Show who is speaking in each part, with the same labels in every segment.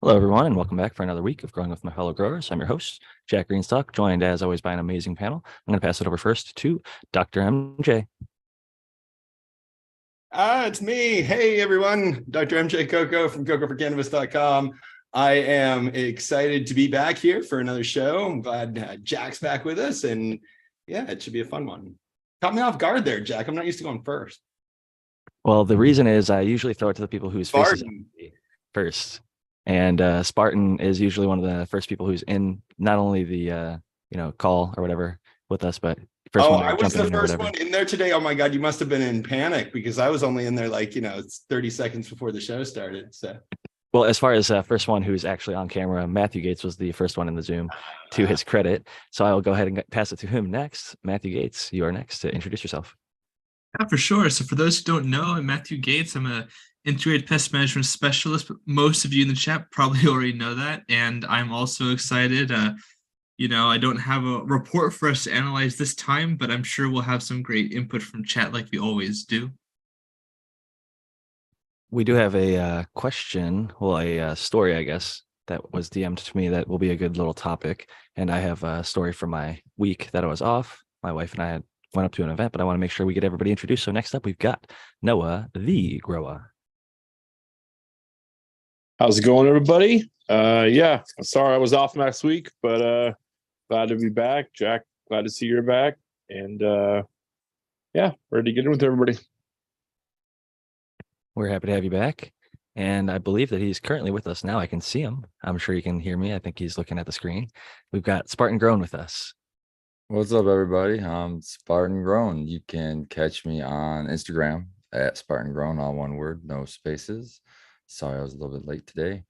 Speaker 1: Hello, everyone, and welcome back for another week of Growing with My Fellow Growers. I'm your host, Jack Greenstock, joined as always by an amazing panel. I'm going to pass it over first to Dr. MJ.
Speaker 2: It's me. Hey, everyone. Dr. MJ Coco from cocoforcannabis.com. I am excited to be back here for another show. I'm glad Jack's back with us. And yeah, it should be a fun one. Caught me off guard there, Jack. I'm not used to going first.
Speaker 1: Well, the reason is I usually throw it to the people whose faces
Speaker 2: Spartan.
Speaker 1: first. And Spartan is usually one of the first people who's in not only the call or whatever with us, but first
Speaker 2: Oh,
Speaker 1: one
Speaker 2: I
Speaker 1: to
Speaker 2: was
Speaker 1: jump
Speaker 2: the
Speaker 1: in or
Speaker 2: first
Speaker 1: whatever.
Speaker 2: one in there today. Oh my God, you must have been in panic because I was only in there it's 30 seconds before the show started. So
Speaker 1: Well, as far as first one who's actually on camera, Matthew Gates was the first one in the Zoom, to his credit. So I will go ahead and pass it to him next. Matthew Gates, you are next to introduce yourself.
Speaker 3: Yeah, for sure. So for those who don't know, I'm Matthew Gates. I'm a integrated pest management specialist, but most of you in the chat probably already know that. And I'm also excited. I don't have a report for us to analyze this time, but I'm sure we'll have some great input from chat like we always do.
Speaker 1: We do have a question, well, a story, I guess, that was DM'd to me that will be a good little topic. And I have a story from my week that I was off. My wife and I went up to an event, but I want to make sure we get everybody introduced. So next up, we've got Noah, the grower.
Speaker 4: How's it going, everybody? Yeah, sorry I was off last week, but glad to be back. Jack, glad to see you're back. And yeah, ready to get in with everybody.
Speaker 1: We're happy to have you back. And I believe that he's currently with us now. I can see him. I'm sure you can hear me. I think he's looking at the screen. We've got Spartan Grown with us.
Speaker 5: What's up, everybody? I'm Spartan Grown. You can catch me on Instagram at Spartan Grown, all one word, no spaces. Sorry, I was a little bit late today.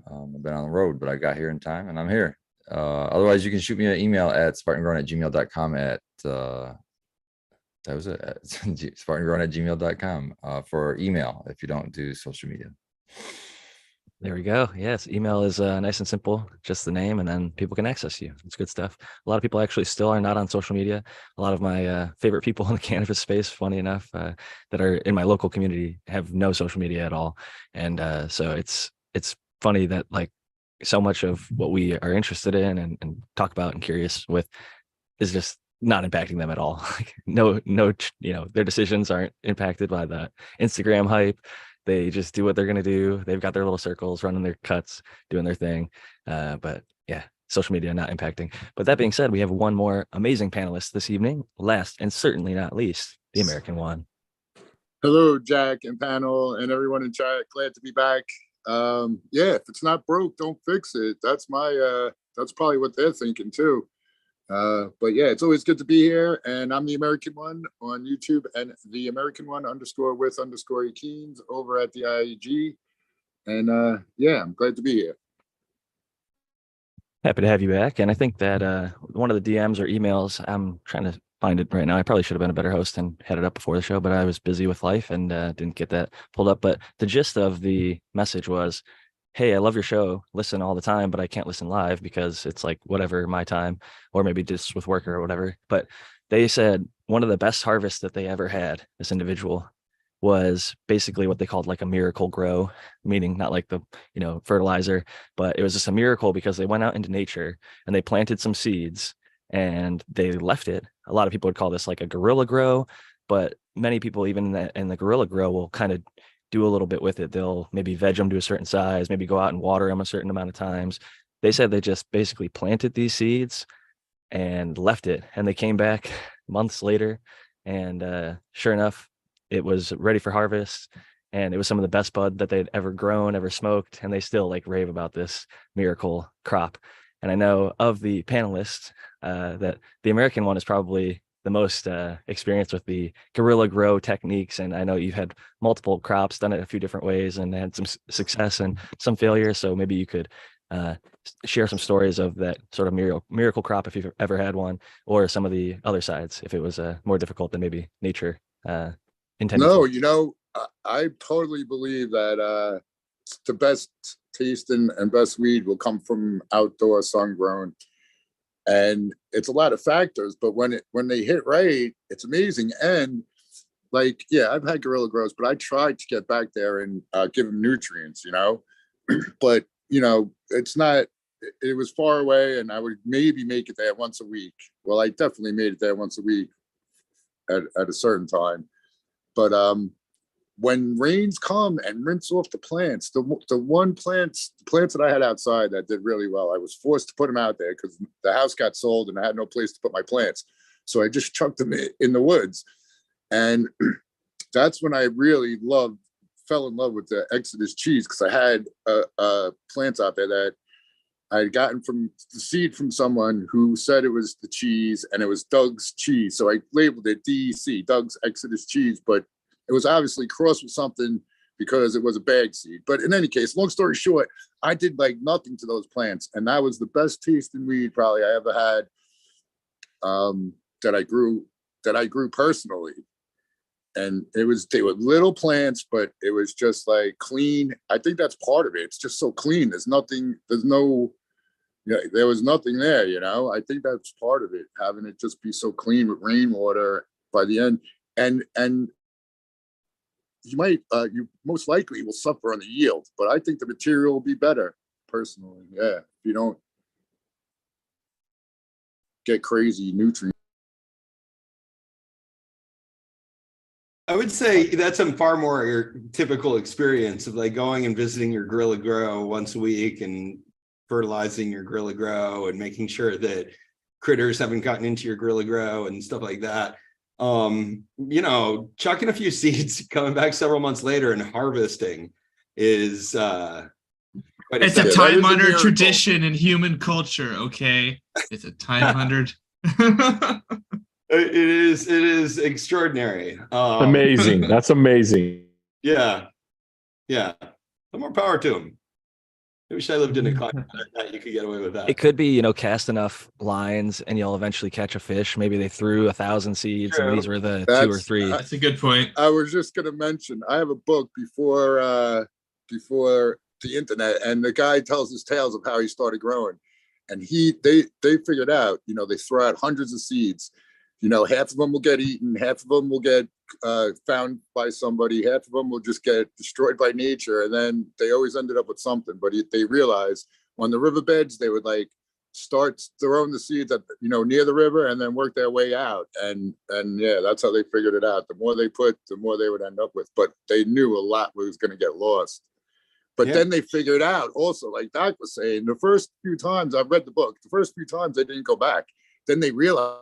Speaker 5: I've been on the road, but I got here in time and I'm here. Otherwise, you can shoot me an email at spartangrown@gmail.com that was it, spartangrown@gmail.com for email if you don't do social media.
Speaker 1: There we go. Yes, email is nice and simple, just the name, and then people can access you. It's good stuff. A lot of people actually still are not on social media. A lot of my favorite people in the cannabis space, funny enough, that are in my local community have no social media at all. And so it's funny that like so much of what we are interested in and talk about and curious with is just not impacting them at all. Like no, their decisions aren't impacted by the Instagram hype. They just do what they're going to do. They've got their little circles, running their cuts, doing their thing. But yeah, social media not impacting. But that being said, we have one more amazing panelist this evening. Last and certainly not least, the American one.
Speaker 6: Hello, Jack and panel and everyone in chat. Glad to be back. Yeah, if it's not broke, don't fix it. That's probably what they're thinking too. But yeah, it's always good to be here. And I'm the American One on YouTube and the American One _with _Keens over at the IEG. And yeah, I'm glad to be here.
Speaker 1: Happy to have you back. And I think that one of the DMs or emails, I'm trying to find it right now. I probably should have been a better host and had it up before the show, but I was busy with life and didn't get that pulled up. But the gist of the message was, hey, I love your show, listen all the time, but I can't listen live because it's like whatever my time, or maybe just with work or whatever. But they said one of the best harvests that they ever had, this individual, was basically what they called like a miracle grow, meaning not like the, fertilizer, but it was just a miracle because they went out into nature and they planted some seeds and they left it. A lot of people would call this like a guerrilla grow, but many people even in the guerrilla grow will kind of do a little bit with it. They'll maybe veg them to a certain size, maybe go out and water them a certain amount of times. They said they just basically planted these seeds and left it, and they came back months later, and sure enough, it was ready for harvest, and it was some of the best bud that they'd ever grown, ever smoked, and they still like rave about this miracle crop. And I know of the panelists that the American one is probably the most experience with the guerrilla grow techniques. And I know you've had multiple crops, done it a few different ways and had some success and some failure. So maybe you could share some stories of that sort of miracle crop if you've ever had one, or some of the other sides, if it was more difficult than maybe nature intended.
Speaker 6: No, I totally believe that the best taste and best weed will come from outdoor sun grown. And it's a lot of factors, but when they hit right, it's amazing. And like, yeah, I've had guerrilla grows, but I tried to get back there and give them nutrients, but you know, it's not, it was far away, and I would maybe make it there once a week. Well, I definitely made it there once a week at a certain time. But when rains come and rinse off the plants, the plants that I had outside that did really well, I was forced to put them out there because the house got sold and I had no place to put my plants. So I just chucked them in the woods. And that's when I really fell in love with the Exodus cheese, because I had plants out there that I had gotten from the seed from someone who said it was the cheese, and it was Doug's cheese. So I labeled it DEC, Doug's Exodus cheese, but it was obviously crossed with something because it was a bag seed. But in any case, long story short, I did like nothing to those plants, and that was the best tasting weed probably I ever had, that I grew personally. And they were little plants, but it was just like clean. I think that's part of it. It's just so clean. There was nothing there, you know. I think that's part of it, having it just be so clean with rainwater by the end. And you most likely will suffer on the yield, but I think the material will be better personally. Yeah, if you don't get crazy nutrients.
Speaker 2: I would say that's a far more typical experience of like going and visiting your guerilla grow once a week and fertilizing your guerilla grow and making sure that critters haven't gotten into your guerilla grow and stuff like that. You know, chucking a few seeds, coming back several months later and harvesting is
Speaker 3: it's a time-honored tradition in human culture. Okay, it's a time-honored.
Speaker 2: It is extraordinary.
Speaker 4: Amazing. That's amazing.
Speaker 2: Yeah. More power to him. I wish I lived in a climate that you could get away with that.
Speaker 1: It could be, you know, cast enough lines and you'll eventually catch a fish. Maybe they threw 1,000 seeds and these were the 2 or 3.
Speaker 3: That's a good point.
Speaker 6: I was just going to mention, I have a book before the internet, and the guy tells his tales of how he started growing. And they figured out, you know, they throw out hundreds of seeds. You know, half of them will get eaten, half of them will get found by somebody, half of them will just get destroyed by nature, and then they always ended up with something. But they realized on the riverbeds, they would like start throwing the seeds at, you know, near the river, and then work their way out. And yeah, that's how they figured it out. The more they put, the more they would end up with. But they knew a lot was going to get lost. But then they figured out also, like Doc was saying, the first few times I've read the book, the first few times they didn't go back. Then they realized,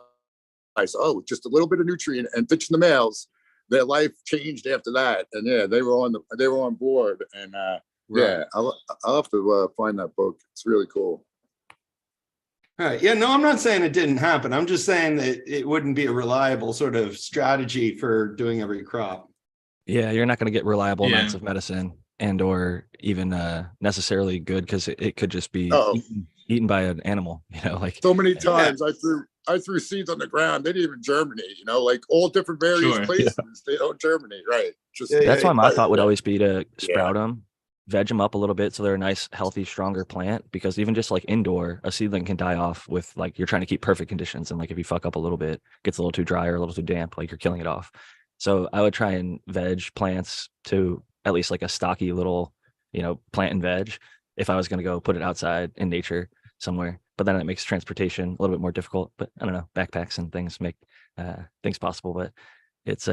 Speaker 6: just a little bit of nutrient and ditching the males, their life changed after that. And yeah, they were on board. And yeah, I'll have to find that book. It's really cool.
Speaker 2: All right. Yeah, no, I'm not saying it didn't happen. I'm just saying that it wouldn't be a reliable sort of strategy for doing every crop.
Speaker 1: Yeah, you're not going to get reliable amounts of medicine and or even necessarily good, because it could just be eaten by an animal, you know, like
Speaker 6: so many times I threw seeds on the ground. They didn't even germinate, you know, like all different various places. They don't germinate, right?
Speaker 1: That's why my thought would always be to sprout them, veg them up a little bit so they're a nice, healthy, stronger plant. Because even just like indoor, a seedling can die off with like you're trying to keep perfect conditions, and like if you fuck up a little bit, gets a little too dry or a little too damp, like you're killing it off. So I would try and veg plants to at least like a stocky little, you know, plant and veg if I was going to go put it outside in nature somewhere. But then it makes transportation a little bit more difficult. But I don't know, backpacks and things make things possible. But it's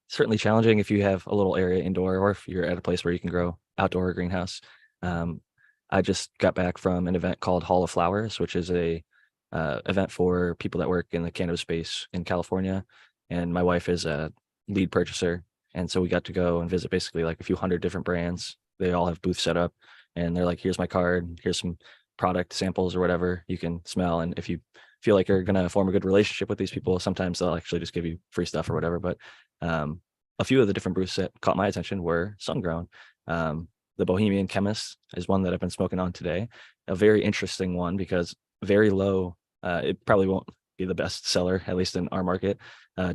Speaker 1: certainly challenging if you have a little area indoor, or if you're at a place where you can grow outdoor or greenhouse. I just got back from an event called Hall of Flowers, which is a event for people that work in the cannabis space in California. And my wife is a lead purchaser. And so we got to go and visit basically like a few hundred different brands. They all have booths set up, and they're like, here's my card, here's some product samples or whatever you can smell. And if you feel like you're going to form a good relationship with these people, sometimes they'll actually just give you free stuff or whatever. But a few of the different booths that caught my attention were sun-grown. The Bohemian Chemist is one that I've been smoking on today. A very interesting one because very low. It probably won't be the best seller, at least in our market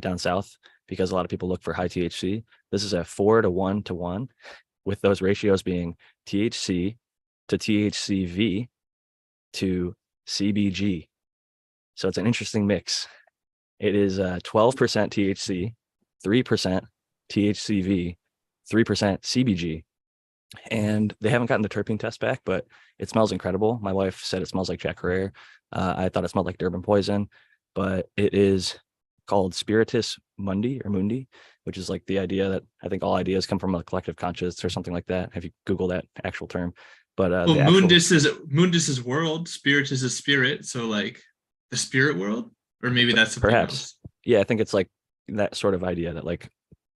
Speaker 1: down south, because a lot of people look for high THC. This is a 4 to 1 to 1, with those ratios being THC to THCv to CBG. So it's an interesting mix. It is 12% THC, 3% THCv, 3% CBG. and they haven't gotten the terpene test back, but it smells incredible. My wife said it smells like Jack Herer. I thought it smelled like Durban poison, but it is called Spiritus Mundi, which is like the idea that I think all ideas come from a collective conscious or something like that. If you Google that actual term, but
Speaker 3: Well,
Speaker 1: the actual,
Speaker 3: Mundus is world, Spiritus is spirit, so like the spirit world, or maybe that's something
Speaker 1: perhaps,
Speaker 3: else.
Speaker 1: yeah, I think it's like that sort of idea that like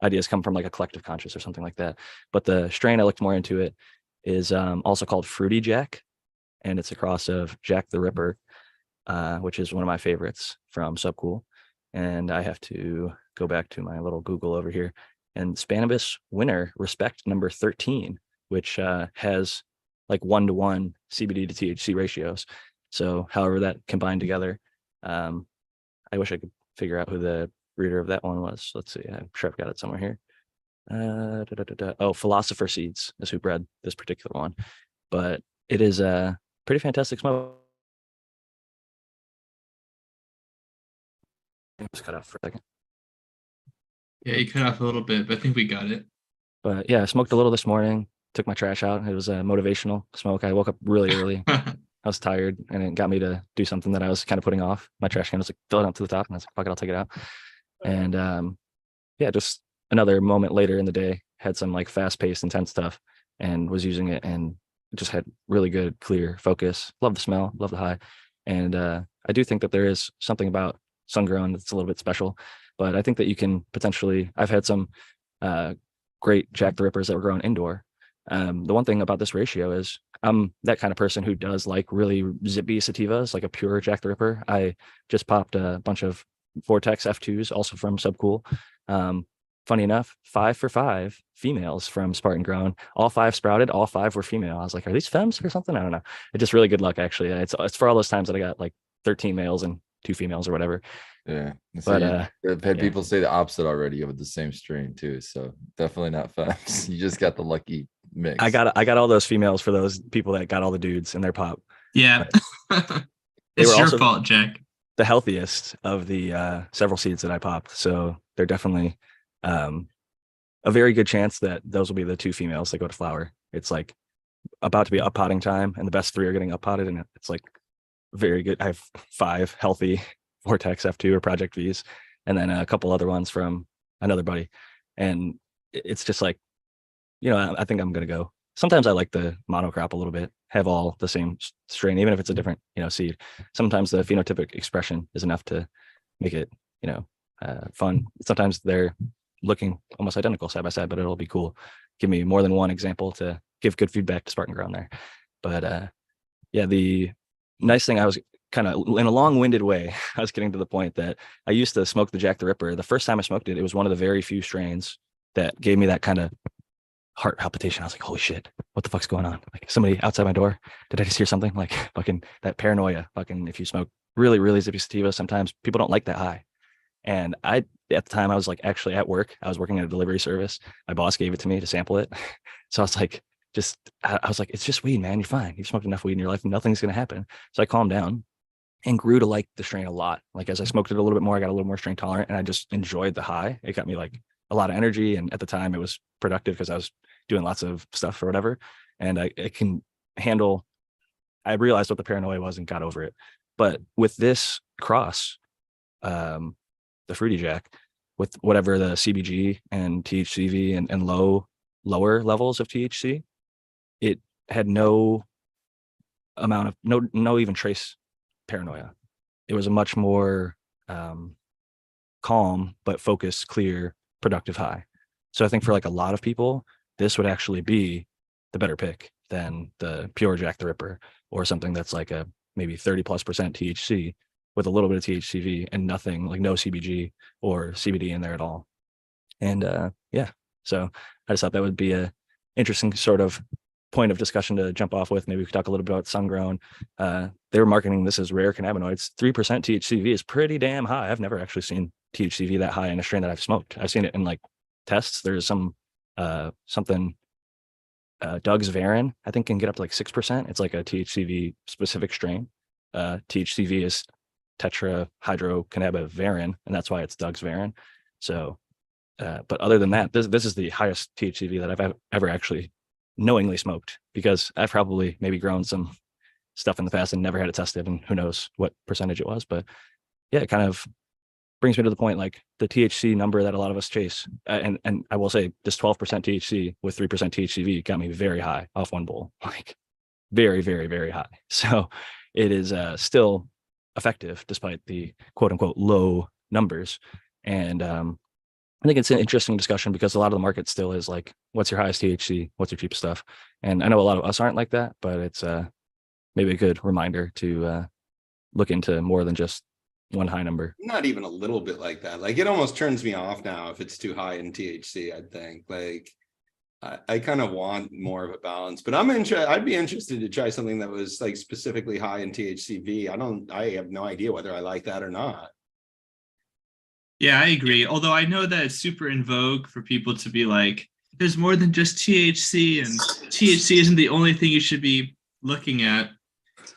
Speaker 1: ideas come from like a collective conscious or something like that. But the strain I looked more into it is also called Fruity Jack, and it's a cross of Jack the Ripper, which is one of my favorites from Subcool. And I have to go back to my little Google over here. And Spanibus winner respect number 13, which has like 1-to-1 CBD to THC ratios. So however that combined together, I wish I could figure out who the breeder of that one was. Let's see. I'm sure I've got it somewhere here. Oh, Philosopher Seeds is who bred this particular one. But it is a pretty fantastic smoke. Just cut off for a second.
Speaker 3: Yeah, you cut off a little bit, but I think we got it.
Speaker 1: But yeah, I smoked a little this morning, took my trash out. It was a motivational smoke. I woke up really early. I was tired, and it got me to do something that I was kind of putting off. My trash can was like filled up to the top, and I was like, fuck it, I'll take it out. And yeah, just another moment later in the day, had some like fast paced, intense stuff, and was using it, and just had really good, clear focus. Love the smell, love the high. And I do think that there is something about sun grown that's a little bit special, but I think that you can potentially, I've had some great Jack the Rippers that were grown indoor. The one thing about this ratio is I'm that kind of person who does like really zippy sativas, like a pure Jack the Ripper. I just popped a bunch of Vortex F2s, also from Subcool. Funny enough, 5 for 5 females from Spartan Grown. All 5 sprouted, all 5 were female. I was like, are these femmes or something? I don't know. It's just really good luck, actually. It's for all those times that I got like 13 males and 2 females or whatever.
Speaker 5: Yeah.
Speaker 1: But
Speaker 5: I've had
Speaker 1: yeah.
Speaker 5: people say the opposite already of the same strain too. So definitely not femmes. You just got the lucky mix.
Speaker 1: I got all those females for those people that got all the dudes in their pop.
Speaker 3: Yeah.
Speaker 1: They
Speaker 3: It's
Speaker 1: were
Speaker 3: your
Speaker 1: also
Speaker 3: fault, Jack.
Speaker 1: the healthiest of the several seeds that I popped. So they're definitely a very good chance that those will be the 2 females that go to flower. It's like about to be up potting time, and the best 3 are getting up potted, and it's like very good. I have 5 healthy Vortex F2 or Project Vs, and then a couple other ones from another buddy. And it's just like, you know, I think I'm gonna go. Sometimes I like the monocrop a little bit, have all the same strain, even if it's a different, you know, seed. Sometimes the phenotypic expression is enough to make it, you know, fun. Sometimes they're looking almost identical side by side, but it'll be cool. Give me more than one example to give good feedback to Spartan Grown there. But yeah, the nice thing, I was kind of in a long-winded way, I was getting to the point that I used to smoke the Jack the Ripper. The first time I smoked it, it was one of the very few strains that gave me that kind of heart palpitation. I was like, holy shit, what the fuck's going on? Like, somebody outside my door? Did I just hear something? Like, fucking that paranoia. Fucking, if you smoke really, really zippy sativa, sometimes people don't like that high. And I, at the time, I was like actually at work. I was working at a delivery service. My boss gave it to me to sample it. So I was like, I was like, it's just weed, man. You're fine. You've smoked enough weed in your life. Nothing's going to happen. So I calmed down and grew to like the strain a lot. Like, as I smoked it a little bit more, I got a little more strain tolerant, and I just enjoyed the high. It got me like a lot of energy. And at the time it was productive because I was doing lots of stuff or whatever. And I can handle, I realized what the paranoia was and got over it. But with this cross, the Fruity Jack, with whatever the CBG and THCv and lower levels of THC, it had no amount of no even trace paranoia. It was a much more calm but focused, clear, productive high. So I think for like a lot of people, this would actually be the better pick than the pure Jack the Ripper, or something that's like a maybe 30+% THC with a little bit of THCV and nothing, like no CBG or CBD in there at all. And yeah, so I just thought that would be a interesting sort of point of discussion to jump off with. Maybe we could talk a little bit about sun grown. They were marketing this as rare cannabinoids. 3% THCV is pretty damn high. I've never actually seen THCV that high in a strain that I've smoked. I've seen it in like tests. There's some something Doug's Varin, I think, can get up to like 6%. It's like a THCV specific strain. THCV is tetrahydrocannabivarin, and that's why it's Doug's Varin. So but other than that, this is the highest THCV that I've ever actually knowingly smoked, because I've probably maybe grown some stuff in the past and never had it tested, and who knows what percentage it was. But yeah, it kind of brings me to the point, like the THC number that a lot of us chase. And I will say this 12% THC with 3% THCV got me very high off one bowl, like very, very, very high. So it is still effective despite the quote unquote low numbers. And I think it's an interesting discussion because a lot of the market still is like, what's your highest THC? What's your cheapest stuff? And I know a lot of us aren't like that, but it's maybe a good reminder to look into more than just one high number.
Speaker 2: Not even a little bit like that. Like, it almost turns me off now if it's too high in THC. I think like I kind of want more of a balance, but I'd be interested to try something that was like specifically high in THCV. I have no idea whether I like that or not.
Speaker 3: Yeah, I agree. Although I know that it's super in vogue for people to be like, there's more than just THC, and THC isn't the only thing you should be looking at.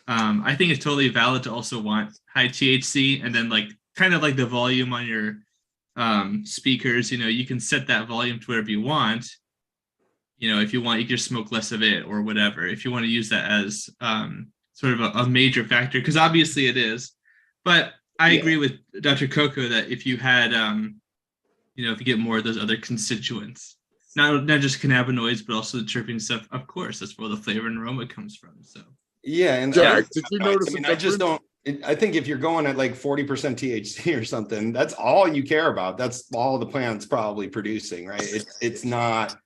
Speaker 3: I think it's totally valid to also want high THC, and then like kind of like the volume on your speakers, you can set that volume to whatever you want. If you want, you can smoke less of it or whatever, if you want to use that as sort of a major factor, because obviously it is. But I agree with Dr. Coco that if you had, if you get more of those other constituents, not just cannabinoids, but also the terpene stuff, of course, that's where the flavor and aroma comes from. So
Speaker 2: yeah, and
Speaker 6: Jack, did you notice?
Speaker 2: I just don't. I think if you're going at like 40% THC or something, that's all you care about. That's all the plant's probably producing, right? It's not.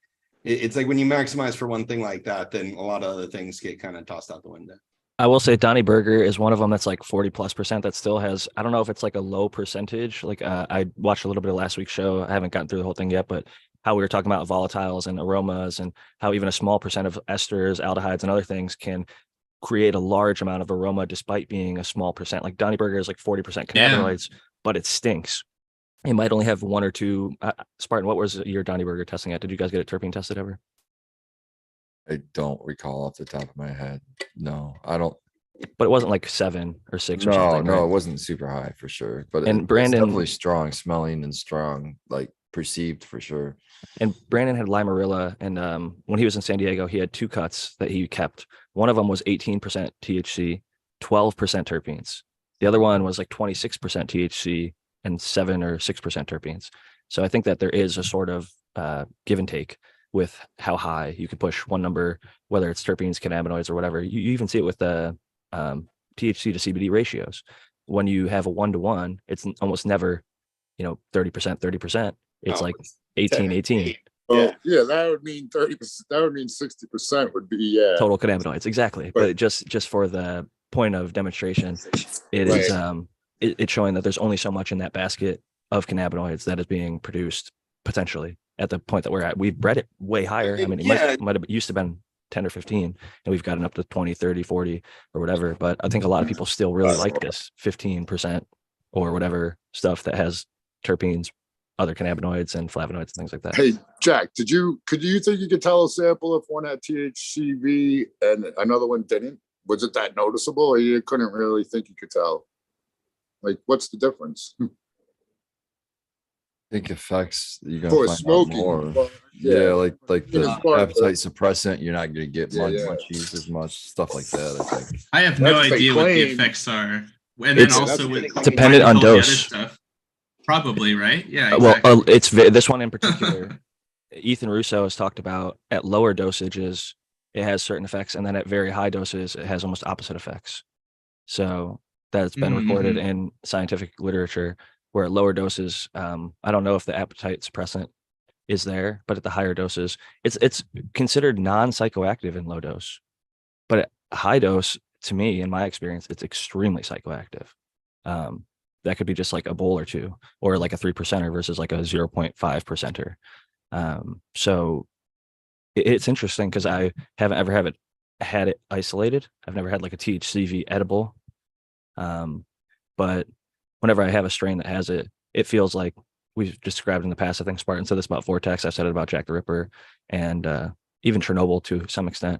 Speaker 2: It's like when you maximize for one thing like that, then a lot of other things get kind of tossed out the window.
Speaker 1: I will say Donnie Burger is one of them that's like 40+% that still has, I don't know if it's like a low percentage. Like I watched a little bit of last week's show. I haven't gotten through the whole thing yet, but how we were talking about volatiles and aromas and how even a small percent of esters, aldehydes, and other things can create a large amount of aroma despite being a small percent. Like Donnie Burger is like 40% cannabinoids, but it stinks. It might only have one or two. Spartan, what was your Donnie Burger testing at? Did you guys get it terpene tested ever?
Speaker 5: I don't recall off the top of my head. No, I don't.
Speaker 1: But it wasn't like 7 or 6 or
Speaker 5: No,
Speaker 1: something.
Speaker 5: no,
Speaker 1: right?
Speaker 5: It wasn't super high for sure. But
Speaker 1: And
Speaker 5: it's
Speaker 1: Brandon-
Speaker 5: definitely strong smelling and strong, like perceived for sure.
Speaker 1: And Brandon had limarilla, and when he was in San Diego, he had 2 cuts that he kept. One of them was 18% THC, 12% terpenes. The other one was like 26% THC and 7 or 6% terpenes. So I think that there is a sort of give and take with how high you can push one number, whether it's terpenes, cannabinoids, or whatever. You even see it with the THC to CBD ratios. When you have a 1-to-1, it's almost never, 30%, 30%. It's like 18, 18.
Speaker 6: Well, yeah, that would mean 30%. That would mean 60% would be
Speaker 1: Total cannabinoids, exactly. But just for the point of demonstration, it
Speaker 6: Right.
Speaker 1: is it's showing that there's only so much in that basket of cannabinoids that is being produced potentially at the point that we're at. We've bred it way higher. I mean, it might have used to been 10 or 15, and we've gotten up to 20, 30, 40 or whatever. But I think a lot of people still really like this 15% or whatever stuff that has terpenes, other cannabinoids and flavonoids and things like that.
Speaker 6: Hey, Jack, could you think you could tell a sample if one had THCV and another one didn't? Was it that noticeable, or you couldn't really think you could tell? Like, what's the difference?
Speaker 5: I think effects you're gonna
Speaker 6: For
Speaker 5: find out
Speaker 6: smoking,
Speaker 5: more.
Speaker 6: well,
Speaker 5: Yeah, like
Speaker 6: You know,
Speaker 5: the
Speaker 6: spark,
Speaker 5: appetite suppressant, you're not gonna get much
Speaker 6: Yeah.
Speaker 5: use as much stuff like that. I think.
Speaker 3: I have no
Speaker 6: That's what they
Speaker 3: idea what the
Speaker 6: claim.
Speaker 3: effects are. And then
Speaker 1: It's
Speaker 3: also with
Speaker 1: dependent on
Speaker 3: all the other
Speaker 1: dose.
Speaker 3: stuff. Probably, right? Yeah.
Speaker 1: Well,
Speaker 3: Exactly.
Speaker 1: it's this one in particular. Ethan Russo has talked about at lower dosages, it has certain effects, and then at very high doses, it has almost opposite effects. So that's been recorded in scientific literature, where at lower doses, I don't know if the appetite suppressant is there, but at the higher doses, it's considered non-psychoactive in low dose. But at high dose, to me, in my experience, it's extremely psychoactive. That could be just like a bowl or two, or like a 3%er versus like a 0.5%er. So it's interesting because I haven't ever had it isolated. I've never had like a THCV edible. But whenever I have a strain that has it, it feels like we've described in the past. I think Spartan said this about Vortex. I said it about Jack the Ripper, and even Chernobyl to some extent.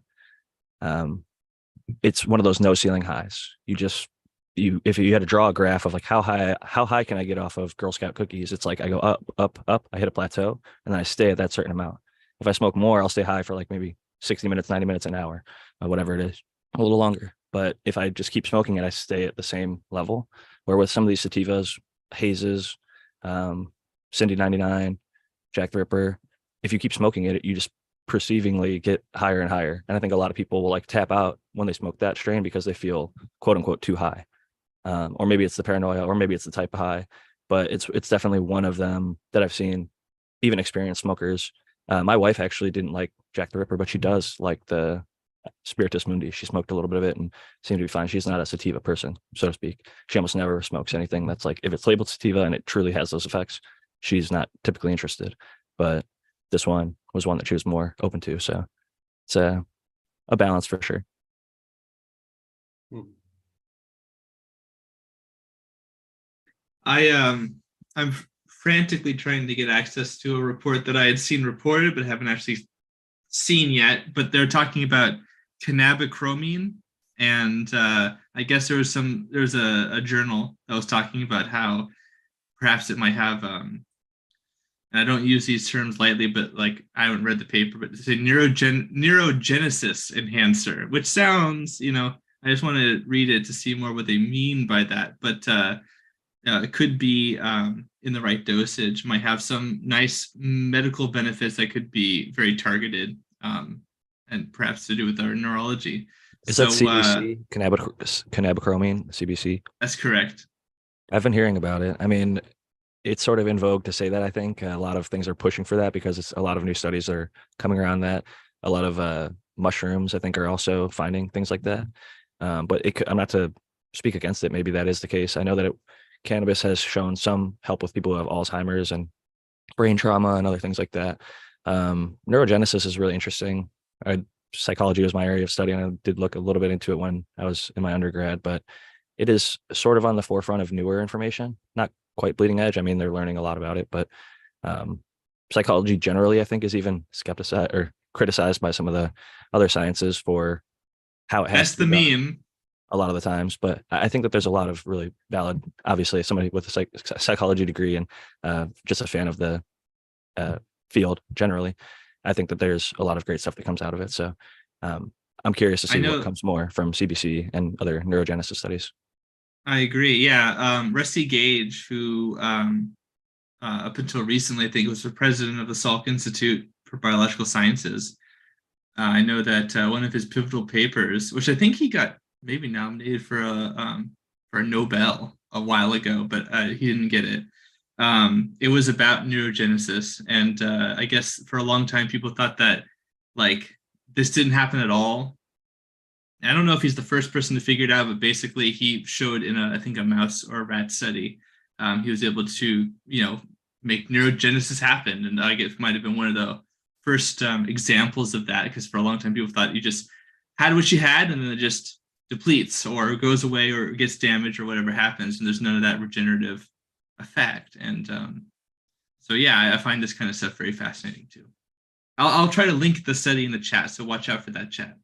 Speaker 1: It's one of those no ceiling highs. If you had to draw a graph of like how high can I get off of Girl Scout cookies, it's like I go up, up, up, I hit a plateau, and then I stay at that certain amount. If I smoke more, I'll stay high for like maybe 60 minutes, 90 minutes, an hour, whatever it is, a little longer. But if I just keep smoking it, I stay at the same level. Where with some of these sativas, hazes, Cindy 99, Jack the Ripper, if you keep smoking it, you just perceivingly get higher and higher. And I think a lot of people will like tap out when they smoke that strain because they feel quote unquote too high. Or maybe it's the paranoia, or maybe it's the type of high, but it's definitely one of them that I've seen, even experienced smokers. My wife actually didn't like Jack the Ripper, but she does like the Spiritus Mundi. She smoked a little bit of it and seemed to be fine. She's not a sativa person, so to speak. She almost never smokes anything that's like, if it's labeled sativa and it truly has those effects, she's not typically interested. But this one was one that she was more open to. So it's a balance for sure.
Speaker 3: I'm frantically trying to get access to a report that I had seen reported but haven't actually seen yet. But they're talking about cannabichromine, and I guess there's a journal that was talking about how perhaps it might have and I don't use these terms lightly, but like I haven't read the paper, but it's a neurogenesis enhancer, which sounds, I just want to read it to see more what they mean by that. But it could be in the right dosage, might have some nice medical benefits that could be very targeted and perhaps to do with our neurology.
Speaker 1: Is that CBC, cannabichromine, CBC?
Speaker 3: That's correct.
Speaker 1: I've been hearing about it. I mean, it's sort of in vogue to say that. I think a lot of things are pushing for that because it's a lot of new studies are coming around that. A lot of mushrooms, I think, are also finding things like that. But I'm not to speak against it. Maybe that is the case. I know that cannabis has shown some help with people who have Alzheimer's and brain trauma and other things like that. Neurogenesis is really interesting. Psychology was my area of study, and I did look a little bit into it when I was in my undergrad, but it is sort of on the forefront of newer information, not quite bleeding edge. I mean, they're learning a lot about it, but psychology generally, I think, is even skepticized or criticized by some of the other sciences for how it has.
Speaker 3: That's the meme.
Speaker 1: A lot of the times, but I think that there's a lot of really valid, obviously, as somebody with a psychology degree and just a fan of the field generally, I think that there's a lot of great stuff that comes out of it. So I'm curious to see what comes more from CBC and other neurogenesis studies.
Speaker 3: I agree. Yeah. Rusty Gage, who up until recently, I think was the president of the Salk Institute for Biological Sciences. I know that one of his pivotal papers, which I think he got maybe nominated for a Nobel a while ago, but he didn't get it. It was about neurogenesis, and I guess for a long time people thought that like this didn't happen at all. I don't know if he's the first person to figure it out, but basically he showed in I think a mouse or a rat study, he was able to make neurogenesis happen, and I guess might have been one of the first examples of that, because for a long time people thought you just had what you had and then it just depletes or goes away or gets damaged or whatever happens, and there's none of that regenerative effect. And so yeah, I find this kind of stuff very fascinating too. I'll try to link the study in the chat, so watch out for that chat.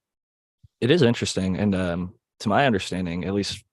Speaker 1: It is interesting, and to my understanding, at least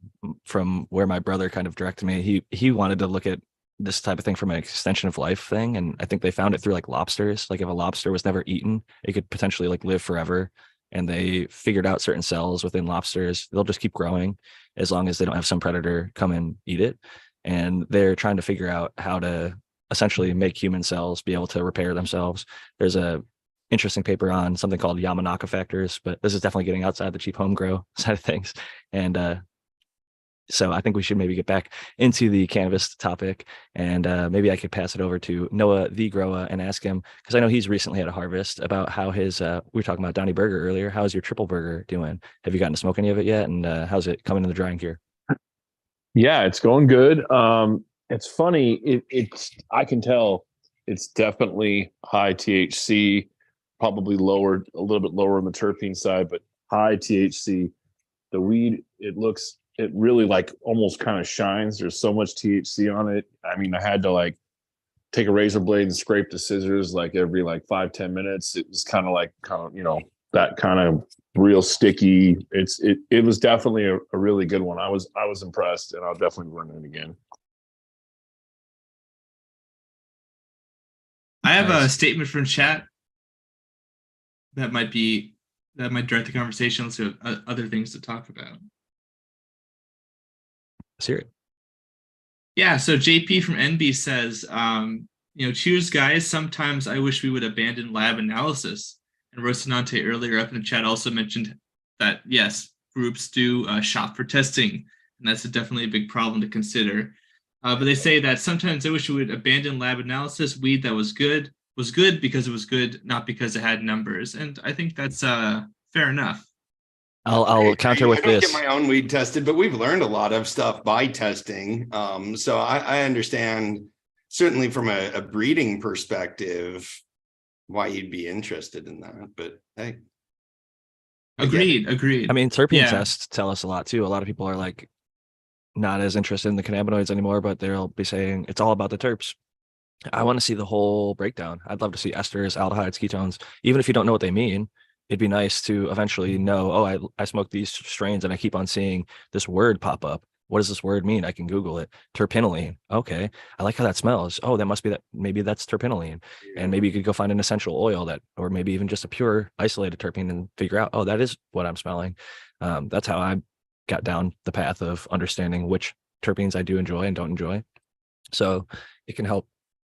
Speaker 1: from where my brother kind of directed me, he wanted to look at this type of thing from an extension of life thing, and I think they found it through like lobsters. Like if a lobster was never eaten, it could potentially like live forever. And they figured out certain cells within lobsters, they'll just keep growing as long as they don't have some predator come and eat it. And they're trying to figure out how to essentially make human cells be able to repair themselves. There's a interesting paper on something called Yamanaka factors, but this is definitely getting outside the cheap home grow side of things. And so I think we should maybe get back into the cannabis topic, and maybe I could pass it over to Noah the Grower and ask him, because I know he's recently had a harvest, about how his, we were talking about Donnie Burger earlier. How's your triple burger doing? Have you gotten to smoke any of it yet? And how's it coming in the drying here?
Speaker 4: Yeah, it's going good. It's funny. I can tell it's definitely high THC, probably lower, a little bit lower on the terpene side, but high THC. The weed, it really like almost kind of shines. There's so much THC on it. I mean, I had to like take a razor blade and scrape the scissors like every like 5-10 minutes. It was kind of that kind of real sticky. It was definitely a really good one. I was impressed, and I'll definitely run it again.
Speaker 3: I have a statement from chat that might be that might direct the conversation. Let's do other things to talk about.
Speaker 1: Let's hear it.
Speaker 3: Yeah, so JP from NB says, cheers, guys. Sometimes I wish we would abandon lab analysis. And Rocinante earlier up in the chat also mentioned that, yes, groups do shop for testing, and that's definitely a big problem to consider. But they say that sometimes I wish we would abandon lab analysis. Weed that was good because it was good, not because it had numbers. And I think that's fair enough.
Speaker 1: I'll counter with
Speaker 2: I don't
Speaker 1: this.
Speaker 2: get my own weed tested, but we've learned a lot of stuff by testing. So I understand, certainly from a breeding perspective, why you'd be interested in that. But hey,
Speaker 3: agreed.
Speaker 1: I mean, terpene tests tell us a lot too. A lot of people are like not as interested in the cannabinoids anymore, but they'll be saying it's all about the terps. I want to see the whole breakdown. I'd love to see esters, aldehydes, ketones, even if you don't know what they mean. It'd be nice to eventually know, oh, I smoke these strains and I keep on seeing this word pop up. What does this word mean? I can Google it. Terpinolene. Okay. I like how that smells. Oh, that must be that. Maybe that's terpinolene. And maybe you could go find an essential oil that, or maybe even just a pure isolated terpene and figure out, oh, that is what I'm smelling. That's how I got down the path of understanding which terpenes I do enjoy and don't enjoy. So it can help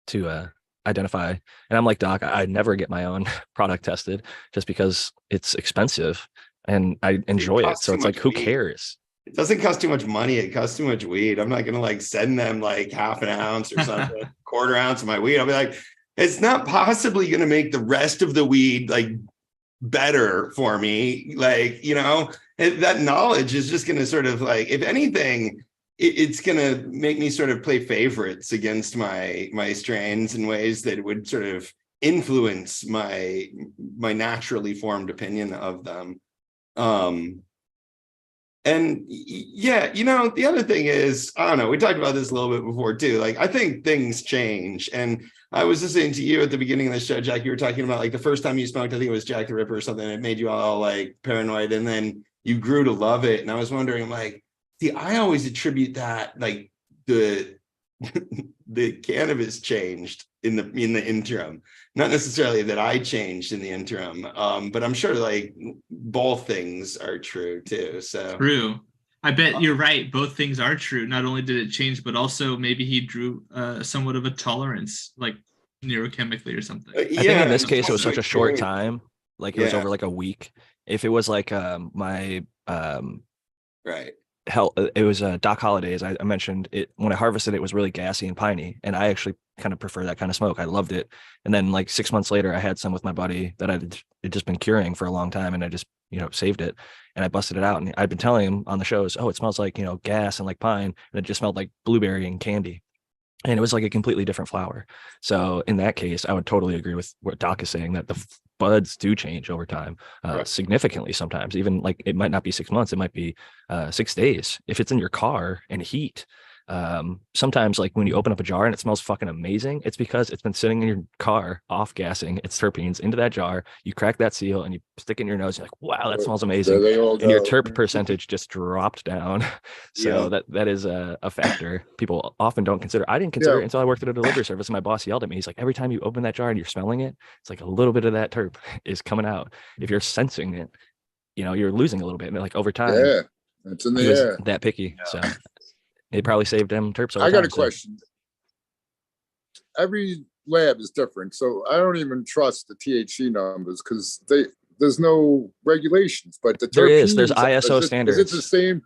Speaker 1: to identify. And I'm like Doc, I never get my own product tested just because it's expensive and I enjoy it. So it's like, who cares?
Speaker 2: It doesn't cost too much money. It costs too much weed. I'm not going to like send them like half an ounce or something, quarter ounce of my weed. I'll be like, it's not possibly going to make the rest of the weed like better for me. Like, that knowledge is just going to sort of like, if anything, it's going to make me sort of play favorites against my strains in ways that would sort of influence my naturally formed opinion of them. And yeah, the other thing is, I don't know, we talked about this a little bit before too. Like, I think things change. And I was listening to you at the beginning of the show, Jack, you were talking about like the first time you smoked, I think it was Jack the Ripper or something. It made you all like paranoid and then you grew to love it. And I was wondering like, see, I always attribute that like the cannabis changed in the interim, not necessarily that I changed in the interim, but I'm sure like both things are true too. So
Speaker 3: true. I bet you're right. Both things are true. Not only did it change, but also maybe he drew somewhat of a tolerance, like neurochemically or something.
Speaker 1: I think in this case, it was such a short time. Like it was over like a week. If it was like my
Speaker 2: right.
Speaker 1: Hell, it was Doc Holidays. I mentioned it when I harvested it was really gassy and piney, and I actually kind of prefer that kind of smoke. I loved it. And then like 6 months later, I had some with my buddy that I'd just been curing for a long time, and I just saved it, and I busted it out, and I'd been telling him on the shows, oh, it smells like gas and like pine, and it just smelled like blueberry and candy. And it was like a completely different flower. So in that case, I would totally agree with what Doc is saying, that the buds do change over time, significantly sometimes. Even like it might not be 6 months, it might be 6 days. If it's in your car in heat, sometimes like when you open up a jar and it smells fucking amazing, it's because it's been sitting in your car off gassing its terpenes into that jar. You crack that seal and you stick it in your nose. You're like, wow, that smells amazing. And your terp percentage just dropped down. So that is a factor people often don't consider. I didn't consider it until I worked at a delivery service and my boss yelled at me. He's like, every time you open that jar and you're smelling it, it's like a little bit of that terp is coming out. If you're sensing it, you're losing a little bit. And like over time,
Speaker 6: it's in the air.
Speaker 1: That picky. So it probably saved him terps.
Speaker 6: I got a question. Every lab is different, so I don't even trust the THC numbers because there's no regulations. But the
Speaker 1: there's ISO standards.
Speaker 6: Is it the same?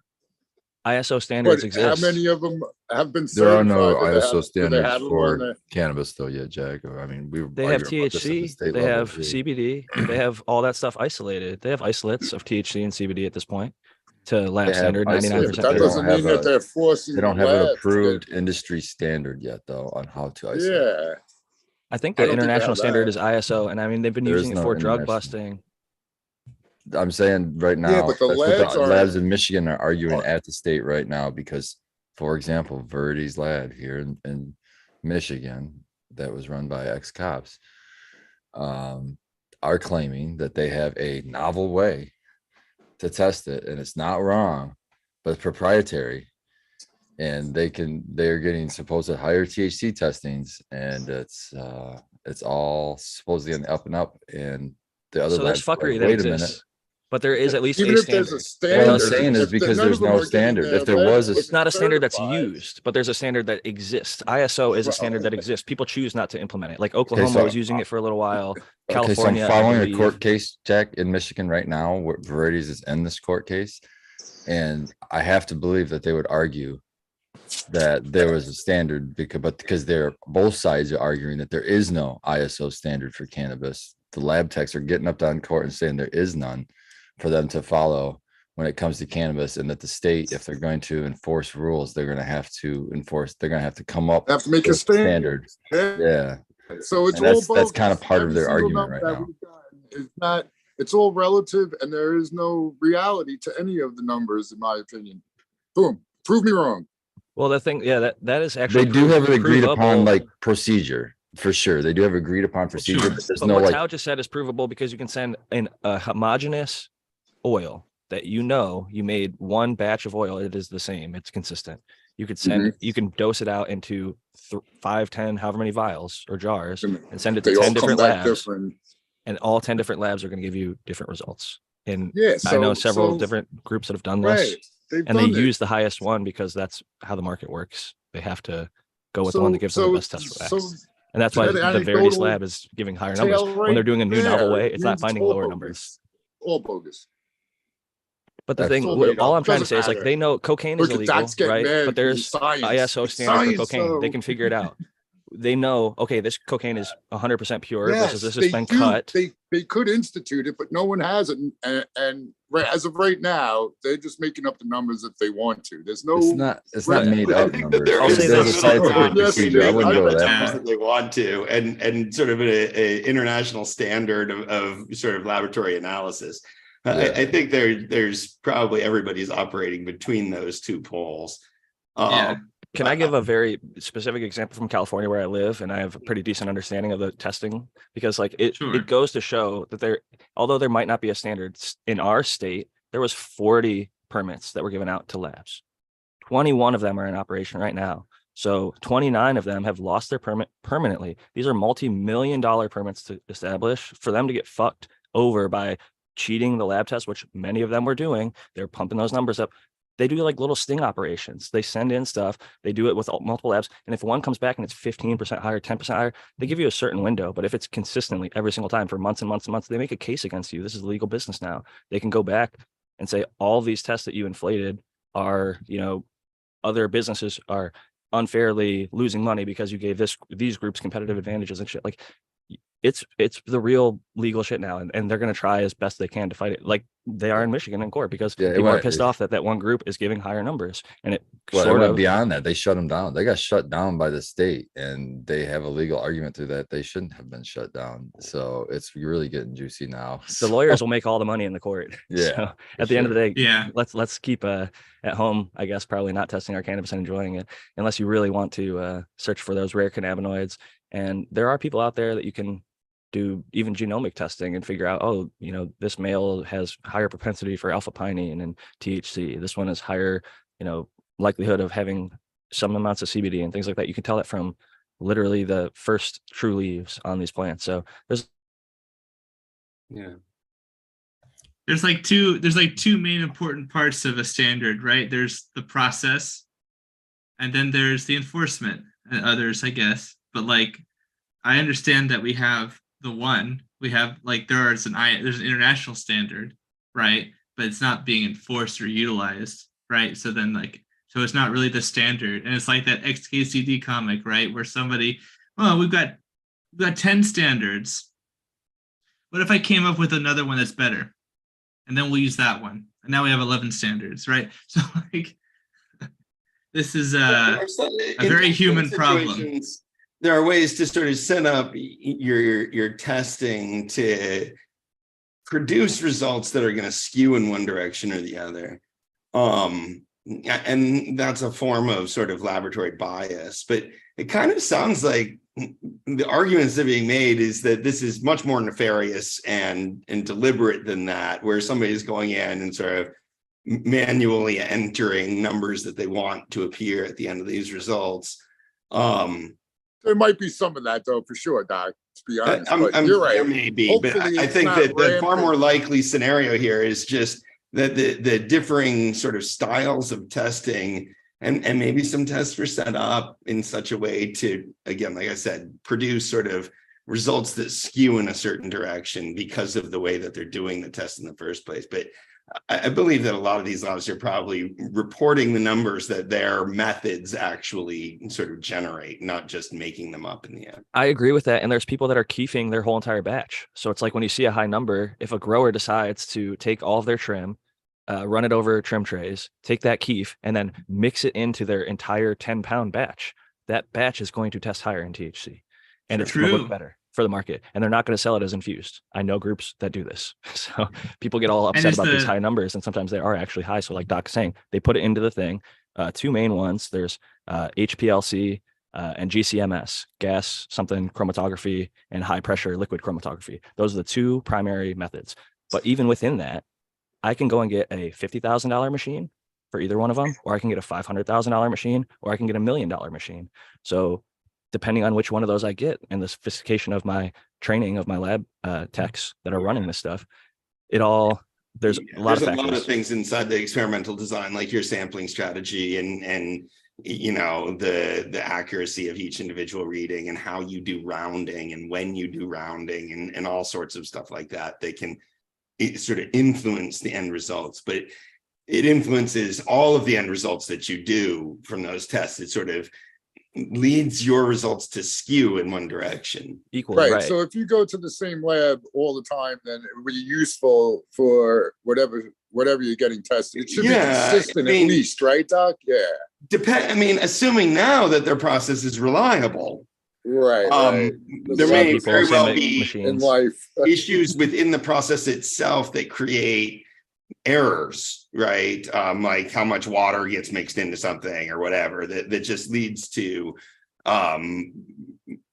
Speaker 1: ISO standards exist.
Speaker 6: How many of them have been
Speaker 5: certified? There are no
Speaker 6: ISO
Speaker 5: standards for cannabis though yet, Jack. I mean,
Speaker 1: they have THC, they have CBD, they have all that stuff isolated. They have isolates of THC and CBD at this point to lab standard 99%.
Speaker 6: That doesn't mean that they're forcing.
Speaker 5: They don't have an approved industry standard yet though on how to isolate.
Speaker 6: Yeah,
Speaker 1: I think the international standard is ISO, and I mean they've been using it for drug busting.
Speaker 5: I'm saying right now,
Speaker 6: but the
Speaker 5: labs in Michigan are arguing at the state right now because, for example, Verdi's lab here in Michigan that was run by ex-cops are claiming that they have a novel way to test it, and it's not wrong, but it's proprietary, and they're getting supposed higher THC testings, and it's all supposedly on the up and up, and the other
Speaker 1: so there's fuckery
Speaker 5: like,
Speaker 1: that
Speaker 5: wait
Speaker 1: exists.
Speaker 5: a minute.
Speaker 1: But there is at least
Speaker 6: Even
Speaker 1: a
Speaker 6: if there's a
Speaker 1: standard.
Speaker 5: What I'm
Speaker 6: standard,
Speaker 5: saying is
Speaker 6: if
Speaker 5: because
Speaker 6: none
Speaker 5: there's
Speaker 6: of them
Speaker 5: no
Speaker 6: are getting
Speaker 5: standard.
Speaker 6: their
Speaker 5: If there
Speaker 6: lab
Speaker 5: was a
Speaker 1: It's not a standard that's
Speaker 6: certified,
Speaker 1: used, but there's a standard that exists. ISO is a standard that exists. People choose not to implement it. Like Oklahoma
Speaker 5: so-
Speaker 1: was using it for a little while.
Speaker 5: Okay, so I'm
Speaker 1: California, I
Speaker 5: following a
Speaker 1: believe.
Speaker 5: court case, Jack, in Michigan right now, where Varieties is in this court case. And I have to believe that they would argue that there was a standard because they're both sides are arguing that there is no ISO standard for cannabis. The lab techs are getting up down court and saying there is none for them to follow when it comes to cannabis, and that the state, if they're going to enforce rules, they're going to have to come up
Speaker 6: have to make a
Speaker 5: with
Speaker 6: standard.
Speaker 5: Yeah.
Speaker 6: So it's
Speaker 5: And
Speaker 6: all
Speaker 5: that's
Speaker 6: bogus.
Speaker 5: kind of part of
Speaker 6: Every
Speaker 5: their
Speaker 6: single
Speaker 5: argument
Speaker 6: number
Speaker 5: right
Speaker 6: that
Speaker 5: now.
Speaker 6: we've gotten is not. It's all relative, and there is no reality to any of the numbers, in my opinion. Boom. Prove me wrong.
Speaker 1: Well, the thing, yeah, that is actually
Speaker 5: They do have an agreed upon
Speaker 1: provable.
Speaker 5: like procedure for sure. They do have agreed upon procedure,
Speaker 3: Sure.
Speaker 5: but there's
Speaker 1: But
Speaker 5: no
Speaker 1: what
Speaker 5: like
Speaker 1: Tao just said is provable because you can send in a homogeneous oil that you know you made one batch of oil. It is the same. It's consistent. You could send, you can dose it out into 5, 10, however many vials or jars, and send it to
Speaker 6: They all
Speaker 1: 10
Speaker 6: come
Speaker 1: different
Speaker 6: back
Speaker 1: labs,
Speaker 6: different.
Speaker 1: and all 10 different labs are going to give you different results. And
Speaker 6: Yeah,
Speaker 1: I know
Speaker 6: so-
Speaker 1: several
Speaker 6: so-
Speaker 1: different groups that have done this,
Speaker 6: Right. They've
Speaker 1: and they
Speaker 6: done it.
Speaker 1: use the highest one because that's how the market works. They have to go with the one that gives them the best test for X. And that's why
Speaker 6: that
Speaker 1: the Verities
Speaker 6: anecdotal
Speaker 1: lab is giving higher numbers.
Speaker 6: tail
Speaker 1: When they're doing a new novel
Speaker 6: there
Speaker 1: way, it's not
Speaker 6: means
Speaker 1: finding
Speaker 6: all
Speaker 1: lower
Speaker 6: bogus.
Speaker 1: numbers.
Speaker 6: All bogus.
Speaker 1: But the
Speaker 5: That's
Speaker 1: thing,
Speaker 6: all made
Speaker 1: all
Speaker 6: up.
Speaker 1: I'm trying to say
Speaker 6: Doesn't
Speaker 1: is like
Speaker 6: matter.
Speaker 1: they know cocaine is
Speaker 6: Look at
Speaker 1: illegal,
Speaker 6: Doc's getting
Speaker 1: right?
Speaker 6: mad
Speaker 1: But
Speaker 6: because
Speaker 1: there's
Speaker 6: it's science.
Speaker 1: ISO
Speaker 6: It's
Speaker 1: standard for
Speaker 6: science,
Speaker 1: cocaine. They
Speaker 6: so-
Speaker 1: can figure it out. They know, okay, this cocaine is 100% pure versus this has
Speaker 6: they
Speaker 1: been
Speaker 6: do.
Speaker 1: cut.
Speaker 6: They could institute it, but no one has it. And right, as of right now, they're just making up the numbers if they want to. There's no.
Speaker 5: it's not made
Speaker 2: I
Speaker 5: up
Speaker 2: think that
Speaker 5: numbers.
Speaker 2: there
Speaker 1: I'll
Speaker 2: is
Speaker 1: say
Speaker 5: There's a
Speaker 1: this.
Speaker 5: scientific
Speaker 6: Yes,
Speaker 5: procedure. I
Speaker 6: it
Speaker 5: wouldn't
Speaker 6: is.
Speaker 5: go
Speaker 2: the
Speaker 5: that
Speaker 2: numbers
Speaker 5: far.
Speaker 2: that they want to, and sort of a international standard of sort of laboratory analysis. I think there's probably everybody's operating between those two poles.
Speaker 3: Yeah.
Speaker 1: Can I give a very specific example from California where I live, and I have a pretty decent understanding of the testing, because like
Speaker 3: Sure.
Speaker 1: it goes to show that although there might not be a standard in our state, there was 40 permits that were given out to labs. 21 of them are in operation right now. So 29 of them have lost their permit permanently. These are multi-million-dollar permits to establish. For them to get fucked over by cheating the lab test, which many of them were doing, they're pumping those numbers up. They do like little sting operations. They send in stuff. They do it with multiple labs. And if one comes back and it's 15% higher, 10% higher, they give you a certain window. But if it's consistently every single time for months and months and months, they make a case against you. This is legal business now. They can go back and say all these tests that you inflated are, other businesses are unfairly losing money because you gave these groups competitive advantages and shit. Like it's the real legal shit now, and they're going to try as best they can to fight it, like they are in Michigan in court, because people are pissed off that one group is giving higher numbers, and it
Speaker 5: went beyond that. They shut them down. They got shut down by the state, and they have a legal argument through that they shouldn't have been shut down. So it's really getting juicy now.
Speaker 1: the lawyers will make all the money in the court.
Speaker 5: Yeah,
Speaker 1: So at the end of the day,
Speaker 3: Yeah.
Speaker 1: let's keep at home, I guess, probably not testing our cannabis and enjoying it, unless you really want to search for those rare cannabinoids. And there are people out there that you can do even genomic testing and figure out, oh, this male has higher propensity for alpha pinene and THC. This one is higher, likelihood of having some amounts of CBD and things like that. You can tell that from literally the first true leaves on these plants. So there's
Speaker 3: There's two main important parts of a standard, right? There's the process, and then there's the enforcement and others, I guess. But like, I understand that we have there's an international standard, right? But it's not being enforced or utilized, right? So it's not really the standard. And it's like that XKCD comic, right? Where somebody, we've got 10 standards. What if I came up with another one that's better? And then we'll use that one. And now we have 11 standards, right? So like, this is a very human problem.
Speaker 2: There are ways to sort of set up your testing to produce results that are going to skew in one direction or the other. And that's a form of sort of laboratory bias. But it kind of sounds like the arguments that are being made is that this is much more nefarious and deliberate than that, where somebody's going in and sort of manually entering numbers that they want to appear at the end of these results.
Speaker 6: There might be some of that, though, for sure, Doc. to be honest.
Speaker 2: I'm,
Speaker 6: But
Speaker 2: I'm,
Speaker 6: you're right.
Speaker 2: there may be, but
Speaker 6: Hopefully
Speaker 2: I
Speaker 6: it's
Speaker 2: think
Speaker 6: not
Speaker 2: that the far
Speaker 6: rampant.
Speaker 2: more likely scenario here is just that the differing sort of styles of testing and maybe some tests were set up in such a way to, again, like I said, produce sort of results that skew in a certain direction because of the way that they're doing the test in the first place. But I believe that a lot of these labs are probably reporting the numbers that their methods actually sort of generate, not just making them up in the end.
Speaker 1: I agree with that. And there's people that are keefing their whole entire batch. So it's like when you see a high number, if a grower decides to take all of their trim, run it over trim trays, take that keef, and then mix it into their entire 10-pound batch, that batch is going to test higher in THC. And it's going to look better for the market. And they're not going to sell it as infused. I know groups that do this. So people get all upset about these high numbers, and sometimes they are actually high. So like Doc's saying, they put it into the thing. Two main ones, there's HPLC and GCMS, gas something chromatography, and high pressure liquid chromatography. Those are the two primary methods. But even within that, I can go and get a $50,000 machine for either one of them, or I can get a $500,000 machine, or I can get $1 million machine. So depending on which one of those I get and the sophistication of my training of my lab techs that are running this stuff, there's a lot of
Speaker 2: things inside the experimental design, like your sampling strategy and you know, the accuracy of each individual reading and how you do rounding and when you do rounding and all sorts of stuff like that. They can sort of influence the end results, but it influences all of the end results that you do from those tests. It sort of leads your results to skew in one direction.
Speaker 1: Equally, right.
Speaker 6: So if you go to the same lab all the time, then it would be useful for whatever you're getting tested. It should be consistent, at least, right, Doc? Yeah.
Speaker 2: Assuming now that their process is reliable.
Speaker 6: Right.
Speaker 2: There may very well be
Speaker 6: in life
Speaker 2: issues within the process itself that create errors, right? Like how much water gets mixed into something or whatever that just leads to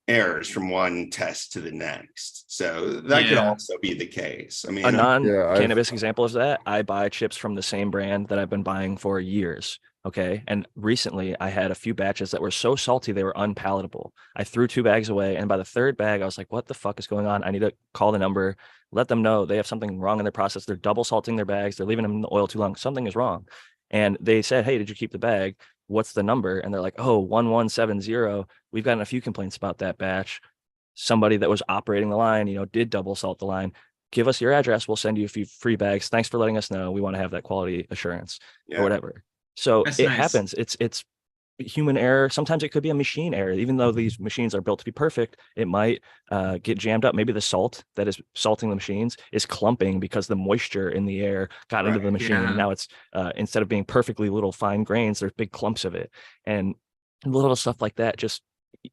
Speaker 2: errors from one test to the next. So that could also be the case. I mean,
Speaker 1: a non-cannabis example of that, I buy chips from the same brand that I've been buying for years. Okay. And recently I had a few batches that were so salty, they were unpalatable. I threw 2 bags away. And by the 3rd bag, I was like, what the fuck is going on? I need to call the number, let them know they have something wrong in their process. They're double salting their bags. They're leaving them in the oil too long. Something is wrong. And they said, hey, did you keep the bag? What's the number? And they're like, oh, 1170. We've gotten a few complaints about that batch. Somebody that was operating the line, did double salt the line. Give us your address. We'll send you a few free bags. Thanks for letting us know. We want to have that quality assurance or whatever. So that's nice. Happens. It's human error. Sometimes it could be a machine error. Even though these machines are built to be perfect, it might get jammed up. Maybe the salt that is salting the machines is clumping because the moisture in the air got into the machine. Yeah. Now it's instead of being perfectly little fine grains, there's big clumps of it. And little stuff like that,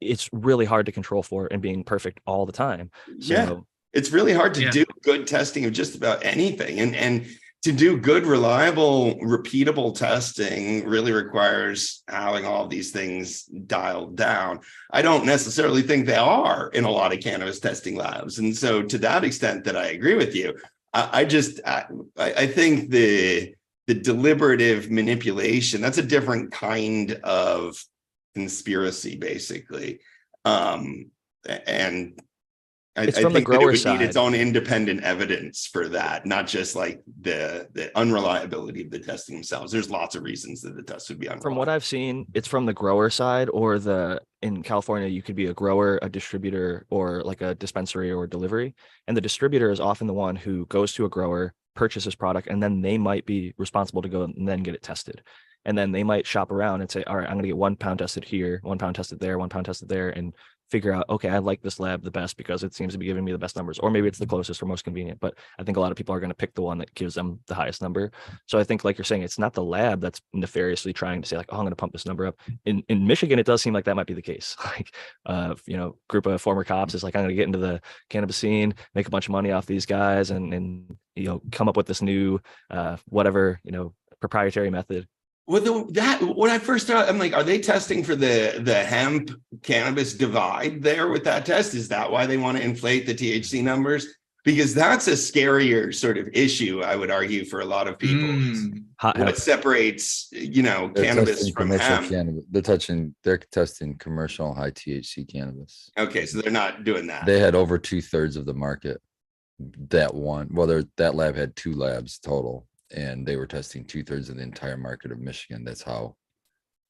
Speaker 1: it's really hard to control for and being perfect all the time. So,
Speaker 2: it's really hard to do good testing of just about anything. And to do good, reliable, repeatable testing really requires having all of these things dialed down. I don't necessarily think they are in a lot of cannabis testing labs. And so to that extent that I agree with you, I think the deliberative manipulation, that's a different kind of conspiracy, basically. And I think the grower side need its own independent evidence for that, not just like the unreliability of the testing themselves. There's lots of reasons that the test would be unreliable.
Speaker 1: From what I've seen, it's from the grower side, or in California, you could be a grower, a distributor, or like a dispensary or delivery. And the distributor is often the one who goes to a grower, purchases product, and then they might be responsible to go and then get it tested. And then they might shop around and say, all right, I'm going to get 1 pound tested here, 1 pound tested there, 1 pound tested there, and figure out, okay, I like this lab the best because it seems to be giving me the best numbers, or maybe it's the closest or most convenient. But I think a lot of people are going to pick the one that gives them the highest number. So I think, like you're saying, it's not the lab that's nefariously trying to say like, oh, I'm going to pump this number up. In Michigan, it does seem like that might be the case. Like, group of former cops is like, I'm going to get into the cannabis scene, make a bunch of money off these guys, and come up with this new proprietary method.
Speaker 2: Well, when I first started, I'm like, are they testing for the hemp cannabis divide there with that test? Is that why they want to inflate the THC numbers? because that's a scarier sort of issue, I would argue, for a lot of people.
Speaker 1: Hot hemp.
Speaker 2: What separates,
Speaker 5: They're
Speaker 2: cannabis
Speaker 5: testing
Speaker 2: from
Speaker 5: commercial
Speaker 2: hemp?
Speaker 5: cannabis. They're testing commercial high THC cannabis.
Speaker 2: Okay, so they're not doing that.
Speaker 5: They had over 2/3 of the market. That lab had 2 labs total, and they were testing 2/3 of the entire market of Michigan. That's how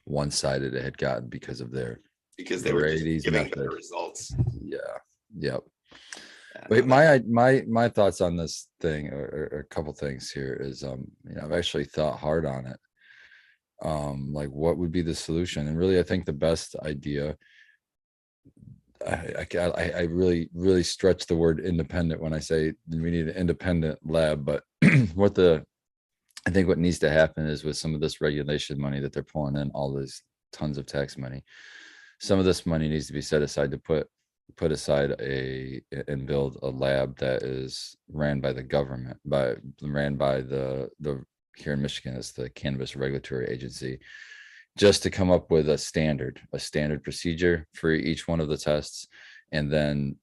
Speaker 5: one-sided it had gotten because of their
Speaker 2: because they were just
Speaker 5: varieties,
Speaker 2: giving better
Speaker 5: method.
Speaker 2: results.
Speaker 5: Yeah. Yep.
Speaker 2: Yeah,
Speaker 5: Wait,
Speaker 2: no,
Speaker 5: my thoughts on this thing are a couple things here is I've actually thought hard on it. Like what would be the solution? And really I think the best idea, I really stretch the word independent when I say we need an independent lab, but I think what needs to happen is with some of this regulation money that they're pulling in, all this tons of tax money, some of this money needs to be set aside to put aside and build a lab that is ran by the government, ran by the here in Michigan, it's the Cannabis Regulatory Agency, just to come up with a standard procedure for each one of the tests. And then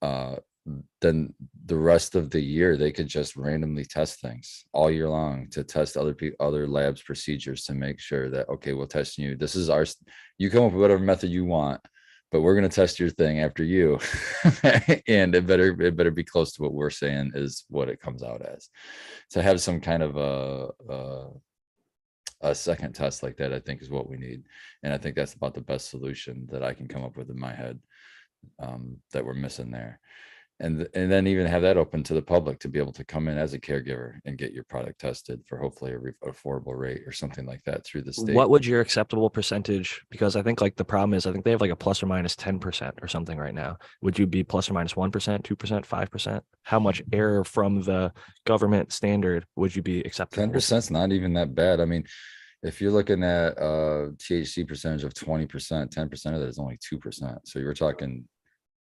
Speaker 5: the rest of the year, they could just randomly test things all year long to test other labs procedures to make sure that, okay, we'll test you. This is you come up with whatever method you want, but we're going to test your thing after you. And it better be close to what we're saying is what it comes out as. To have some kind of a second test like that, I think is what we need. And I think that's about the best solution that I can come up with in my head, that we're missing there. And then even have that open to the public to be able to come in as a caregiver and get your product tested for hopefully a affordable rate or something like that through the state.
Speaker 1: What would your acceptable percentage? Because I think like the problem is I think they have like a plus or minus 10% or something right now. Would you be plus or minus 1%, 2%, 5%? How much error from the government standard would you be acceptable?
Speaker 5: 10% is not even that bad. I mean, if you're looking at THC percentage of 20%, 10% of that is only 2%. So you were talking,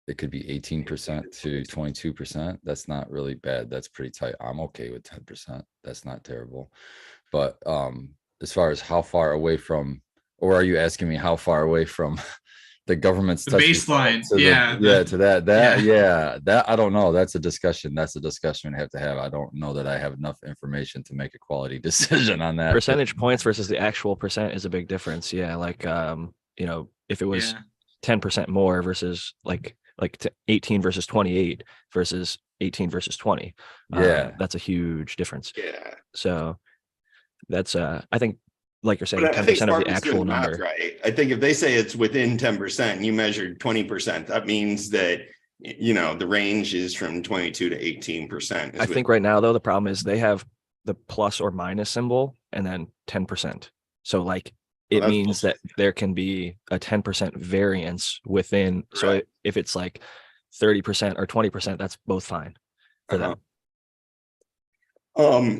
Speaker 5: it could be 18% to 22%. That's not really bad. That's pretty tight. I'm okay with 10%. That's not terrible. But as far as how far away from, or are you asking me how far away from the government's
Speaker 3: The baseline?
Speaker 5: That I don't know. That's a discussion we have to have. I don't know that I have enough information to make a quality decision on that.
Speaker 1: Percentage points versus the actual percent is a big difference. Yeah, like if it was 10% more versus like 18 versus 28 versus 18 versus 20. That's a huge difference.
Speaker 2: Yeah.
Speaker 1: So that's I think, like you're saying,
Speaker 2: But
Speaker 1: 10% of the actual number.
Speaker 2: Right. I think if they say it's within 10% and you measured 20%, that means that the range is from 22 to 18%.
Speaker 1: I think right now though the problem is they have the plus or minus symbol and then 10%. So like it means that there can be a 10% variance within. Right. So if it's like 30% or 20%, that's both fine for them.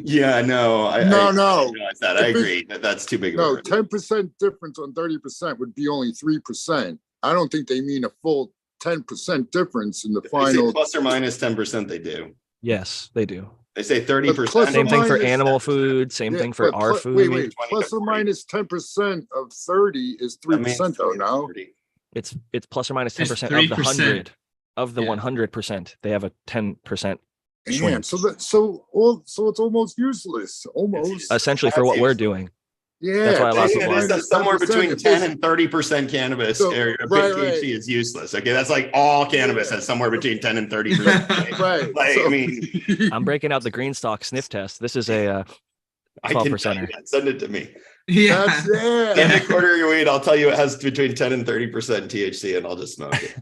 Speaker 2: Yeah, no, I realize that. I agree that's too big.
Speaker 6: No, 10% difference on 30% would be only 3%. I don't think they mean a full 10% difference in the final.
Speaker 2: Plus or minus 10%, they do.
Speaker 1: Yes, they do.
Speaker 2: They say 30%.
Speaker 1: Same thing for animal food. Same thing for our food.
Speaker 6: Wait. Plus or minus 10% of 30 is 3% though. Now
Speaker 1: it's plus or minus 10% of the 100 of the 100%. They have a 10%.
Speaker 6: Damn, so it's almost useless. Almost
Speaker 1: essentially for what we're doing.
Speaker 6: Yeah,
Speaker 1: that's why I lost it.
Speaker 2: Somewhere between 10 and 30% cannabis or THC is useless. Okay, that's like all cannabis has somewhere between 10 and 30%.
Speaker 6: Right.
Speaker 2: Like,
Speaker 6: so,
Speaker 2: I mean,
Speaker 1: I'm breaking out the green stalk sniff test. This is a 12%.
Speaker 2: Send it to me.
Speaker 3: Yeah.
Speaker 2: And a quarter of your weed, I'll tell you it has between 10 and 30% THC, and I'll just smoke it.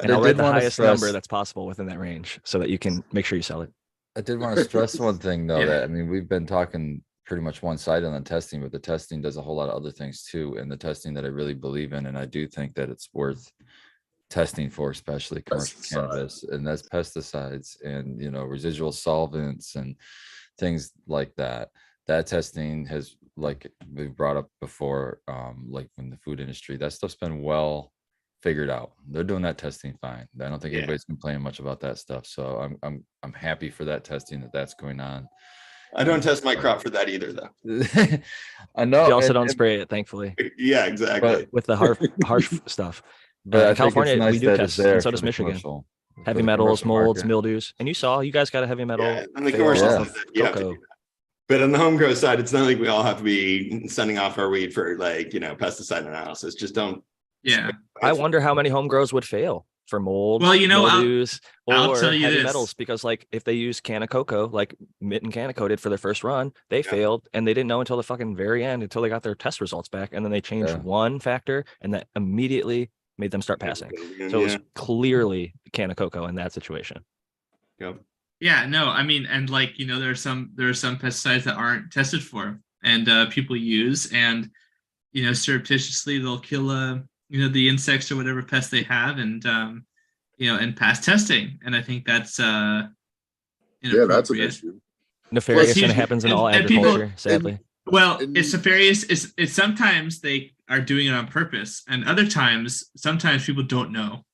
Speaker 1: And I'll write the highest number that's possible within that range so that you can make sure you sell it.
Speaker 5: I did want to stress one thing though, that I mean, we've been talking pretty much one-sided on testing, but the testing does a whole lot of other things too. And the testing that I really believe in, and I do think that it's worth testing for, especially commercial cannabis, and that's pesticides and residual solvents and things like that. That testing has, like we brought up before, like in the food industry, that stuff's been well figured out. They're doing that testing fine. I don't think anybody's complaining much about that stuff. So I'm happy for that testing that's going on.
Speaker 2: I don't test my crop for that either, though.
Speaker 5: I know.
Speaker 1: You also don't spray it, thankfully.
Speaker 2: Yeah, exactly.
Speaker 1: With the harsh stuff.
Speaker 5: But
Speaker 1: California, we do test, and so does Michigan. heavy
Speaker 5: the
Speaker 1: metals,
Speaker 5: commercial
Speaker 1: molds,
Speaker 5: market.
Speaker 1: mildews. And you guys got a heavy metal
Speaker 2: Yeah, on the
Speaker 1: fail
Speaker 2: commercial
Speaker 1: off
Speaker 2: side,
Speaker 1: of
Speaker 2: you have to do
Speaker 1: cocoa.
Speaker 2: that. But on the home grow side, it's not like we all have to be sending off our weed for like, pesticide analysis. Just don't.
Speaker 3: Yeah.
Speaker 1: I wonder how many home grows would fail for mold,
Speaker 3: Well,
Speaker 1: mildews,
Speaker 3: I'll
Speaker 1: or
Speaker 3: tell you
Speaker 1: heavy
Speaker 3: this.
Speaker 1: metals, because like if they use can of cocoa, like Mitt and Canico did for their first run, they
Speaker 2: Yeah.
Speaker 1: failed and they didn't know until the fucking very end, until they got their test results back, and then they changed one factor and that immediately made them start passing. So it was clearly can of cocoa in that situation.
Speaker 2: Yep.
Speaker 3: Yeah, no, I mean, and like, there are some pesticides that aren't tested for, and people use, and surreptitiously they'll kill the insects or whatever pest they have, and and pass testing. And I think that's inappropriate.
Speaker 6: That's an issue.
Speaker 1: Nefarious,
Speaker 3: Well,
Speaker 1: and it happens in all
Speaker 3: and
Speaker 1: agriculture,
Speaker 3: people,
Speaker 1: sadly.
Speaker 3: Well, it's nefarious. It's sometimes they are doing it on purpose, and other times, sometimes people don't know.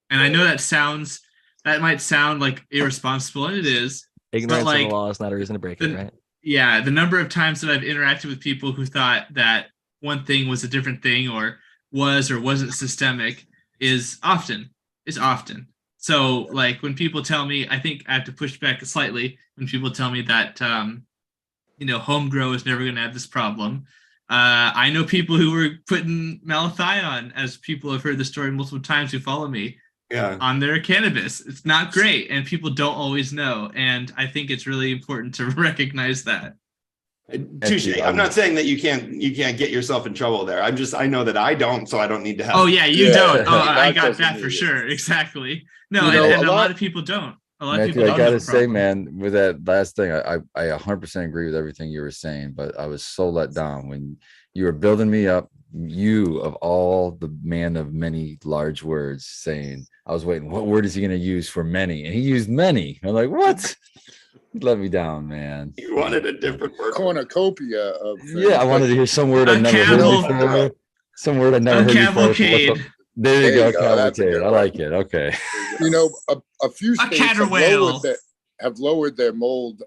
Speaker 3: And I know that might sound like irresponsible, and it is.
Speaker 1: Ignorance
Speaker 3: but
Speaker 1: of the law is not a reason to break it, right?
Speaker 3: Yeah, the number of times that I've interacted with people who thought that one thing was a different thing, or was or wasn't systemic, is often. So, like, when people tell me, I think I have to push back slightly when people tell me that home grow is never going to have this problem. I know people who were putting Malathi on, as people have heard the story multiple times who follow me, on their cannabis. It's not great, and people don't always know. And I think it's really important to recognize that.
Speaker 2: Touche. I'm not saying that you can't get yourself in trouble there. I know that I don't, so I don't need to have.
Speaker 3: Oh yeah, you don't. Oh, I got that for sure. Exactly. No, and a lot of people don't. A lot of people don't.
Speaker 5: I gotta say, man, with that last thing, I 100% agree with everything you were saying, but I was so let down when you were building me up. You, of all the man of many large words, saying, I was waiting, what word is he going to use for many? And he used many. I'm like, what? You let me down, man.
Speaker 2: You wanted a different word.
Speaker 6: Cornucopia of
Speaker 5: I wanted to hear some word I never heard before. Some word I never heard before. There you go, cavalcade. I like it. Okay.
Speaker 6: A few states have lowered their mold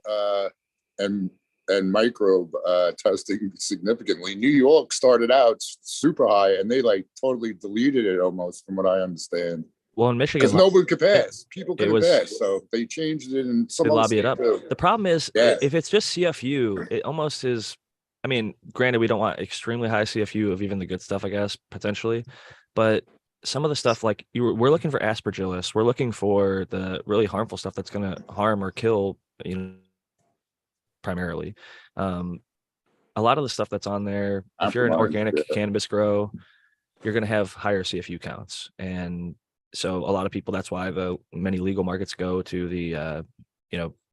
Speaker 6: and microbe testing significantly. New York started out super high, and they like totally deleted it almost, from what I understand.
Speaker 1: Well, in Michigan,
Speaker 6: because nobody could pass, people couldn't pass, so they changed it, and some
Speaker 1: lobby it up. The problem is, if it's just CFU, it almost is. I mean, granted, we don't want extremely high CFU of even the good stuff, I guess, potentially, but some of the stuff, like we're looking for aspergillus, we're looking for the really harmful stuff that's going to harm or kill, primarily. A lot of the stuff that's on there, if you're an organic cannabis grow, you're going to have higher CFU counts. And so a lot of people, that's why the many legal markets go to the,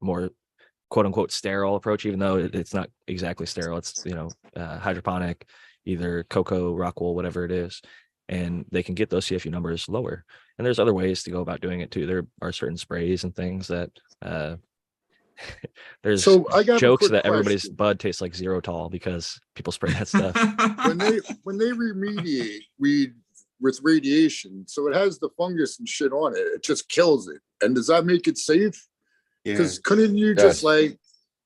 Speaker 1: more quote unquote sterile approach, even though it's not exactly sterile. It's, hydroponic, either cocoa, rock wool, whatever it is. And they can get those CFU numbers lower. And there's other ways to go about doing it too. There are certain sprays and things that, there's jokes that everybody's bud tastes like zero tall because people spray that stuff.
Speaker 6: when they remediate weed with radiation, so it has the fungus and shit on it, it just kills it. And does that make it safe? Because couldn't you just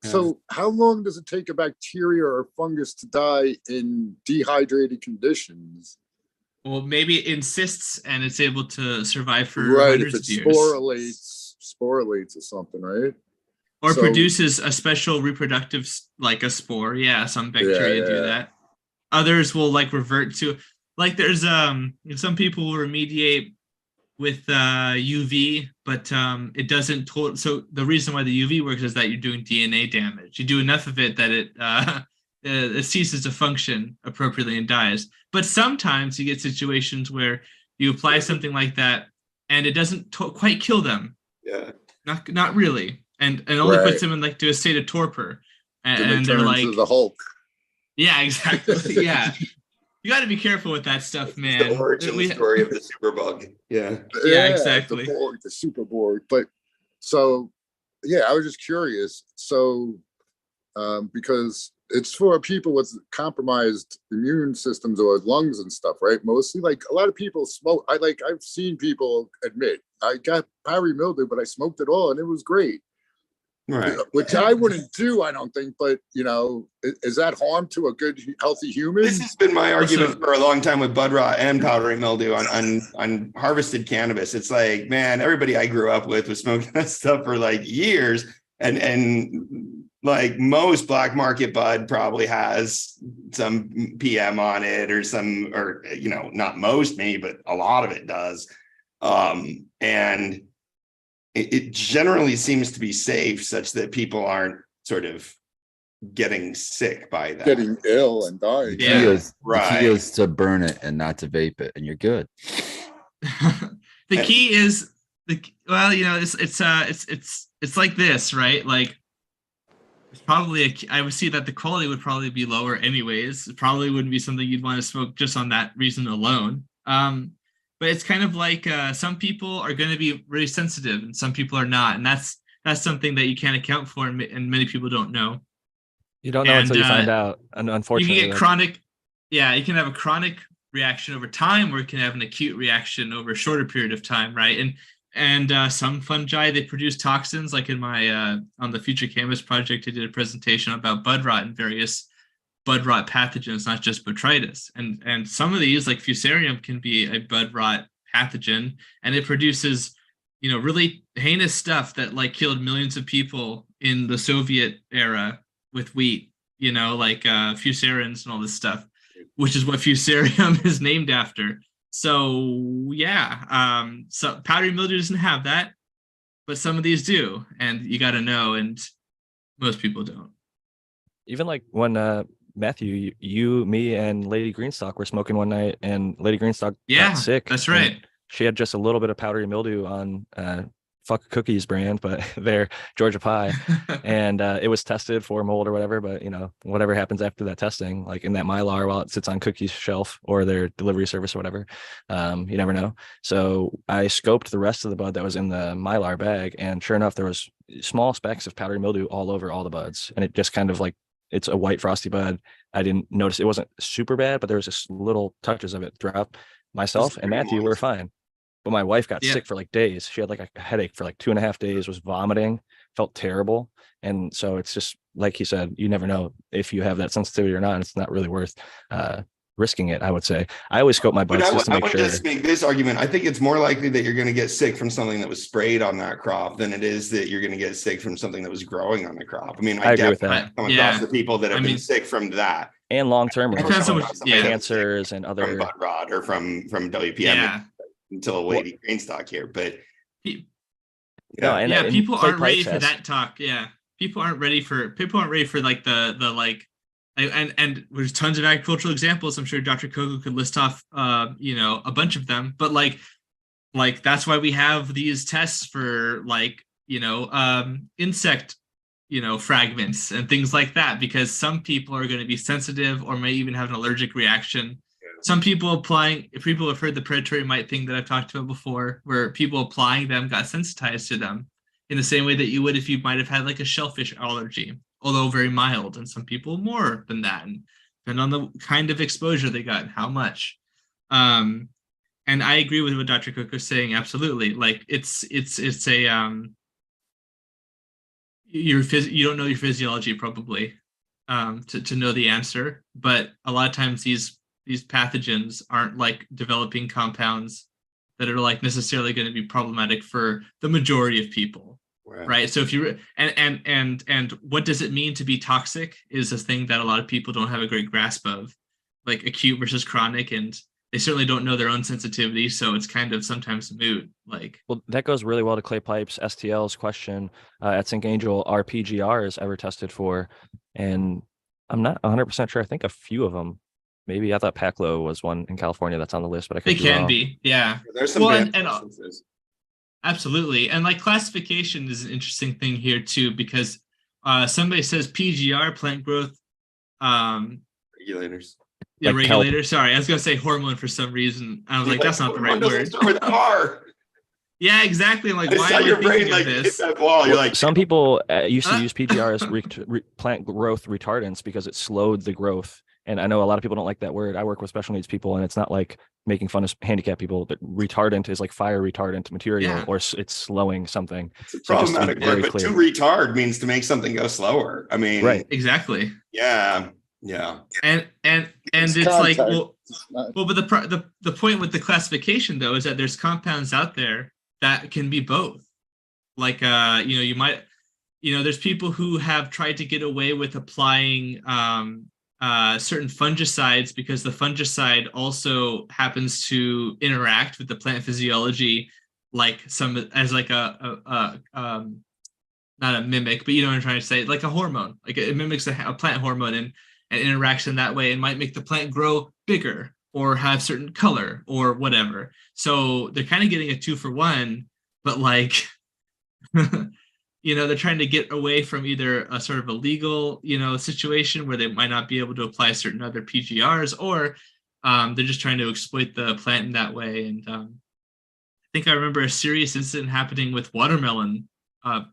Speaker 6: so how long does it take a bacteria or fungus to die in dehydrated conditions?
Speaker 3: Well, maybe it insists and it's able to survive for
Speaker 6: hundreds
Speaker 3: of years.
Speaker 6: Sporylates or something, right?
Speaker 3: Or produces a special reproductive, like a spore. Yeah, some bacteria do that. Others will revert to, there's some people will remediate with UV, but it doesn't. So the reason why the UV works is that you're doing DNA damage. You do enough of it that it ceases to function appropriately and dies. But sometimes you get situations where you apply something like that and it doesn't quite kill them.
Speaker 2: Yeah.
Speaker 3: Not really. And only puts them in to a state of torpor, and they're like
Speaker 6: the Hulk.
Speaker 3: Yeah, exactly. Yeah, you got to be careful with that stuff, man.
Speaker 2: It's the origin story of the superbug. Yeah,
Speaker 3: exactly.
Speaker 6: The superborg. But I was just curious. So, because it's for people with compromised immune systems or lungs and stuff, right? Mostly, a lot of people smoke. I've seen people admit I got powdery mildew, but I smoked it all and it was great.
Speaker 2: Right.
Speaker 6: Which I wouldn't do, I don't think. But is that harm to a good, healthy human?
Speaker 2: This has been my argument for a long time with bud rot and powdery mildew on harvested cannabis. It's like, man, everybody I grew up with was smoking that stuff for like years, and like most black market bud probably has some PM on it or not most, maybe, but a lot of it does. And it generally seems to be safe, such that people aren't sort of getting sick by that,
Speaker 6: getting ill and dying.
Speaker 5: The key is to burn it and not to vape it, and you're good.
Speaker 3: The key is it's like this, right? Like, it's probably I would see that the quality would probably be lower anyways. It probably wouldn't be something you'd want to smoke just on that reason alone. But it's kind of like some people are going to be really sensitive and some people are not, and that's something that you can't account for, and many people don't know.
Speaker 1: You don't know until you find out, and unfortunately,
Speaker 3: you can get chronic. Yeah, you can have a chronic reaction over time, or you can have an acute reaction over a shorter period of time, right? And some fungi, they produce toxins. Like in my on the Future Cannabis project, I did a presentation about bud rot and various bud rot pathogens, not just botrytis. And some of these, like fusarium, can be a bud rot pathogen, and it produces, really heinous stuff that like killed millions of people in the Soviet era with wheat, like fusarians and all this stuff, which is what fusarium is named after. So yeah, so powdery mildew doesn't have that, but some of these do, and you got to know, and most people don't.
Speaker 1: Even like when Matthew, you, me, and Lady Greenstock were smoking one night, and Lady Greenstock got sick.
Speaker 3: That's right.
Speaker 1: She had just a little bit of powdery mildew on Fuck Cookies brand, but they're Georgia Pie, and it was tested for mold or whatever. But whatever happens after that testing, like in that Mylar while it sits on Cookies shelf or their delivery service or whatever, you never know. So I scoped the rest of the bud that was in the Mylar bag, and sure enough, there was small specks of powdery mildew all over all the buds, and it just kind of like, it's a white frosty bud. I didn't notice, it wasn't super bad, but there was just little touches of it throughout. Myself and Matthew were fine, but my wife got sick for like days. She had like a headache for like 2.5 days, was vomiting, felt terrible. And so it's just like he said, you never know if you have that sensitivity or not. It's not really worth risking it, I would say. I always scope my buds just to make sure. I would just make this argument. I think it's more likely that you're going to get sick from something that was sprayed on that crop than it is that you're going to get sick from something that was growing on the crop. I mean, I agree with that. Come across the people that have been sick from that. And long-term cancers and other
Speaker 2: from bud rot or from WPM until Lady Greenstock here. But
Speaker 3: people aren't ready for that talk. Yeah. People aren't ready for like the like, and there's tons of agricultural examples. I'm sure Dr. Coco could list off a bunch of them, but like that's why we have these tests for like insect fragments and things like that, because some people are going to be sensitive or may even have an allergic reaction. Some people if people have heard the predatory mite thing that I've talked about before, where people applying them got sensitized to them in the same way that you would if you might have had like a shellfish allergy, although very mild, and some people more than that, and depending on the kind of exposure they got and how much. And I agree with what Dr. Cook was saying. Absolutely. Like it's a you don't know your physiology probably to know the answer, but a lot of times these pathogens aren't like developing compounds that are like necessarily going to be problematic for the majority of people. Right. So if you and what does it mean to be toxic is a thing that a lot of people don't have a great grasp of, like acute versus chronic, and they certainly don't know their own sensitivity. So it's kind of sometimes moot. Like,
Speaker 1: well, that goes really well to Clay Pipe's STL's question at St. Angel, rpgr is ever tested for, and I'm not 100% sure. I think a few of them. Maybe I thought Paclo was one in California that's on the list, but I could be wrong.
Speaker 3: Yeah.
Speaker 2: There's some substances.
Speaker 3: Absolutely. And like classification is an interesting thing here too, because somebody says PGR, plant growth
Speaker 2: regulators.
Speaker 3: Yeah, like regulator. Kelp. Sorry, I was gonna say hormone for some reason. I was like, that's not the right word.
Speaker 2: With R.
Speaker 3: Yeah, exactly. I'm like, why are
Speaker 2: your brain like hit that wall? You're like,
Speaker 1: some people used to use PGR as plant growth retardants because it slowed the growth And I know a lot of people don't like that word. I work with special needs people, and it's not like making fun of handicapped people, but retardant is like fire retardant material,
Speaker 3: Yeah.
Speaker 1: or it's slowing something.
Speaker 2: It's a
Speaker 1: So just to be
Speaker 2: problematic
Speaker 1: very
Speaker 2: word, but
Speaker 1: clear.
Speaker 2: to retard means to make something go slower. I mean,
Speaker 1: Right.
Speaker 3: Exactly.
Speaker 2: yeah.
Speaker 3: And it's like,
Speaker 6: contact.
Speaker 3: well, but the point with the classification though is that there's compounds out there that can be both. Like you might, there's people who have tried to get away with applying certain fungicides because the fungicide also happens to interact with the plant physiology, like not a mimic, but you know what I'm trying to say, like a hormone, like it mimics a plant hormone and interacts in that way and might make the plant grow bigger or have certain color or whatever. So they're kind of getting a 2-for-1, but like, they're trying to get away from either a sort of a legal, situation where they might not be able to apply certain other PGRs, or they're just trying to exploit the plant in that way. And I think I remember a serious incident happening with watermelon,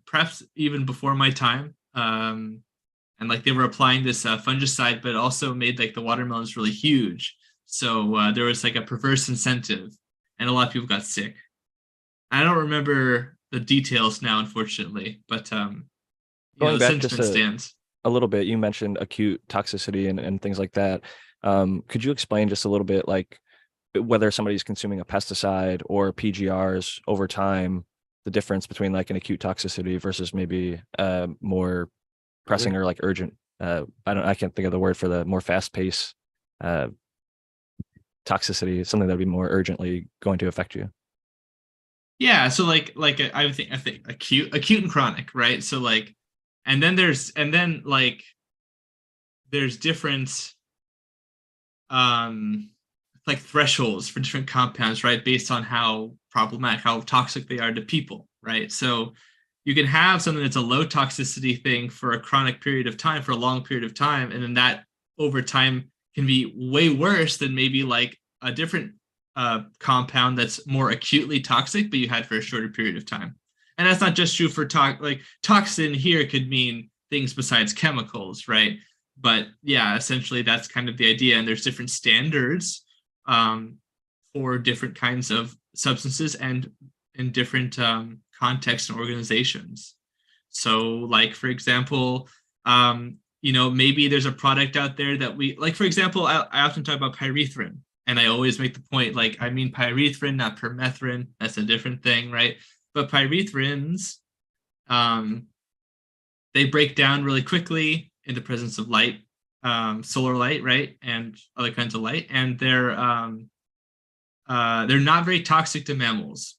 Speaker 3: perhaps even before my time. And like they were applying this fungicide, but also made like the watermelons really huge. So there was like a perverse incentive, and a lot of people got sick. I don't remember the details now, unfortunately, but
Speaker 1: Going
Speaker 3: the
Speaker 1: back
Speaker 3: sentiment
Speaker 1: just
Speaker 3: stands.
Speaker 1: a little bit, you mentioned acute toxicity and things like that. Could you explain just a little bit, like whether somebody's consuming a pesticide or PGRs over time, the difference between like an acute toxicity versus maybe more pressing or like urgent? I can't think of the word for the more fast pace toxicity, something that would be more urgently going to affect you.
Speaker 3: Yeah, so like I think acute and chronic, right? So like, and then there's different like thresholds for different compounds, right? Based on how problematic, how toxic they are to people, right? So you can have something that's a low toxicity thing for a chronic period of time, for a long period of time, and then that over time can be way worse than maybe like a different compound that's more acutely toxic, but you had for a shorter period of time. And that's not just true for toxin here could mean things besides chemicals, right? But yeah, essentially that's kind of the idea. And there's different standards for different kinds of substances and in different contexts and organizations. So like, for example, maybe there's a product out there that we like, for example, I often talk about pyrethrin. And I always make the point, like, I mean pyrethrin, not permethrin. That's a different thing, right? But pyrethrins, they break down really quickly in the presence of light, solar light, right? And other kinds of light. And they're not very toxic to mammals.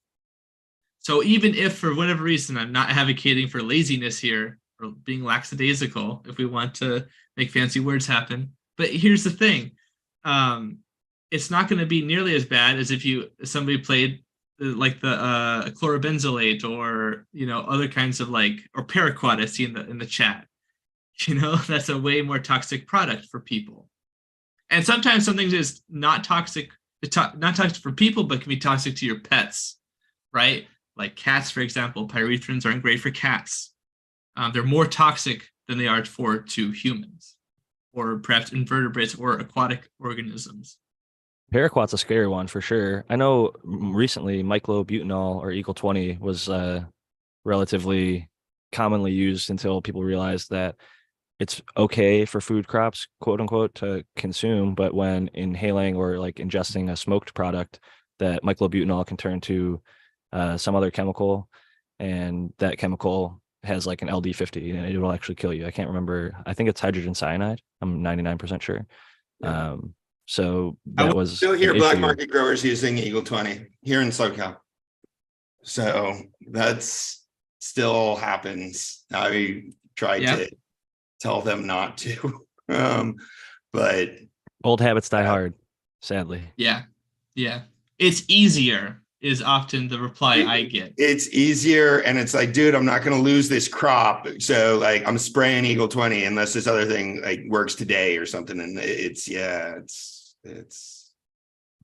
Speaker 3: So even if for whatever reason, I'm not advocating for laziness here or being lackadaisical, if we want to make fancy words happen. But here's the thing. It's not going to be nearly as bad as if somebody played like the chlorobenzolate or other kinds of or paraquat I see in the chat. That's a way more toxic product for people. And sometimes something is not toxic, not toxic for people, but can be toxic to your pets, right? Like cats, for example, pyrethrins aren't great for cats. They're more toxic than they are to humans, or perhaps invertebrates or aquatic organisms.
Speaker 1: Paraquat's a scary one for sure. I know recently myclobutanol or Eagle 20 was relatively commonly used until people realized that it's okay for food crops, quote unquote, to consume, but when inhaling or like ingesting a smoked product, that myclobutanol can turn to some other chemical, and that chemical has like an LD50 and it will actually kill you. I can't remember. I think it's hydrogen cyanide. I'm 99% sure.
Speaker 2: Yeah.
Speaker 1: So that was
Speaker 2: still hear black
Speaker 1: issue.
Speaker 2: market growers using Eagle 20 here in SoCal. So that's still happens. I tried to tell them not to. But
Speaker 1: old habits die hard, sadly.
Speaker 3: Yeah. It's easier is often the reply I get.
Speaker 2: It's easier, and it's like, dude, I'm not going to lose this crop, so like I'm spraying Eagle 20 unless this other thing like works today or something. And it's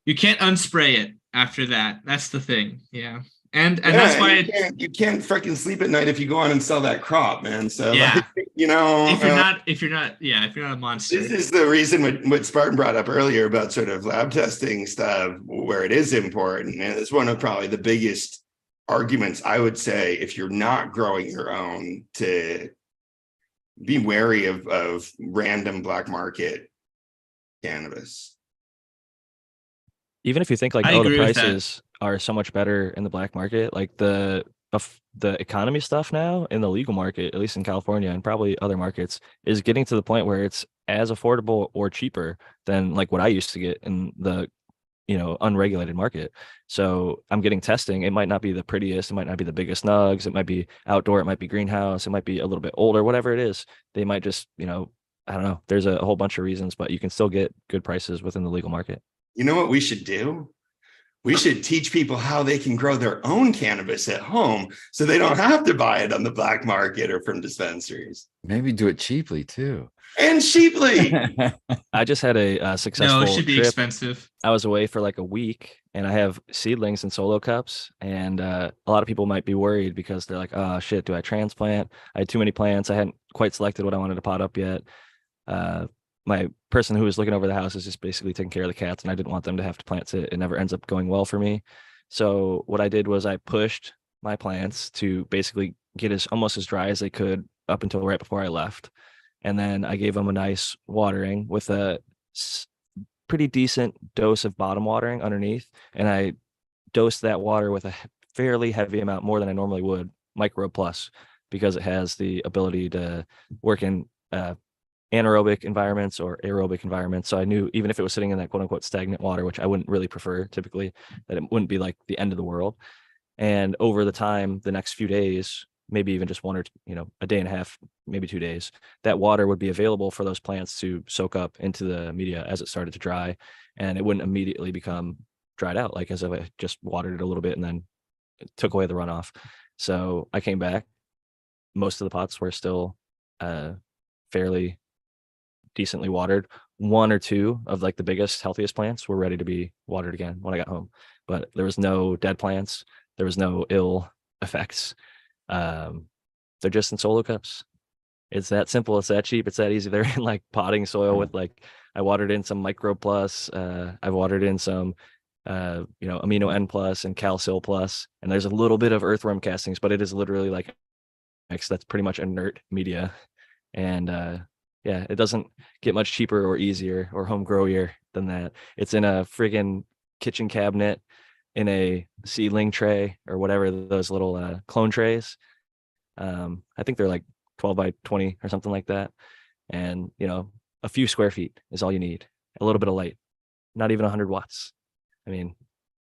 Speaker 2: you
Speaker 3: can't unspray it after that. That's the thing. Yeah. And that's why
Speaker 2: you can't freaking sleep at night if you go on and sell that crop, man. So
Speaker 3: yeah.
Speaker 2: like, you know,
Speaker 3: if you're not a monster.
Speaker 2: this is the reason what Spartan brought up earlier about sort of lab testing stuff, where it is important. And it's one of probably the biggest arguments, I would say, if you're not growing your own, to be wary of random black market cannabis.
Speaker 1: Even if you think like,
Speaker 3: I
Speaker 1: oh, the
Speaker 3: agree with that.
Speaker 1: prices are so much better in the black market, like the economy stuff now in the legal market, at least in California and probably other markets, is getting to the point where it's as affordable or cheaper than like what I used to get in the, you know, unregulated market. So I'm getting testing. It might not be the prettiest, it might not be the biggest nugs, it might be outdoor, it might be greenhouse, it might be a little bit older, whatever it is. They might just, you know, I don't know. There's a whole bunch of reasons, but you can still get good prices within the legal market.
Speaker 2: You know what we should do? We should teach people how they can grow their own cannabis at home so they don't have to buy it on the black market or from dispensaries.
Speaker 5: Maybe do it cheaply too.
Speaker 2: And cheaply.
Speaker 1: I just had a successful
Speaker 3: No, it should be
Speaker 1: trip.
Speaker 3: expensive.
Speaker 1: I was away for like a week and I have seedlings and solo cups. And a lot of people might be worried because they're like, oh shit, do I transplant? I had too many plants. I hadn't quite selected what I wanted to pot up yet. My person who was looking over the house is just basically taking care of the cats, and I didn't want them to have to plant it. It never ends up going well for me. So what I did was I pushed my plants to basically get almost as dry as they could up until right before I left. And then I gave them a nice watering with a pretty decent dose of bottom watering underneath. And I dosed that water with a fairly heavy amount, more than I normally would, Micro Plus, because it has the ability to work in anaerobic environments or aerobic environments. So I knew even if it was sitting in that quote unquote stagnant water, which I wouldn't really prefer typically, that it wouldn't be like the end of the world. And over the time, the next few days, maybe even just one or two, you know, a day and a half, maybe 2 days, that water would be available for those plants to soak up into the media as it started to dry. And it wouldn't immediately become dried out, like as if I just watered it a little bit and then it took away the runoff. So I came back. Most of the pots were still fairly decently watered. One or two of like the biggest, healthiest plants were ready to be watered again when I got home, but there was no dead plants. There was no ill effects. They're just in solo cups. It's that simple. It's that cheap. It's that easy. They're in like potting soil with like, I watered in some Micro Plus. I've watered in some, you know, Amino N Plus and Calcil Plus, and there's a little bit of earthworm castings, but it is literally like that's pretty much inert media. And yeah, it doesn't get much cheaper or easier or home growier than that. It's in a friggin' kitchen cabinet in a seedling tray or whatever, those little clone trays. I think they're like 12 by 20 or something like that. And, you know, a few square feet is all you need. A little bit of light, not even 100 watts. I mean,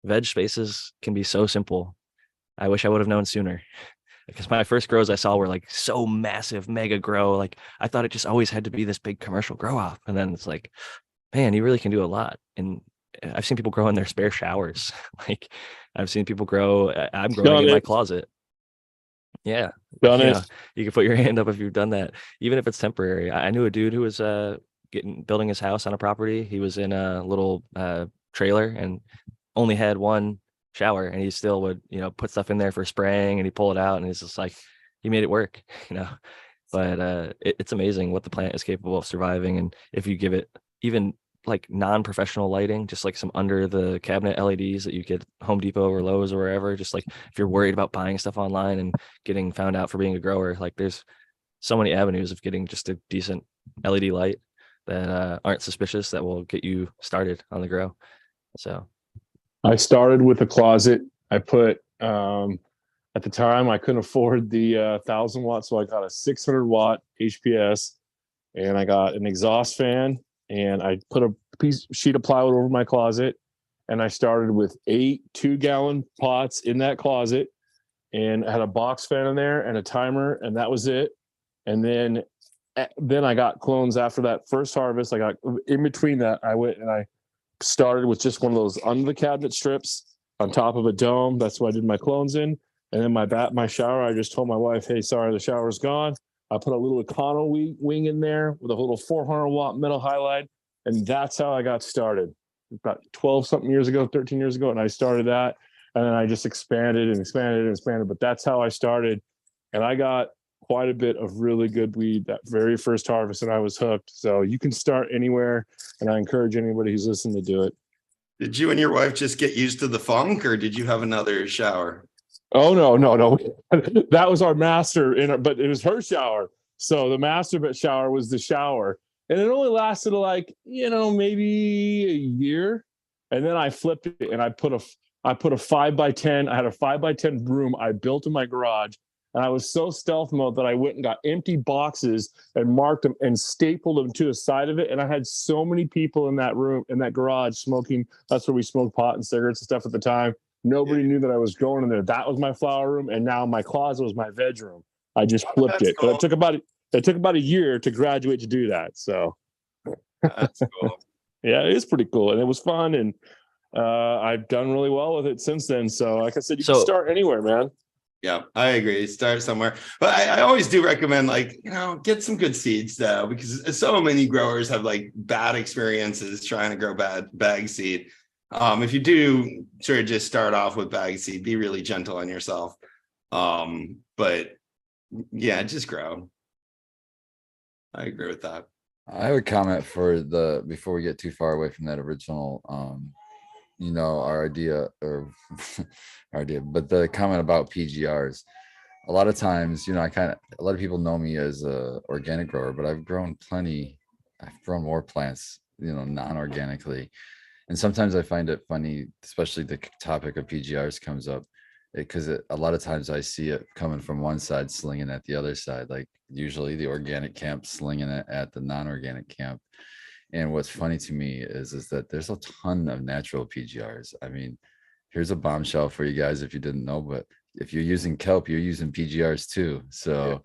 Speaker 1: veg spaces can be so simple. I wish I would have known sooner. Because my first grows I saw were like so massive, mega grow. Like I thought it just always had to be this big commercial grow off. And then it's like, man, you really can do a lot. And I've seen people grow in their spare showers. Like I've seen people grow. I'm growing in my closet. Yeah.
Speaker 4: Done it.
Speaker 1: Know, you can put your hand up if you've done that, even if it's temporary. I knew a dude who was building his house on a property. He was in a little trailer and only had one shower, and he still would, you know, put stuff in there for spraying, and he pull it out, and he's just like, he made it work, you know. But it's amazing what the plant is capable of surviving. And if you give it even like non-professional lighting, just like some under the cabinet LEDs that you get Home Depot or Lowe's or wherever, just like if you're worried about buying stuff online and getting found out for being a grower, like there's so many avenues of getting just a decent LED light that aren't suspicious that will get you started on the grow. So
Speaker 4: I started with a closet. I put at the time I couldn't afford the 1,000 watt, so I got a 600 watt HPS, and I got an exhaust fan, and I put a sheet of plywood over my closet, and I started with 8 2-gallon pots in that closet, and I had a box fan in there and a timer, and that was it. And then I got clones after that first harvest. I got in between that, I went and I started with just one of those under the cabinet strips on top of a dome. That's what I did my clones in. And then my shower, I just told my wife, hey, sorry, the shower's gone. I put a little Econo wing in there with a little 400 watt metal halide. And that's how I got started about 12 something years ago, 13 years ago. And I started that. And then I just expanded and expanded and expanded. But that's how I started. And I got quite a bit of really good weed that very first harvest, and I was hooked. So you can start anywhere, and I encourage anybody who's listening to do it.
Speaker 2: Did you and your wife just get used to the funk, or did you have another shower?
Speaker 4: Oh, no. That was our master, but it was her shower. So the master shower was the shower. And it only lasted like, maybe a year. And then I flipped it and I put a 5x10. I had a 5x10 broom I built in my garage. And I was so stealth mode that I went and got empty boxes and marked them and stapled them to the side of it. And I had so many people in that room, in that garage, smoking. That's where we smoked pot and cigarettes and stuff at the time. Nobody knew that I was going in there. That was my flower room. And now my closet was my veg room. I just flipped it.
Speaker 2: Cool.
Speaker 4: But it took about a year to graduate to do that. So
Speaker 2: that's cool.
Speaker 4: Yeah, it is pretty cool. And it was fun. And I've done really well with it since then. So like I said, you can start anywhere, man.
Speaker 2: Yeah, I agree. Start somewhere. But I always do recommend, like, get some good seeds though, because so many growers have like bad experiences trying to grow bag seed. If you do sort of just start off with bag seed, be really gentle on yourself. But yeah, just grow. I agree with that.
Speaker 5: I have a comment before we get too far away from that original, our idea but the comment about PGRs. A lot of times, a lot of people know me as a organic grower, but I've grown more plants, non-organically. And sometimes I find it funny, especially the topic of PGRs comes up, because a lot of times I see it coming from one side, slinging at the other side, like usually the organic camp slinging it at the non-organic camp. And what's funny to me is that there's a ton of natural PGRs. I mean, here's a bombshell for you guys if you didn't know, but if you're using kelp, you're using PGRs too. So,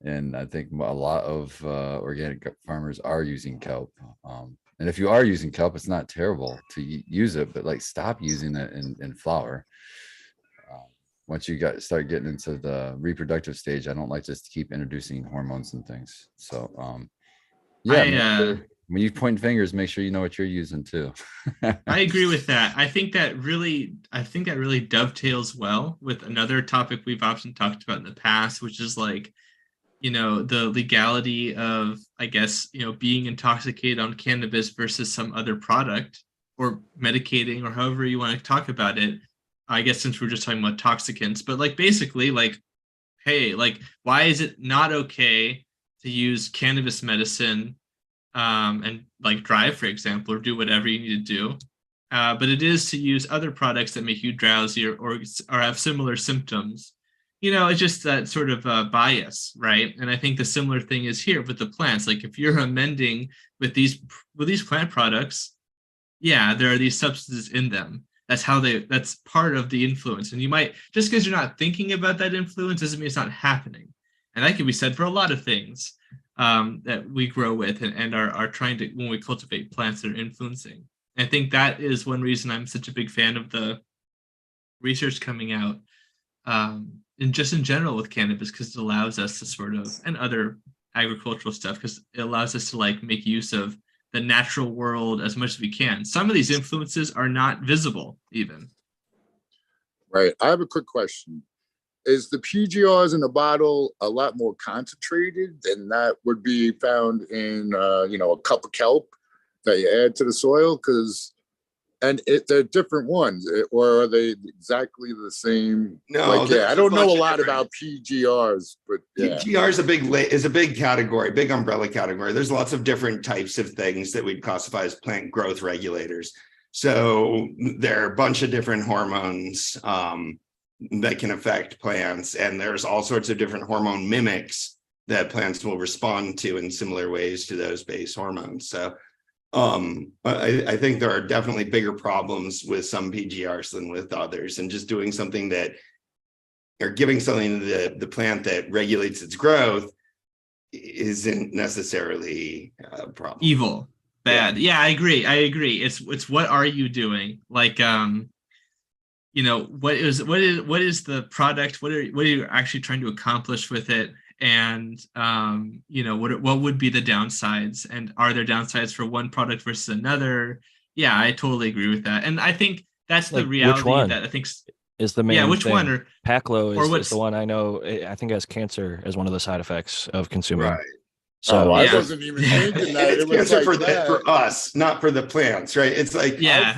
Speaker 5: and I think a lot of organic farmers are using kelp. And if you are using kelp, it's not terrible to use it, but like stop using it in flower. Once you start getting into the reproductive stage, I don't like just to keep introducing hormones and things. So, when you point fingers, make sure you know what you're using too.
Speaker 3: I agree with that. I think that really dovetails well with another topic we've often talked about in the past, which is like, the legality of, I guess, being intoxicated on cannabis versus some other product or medicating or however you want to talk about it. I guess since we're just talking about toxicants, but like basically like, hey, like, why is it not okay to use cannabis medicine and like drive, for example, or do whatever you need to do? But it is to use other products that make you drowsy or have similar symptoms. It's just that sort of bias, right? And I think the similar thing is here with the plants. Like if you're amending with these plant products, yeah, there are these substances in them. That's part of the influence. And you might, just because you're not thinking about that influence doesn't mean it's not happening. And that can be said for a lot of things that we grow with and are trying to, when we cultivate plants that are influencing. And I think that is one reason I'm such a big fan of the research coming out and just in general with cannabis, because it allows us to sort of, and other agricultural stuff, because it allows us to like make use of the natural world as much as we can. Some of these influences are not visible even.
Speaker 6: Right. I have a quick question. Is the PGRs in the bottle a lot more concentrated than that would be found in, a cup of kelp that you add to the soil? They're different ones, or are they exactly the same?
Speaker 2: No,
Speaker 6: I don't know a lot about PGRs, but yeah.
Speaker 2: PGR is a big category, big umbrella category. There's lots of different types of things that we'd classify as plant growth regulators. So there are a bunch of different hormones that can affect plants, and there's all sorts of different hormone mimics that plants will respond to in similar ways to those base hormones. So I think there are definitely bigger problems with some PGRs than with others, and just doing something that, or giving something to the plant that regulates its growth isn't necessarily a problem.
Speaker 3: Evil, bad. Yeah, I agree. It's what are you doing? Like, what is the product? What are you actually trying to accomplish with it? And what would be the downsides, and are there downsides for one product versus another? Yeah, I totally agree with that. And I think that's the reality that I think
Speaker 1: is the main
Speaker 3: Yeah, which
Speaker 1: thing.
Speaker 3: one? Or
Speaker 1: Paclo
Speaker 3: or
Speaker 1: is
Speaker 3: what's
Speaker 1: the one I know. I think it has cancer as one of the side effects of consuming.
Speaker 2: Right.
Speaker 1: So
Speaker 6: I
Speaker 3: Yeah.
Speaker 6: wasn't even thinking
Speaker 2: And
Speaker 6: that.
Speaker 2: it's
Speaker 6: It was
Speaker 2: cancer
Speaker 6: like
Speaker 2: for
Speaker 6: that.
Speaker 2: for us, not for the plants, right? It's like
Speaker 3: yeah.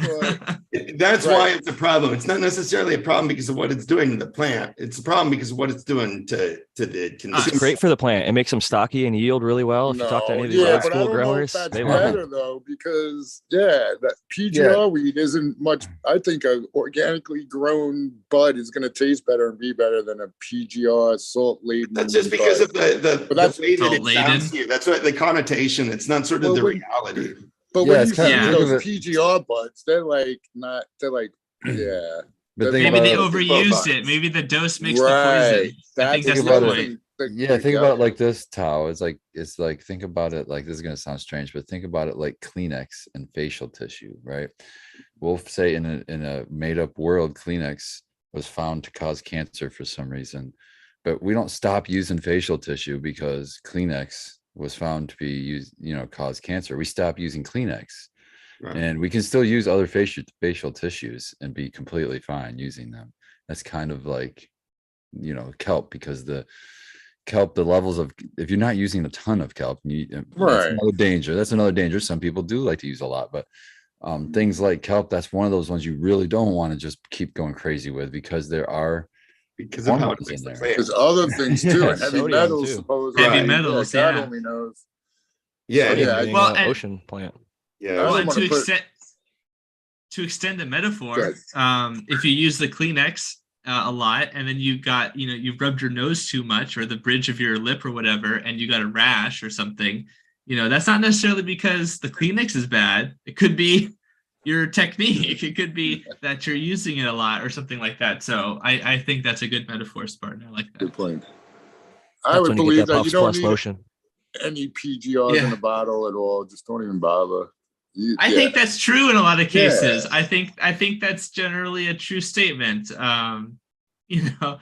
Speaker 2: that's
Speaker 6: Right.
Speaker 2: why it's a problem. It's not necessarily a problem because of what it's doing to the plant. It's a problem because of what it's doing to the consumer.
Speaker 1: it's great for the plant. It makes them stocky and yield really well. If you talk to any of these
Speaker 6: yeah,
Speaker 1: old
Speaker 6: but I
Speaker 1: school
Speaker 6: don't know if
Speaker 1: growers,
Speaker 6: that's
Speaker 1: they love it.
Speaker 6: better though, because that PGR weed isn't much. I think a organically grown bud is going to taste better and be better than a PGR salt laden.
Speaker 2: That's just because of the
Speaker 6: that's
Speaker 2: way that it
Speaker 3: salt-laden.
Speaker 2: sounds to you. That's what the connotation. It's not sort of
Speaker 6: Well,
Speaker 2: the
Speaker 6: when-
Speaker 2: reality.
Speaker 6: But
Speaker 5: Yeah,
Speaker 6: when
Speaker 5: it's
Speaker 6: you
Speaker 5: kinda-
Speaker 6: see
Speaker 3: think
Speaker 6: those
Speaker 5: of it-
Speaker 6: PGR buds, they're like not. They're like yeah.
Speaker 5: But think
Speaker 3: Maybe they
Speaker 5: about it,
Speaker 3: overused it. Maybe the dose makes the poison. I think that's
Speaker 5: Think
Speaker 3: the
Speaker 5: about it.
Speaker 3: point.
Speaker 5: yeah, think about it like this, Tao. It's like think about it like this is gonna sound strange, but think about it like Kleenex and facial tissue, right? We'll say in a made up world, Kleenex was found to cause cancer for some reason, but we don't stop using facial tissue because Kleenex was found to be used, cause cancer. We stop using Kleenex.
Speaker 2: Right.
Speaker 5: And we can still use other facial tissues and be completely fine using them. That's kind of like, kelp, because the levels of, if you're not using a ton of kelp, that's another danger. That's another danger. Some people do like to use a lot, but things like kelp, that's one of those ones you really don't want to just keep going crazy with, because there are
Speaker 2: Because of how it
Speaker 5: hormones
Speaker 2: makes
Speaker 5: in
Speaker 2: the
Speaker 5: there.
Speaker 2: plant.
Speaker 6: There's other things too,
Speaker 5: Yeah,
Speaker 6: and heavy
Speaker 1: sodium,
Speaker 6: metals
Speaker 1: too.
Speaker 6: supposedly.
Speaker 3: Heavy
Speaker 2: Right.
Speaker 3: metals,
Speaker 6: God
Speaker 3: yeah.
Speaker 6: only knows.
Speaker 2: Yeah.
Speaker 6: So,
Speaker 1: Sodium
Speaker 6: yeah,
Speaker 1: being
Speaker 3: well,
Speaker 1: an
Speaker 3: and-
Speaker 1: ocean plant.
Speaker 2: Yeah.
Speaker 6: I
Speaker 3: Well,
Speaker 6: don't
Speaker 3: and
Speaker 6: wanna put-
Speaker 3: to extend the metaphor,
Speaker 6: Good.
Speaker 3: if you use the Kleenex a lot, and then you got, you've rubbed your nose too much, or the bridge of your lip or whatever, and you got a rash or something, that's not necessarily because the Kleenex is bad. It could be your technique. It could be that you're using it a lot or something like that. So I think that's a good metaphor, Spartan. I like that.
Speaker 6: Good point.
Speaker 1: That's
Speaker 6: I would
Speaker 1: when you
Speaker 6: believe
Speaker 1: get that
Speaker 6: that
Speaker 1: Puffs
Speaker 6: you don't
Speaker 1: Plus
Speaker 6: need
Speaker 1: lotion.
Speaker 6: any PGRs
Speaker 3: Yeah.
Speaker 6: in the bottle at all. Just don't even bother.
Speaker 3: I think that's true in a lot of cases.
Speaker 6: Yeah.
Speaker 3: I think that's generally a true statement. But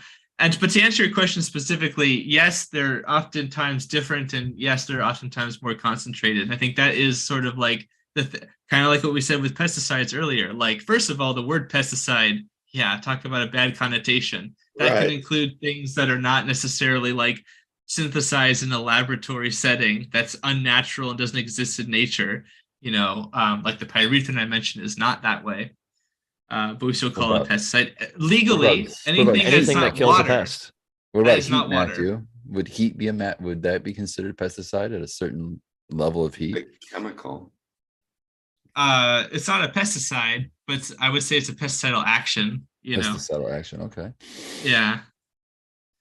Speaker 3: to answer your question specifically, yes, they're oftentimes different, and yes, they're oftentimes more concentrated. And I think that is sort of like kind of like what we said with pesticides earlier. Like, first of all, the word pesticide, talk about a bad connotation. That
Speaker 2: Right.
Speaker 3: could include things that are not necessarily like synthesized in a laboratory setting, that's unnatural and doesn't exist in nature. Like the pyrethrin I mentioned is not that way, but we still call it a pesticide. Legally, anything that's
Speaker 1: Anything
Speaker 3: not
Speaker 1: that kills
Speaker 3: water,
Speaker 1: a pest.
Speaker 5: What
Speaker 3: that
Speaker 5: about
Speaker 3: is
Speaker 5: heat,
Speaker 3: not water.
Speaker 5: Matthew? Would heat be would that be considered pesticide at a certain level of heat?
Speaker 2: The chemical.
Speaker 3: It's not a pesticide, but I would say it's a pesticidal action.
Speaker 5: Pesticidal action. Okay.
Speaker 3: Yeah,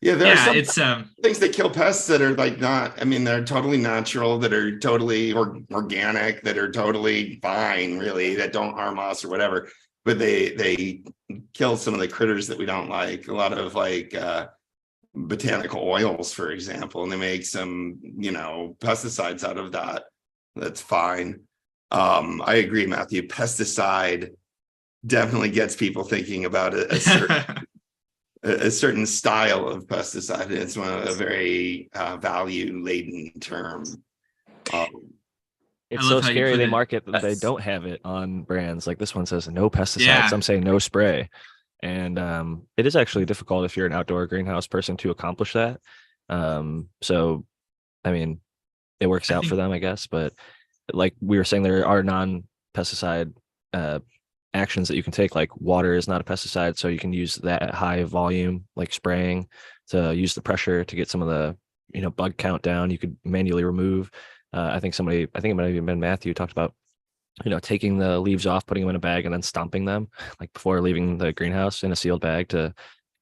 Speaker 2: Yeah, there are some
Speaker 3: it's
Speaker 2: things that kill pests that are like not, I mean, they're totally natural, that are totally organic, that are totally fine, really, that don't harm us or whatever. But they kill some of the critters that we don't like. A lot of like botanical oils, for example, and they make some, pesticides out of that. That's fine. I agree, Matthew. Pesticide definitely gets people thinking about it. A certain style of pesticide. It's a very value-laden term.
Speaker 1: It's
Speaker 3: love
Speaker 1: so
Speaker 3: how you
Speaker 1: scary
Speaker 3: put
Speaker 1: they
Speaker 3: it.
Speaker 1: market that they
Speaker 3: That's-
Speaker 1: don't have it on brands. Like this one says no pesticides.
Speaker 3: Yeah.
Speaker 1: Some say no spray. And it is actually difficult if you're an outdoor greenhouse person to accomplish that. So, I mean, it works out for them, I guess. But like we were saying, there are non-pesticide actions that you can take. Like water is not a pesticide, so you can use that high volume, like spraying, to use the pressure to get some of the bug count down. You could manually remove. I think it might have even been Matthew talked about taking the leaves off, putting them in a bag, and then stomping them like before leaving the greenhouse in a sealed bag to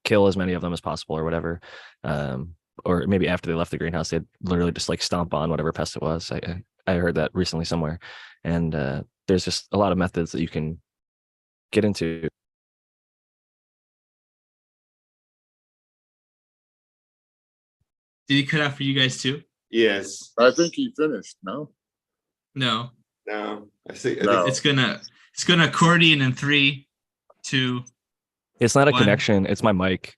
Speaker 1: kill as many of them as possible or whatever. Or maybe after they left the greenhouse, they'd literally just like stomp on whatever pest it was. I heard that recently somewhere. And there's just a lot of methods that you can get into.
Speaker 3: Did he cut out for you guys too?
Speaker 2: Yes.
Speaker 6: I think he finished. No.
Speaker 3: No.
Speaker 2: No. I see.
Speaker 6: No.
Speaker 3: It's gonna accordion in 3, 2.
Speaker 1: It's not a
Speaker 3: One.
Speaker 1: connection. It's my mic.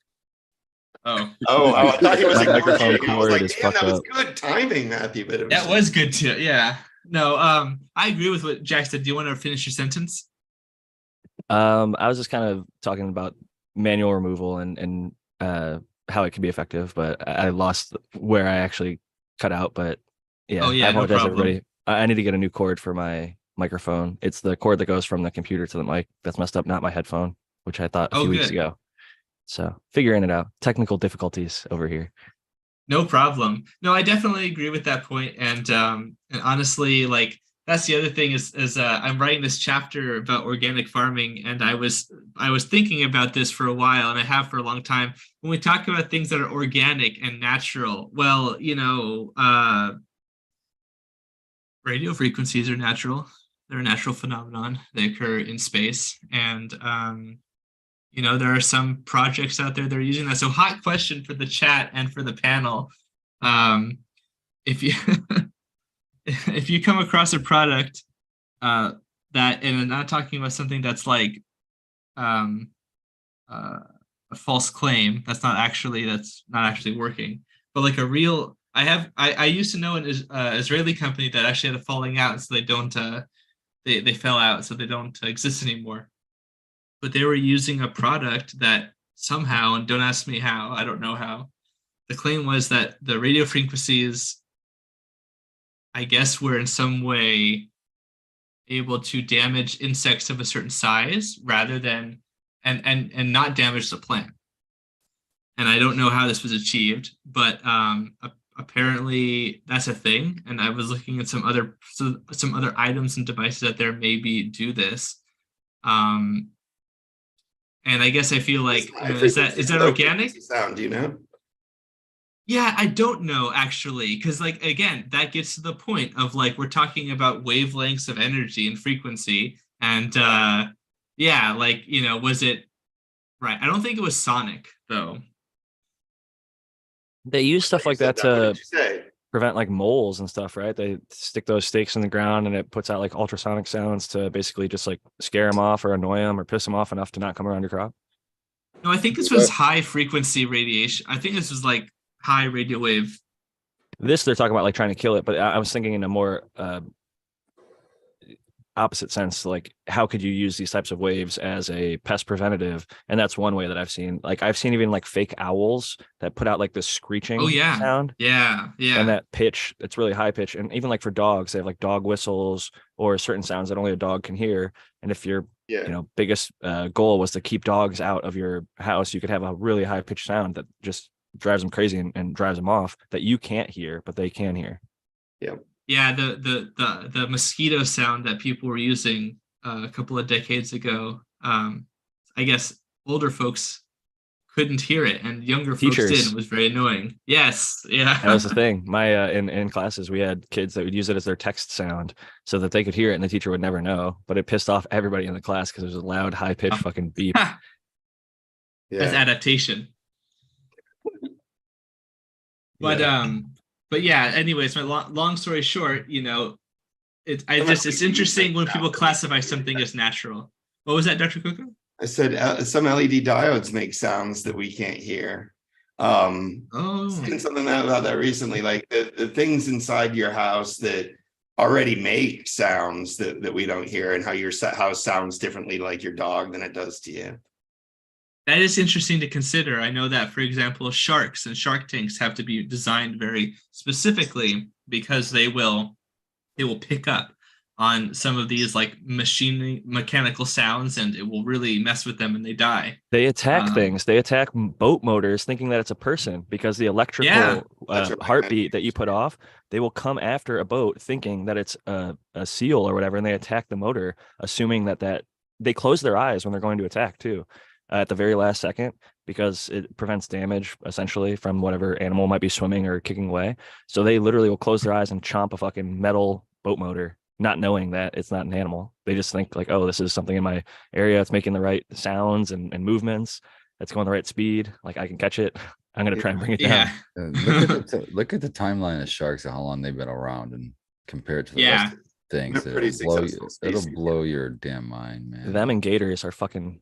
Speaker 3: Oh,
Speaker 2: Oh, I thought he was
Speaker 1: My
Speaker 2: like,
Speaker 1: microphone
Speaker 2: I was
Speaker 1: cord
Speaker 2: like,
Speaker 1: is
Speaker 2: damn, that
Speaker 1: fucked
Speaker 2: was
Speaker 1: up.
Speaker 2: good timing, Matthew. But it was
Speaker 3: that was good too. Yeah. No. I agree with what Jack said. Do you want to finish your sentence?
Speaker 1: I was just kind of talking about manual removal and how it can be effective, but I lost where I actually cut out. But yeah,
Speaker 3: Oh, yeah,
Speaker 1: I
Speaker 3: no
Speaker 1: apologize,
Speaker 3: problem.
Speaker 1: everybody. I need to get a new cord for my microphone. It's the cord that goes from the computer to the mic that's messed up, not my headphone, which I thought a
Speaker 3: Oh,
Speaker 1: few weeks
Speaker 3: good.
Speaker 1: ago. So figuring it out. Technical difficulties over here.
Speaker 3: No problem. No, I definitely agree with that point. And honestly, like that's the other thing is I'm writing this chapter about organic farming, and I was thinking about this for a while, and I have for a long time. When we talk about things that are organic and natural, well, radio frequencies are natural. They're a natural phenomenon. They occur in space, and there are some projects out there that are using that. So, hot question for the chat and for the panel: if you if you come across a product that, and I'm not talking about something that's like a false claim that's not actually working, but like a real. I used to know an Israeli company that actually had a falling out, so they don't they fell out, so they don't exist anymore. But they were using a product that somehow, and don't ask me how, I don't know how. The claim was that the radio frequencies, I guess, were in some way able to damage insects of a certain size rather than and not damage the plant. And I don't know how this was achieved, but apparently that's a thing. And I was looking at some other items and devices that there maybe do this. And I guess I feel like is that organic?
Speaker 2: Sound, do you know?
Speaker 3: Yeah, I don't know actually, because like again, that gets to the point of like we're talking about wavelengths of energy and frequency, and yeah, like was it right? I don't think it was sonic though.
Speaker 1: They use stuff like that
Speaker 2: What
Speaker 1: to
Speaker 2: did you say?
Speaker 1: prevent like moles and stuff, right? They stick those stakes in the ground and it puts out like ultrasonic sounds to basically just like scare them off or annoy them or piss them off enough to not come around your crop.
Speaker 3: No, I think this was high frequency radiation. I think this was like high radio wave.
Speaker 1: This they're talking about like trying to kill it, but I was thinking in a more opposite sense, like how could you use these types of waves as a pest preventative? And that's one way that I've seen. Like I've seen even like fake owls that put out like this screeching sound.
Speaker 3: Yeah.
Speaker 1: And that pitch, it's really high pitch. And even like for dogs, they have like dog whistles or certain sounds that only a dog can hear. And if your biggest goal was to keep dogs out of your house, you could have a really high pitched sound that just drives them crazy and drives them off that you can't hear, but they can hear.
Speaker 3: Yeah, the mosquito sound that people were using a couple of decades ago. I guess older folks couldn't hear it, and younger folks did. It was very annoying. Yes, yeah.
Speaker 1: That was the thing. My in classes, we had kids that would use it as their text sound so that they could hear it, and the teacher would never know. But it pissed off everybody in the class because it was a loud, high pitched fucking beep.
Speaker 3: That's adaptation. But yeah, anyways, my long story short, it's interesting when people classify something as natural. What was that, Dr. Coco?
Speaker 2: I said some LED diodes make sounds that we can't hear. Seen something about that recently, like the things inside your house that already make sounds that we don't hear, and how your house sounds differently like your dog than it does to you.
Speaker 3: That is interesting to consider. I know that, for example, sharks and shark tanks have to be designed very specifically because they will pick up on some of these like mechanical sounds, and it will really mess with them and they die.
Speaker 1: They attack things. They attack boat motors thinking that it's a person because the electrical heartbeat that you put off, they will come after a boat thinking that it's a seal or whatever, and they attack the motor, assuming that they close their eyes when they're going to attack too. At the very last second, because it prevents damage essentially from whatever animal might be swimming or kicking away. So they literally will close their eyes and chomp a fucking metal boat motor, not knowing that it's not an animal. They just think like, oh, this is something in my area. It's making the right sounds and movements. It's going the right speed. Like I can catch it. I'm going to try and bring it down.
Speaker 5: Look at the timeline of sharks and how long they've been around and compared to the rest of things. It'll blow your damn mind, man.
Speaker 1: Them and gators are fucking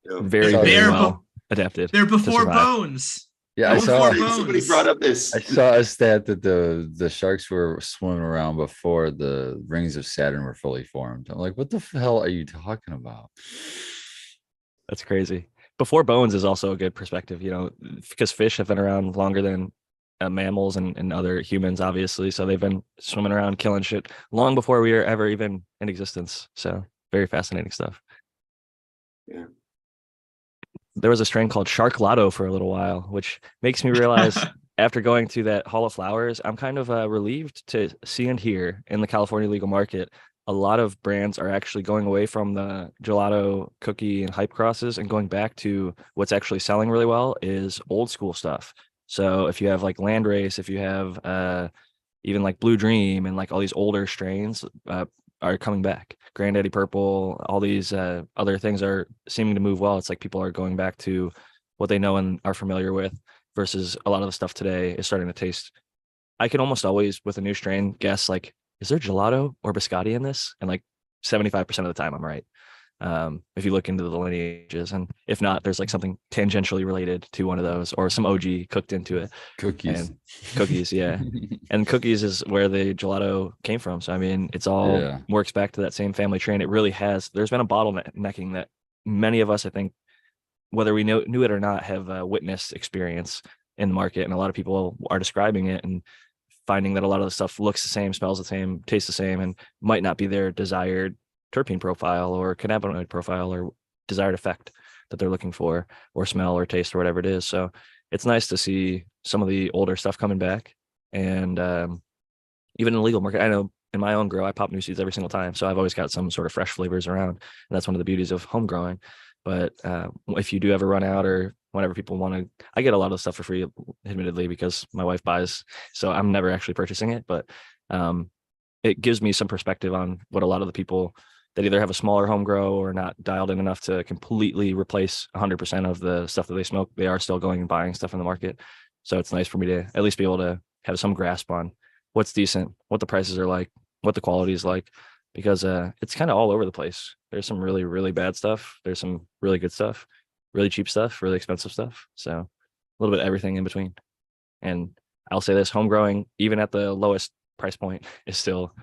Speaker 1: very well adapted.
Speaker 3: They're before bones.
Speaker 5: Yeah, I saw
Speaker 2: somebody brought up this.
Speaker 5: I saw a stat that the sharks were swimming around before the rings of Saturn were fully formed. I'm like, what the hell are you talking about?
Speaker 1: That's crazy. before bones is also a good perspective, because fish have been around longer than mammals and other humans, obviously. So they've been swimming around killing shit long before we were ever even in existence. So very fascinating stuff.
Speaker 2: Yeah.
Speaker 1: There was a strain called Shark Lotto for a little while, which makes me realize after going to that Hall of Flowers, I'm kind of relieved to see and hear in the California legal market, a lot of brands are actually going away from the gelato cookie and hype crosses and going back to what's actually selling really well is old school stuff. So if you have like Landrace, if you have even like Blue Dream and like all these older strains are coming back. Granddaddy Purple, all these other things are seeming to move well. It's like people are going back to what they know and are familiar with versus a lot of the stuff today is starting to taste. I can almost always, with a new strain, guess like, is there gelato or biscotti in this? And like 75% of the time, I'm right. If you look into the lineages, and if not, there's like something tangentially related to one of those or some OG cooked into it.
Speaker 5: Cookies.
Speaker 1: And cookies, yeah. And cookies is where the gelato came from. So I mean, it's all works back to that same family tree. And it really has. There's been a bottlenecking that many of us, I think, whether we knew it or not, have witnessed experience in the market, and a lot of people are describing it and finding that a lot of the stuff looks the same, smells the same, tastes the same, and might not be their desired terpene profile or cannabinoid profile or desired effect that they're looking for, or smell or taste or whatever it is. So it's nice to see some of the older stuff coming back. And even in the legal market, I know in my own grow, I pop new seeds every single time. So I've always got some sort of fresh flavors around. And that's one of the beauties of home growing. But if you do ever run out, or whenever people want to, I get a lot of the stuff for free, admittedly, because my wife buys. So I'm never actually purchasing it. But it gives me some perspective on what a lot of the people that either have a smaller home grow or not dialed in enough to completely replace 100% of the stuff that they smoke, they are still going and buying stuff in the market. So it's nice for me to at least be able to have some grasp on what's decent, what the prices are like, what the quality is like, because it's kind of all over the place. There's some really, really bad stuff. There's some really good stuff, really cheap stuff, really expensive stuff. So a little bit of everything in between. And I'll say this, home growing, even at the lowest price point, is still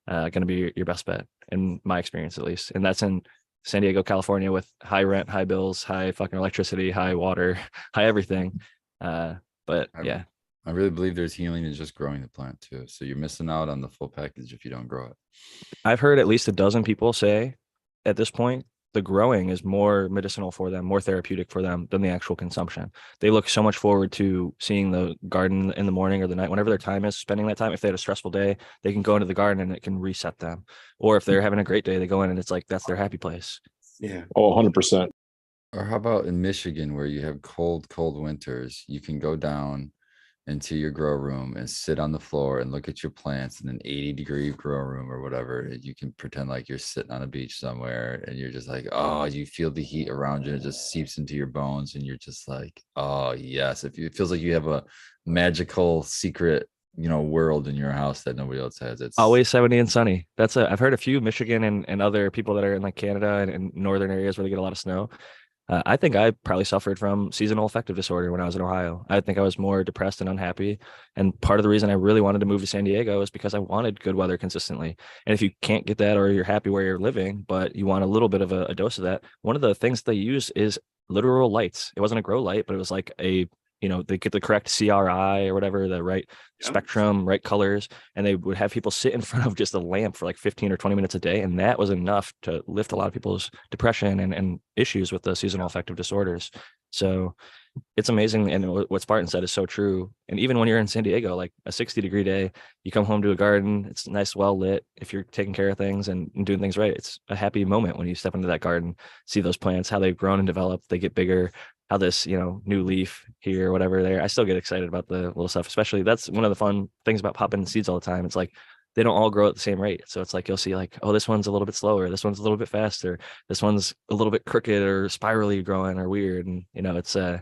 Speaker 1: going to be your best bet, in my experience at least. And that's in San Diego, California, with high rent, high bills, high fucking electricity, high water, high everything. But yeah,
Speaker 5: I really believe there's healing in just growing the plant too. So you're missing out on the full package if you don't grow it.
Speaker 1: I've heard at least a dozen people say at this point the growing is more medicinal for them, more therapeutic for them than the actual consumption. They look so much forward to seeing the garden in the morning or the night, whenever their time is spending that time. If they had a stressful day, they can go into the garden and it can reset them. Or if they're having a great day, they go in and it's like, that's their happy place.
Speaker 2: Yeah.
Speaker 4: Oh, 100%.
Speaker 5: Or how about in Michigan, where you have cold winters, you can go down into your grow room and sit on the floor and look at your plants in an 80-degree grow room or whatever. You can pretend like you're sitting on a beach somewhere and you're just like, oh, you feel the heat around you. It just seeps into your bones and you're just like, oh yes. It feels like you have a magical secret, world in your house that nobody else has. It's
Speaker 1: always 70 and sunny. I've heard a few Michigan and other people that are in like Canada and northern areas where they get a lot of snow. I think I probably suffered from seasonal affective disorder when I was in Ohio. I think I was more depressed and unhappy. And part of the reason I really wanted to move to San Diego is because I wanted good weather consistently. And if you can't get that, or you're happy where you're living, but you want a little bit of a dose of that, one of the things they use is literal lights. It wasn't a grow light, but it was like they get the correct CRI or whatever, the right spectrum, right colors. And they would have people sit in front of just a lamp for like 15 or 20 minutes a day. And that was enough to lift a lot of people's depression and issues with the seasonal affective disorders. So it's amazing. And what Spartan said is so true. And even when you're in San Diego, like a 60-degree day, you come home to a garden, it's nice, well lit. If you're taking care of things and doing things right, it's a happy moment when you step into that garden, see those plants, how they've grown and developed, they get bigger, how this, new leaf here, whatever there. I still get excited about the little stuff, especially that's one of the fun things about popping seeds all the time. It's like, they don't all grow at the same rate. So it's like, you'll see like, oh, this one's a little bit slower. This one's a little bit faster. This one's a little bit crooked or spirally growing or weird. And, it's, I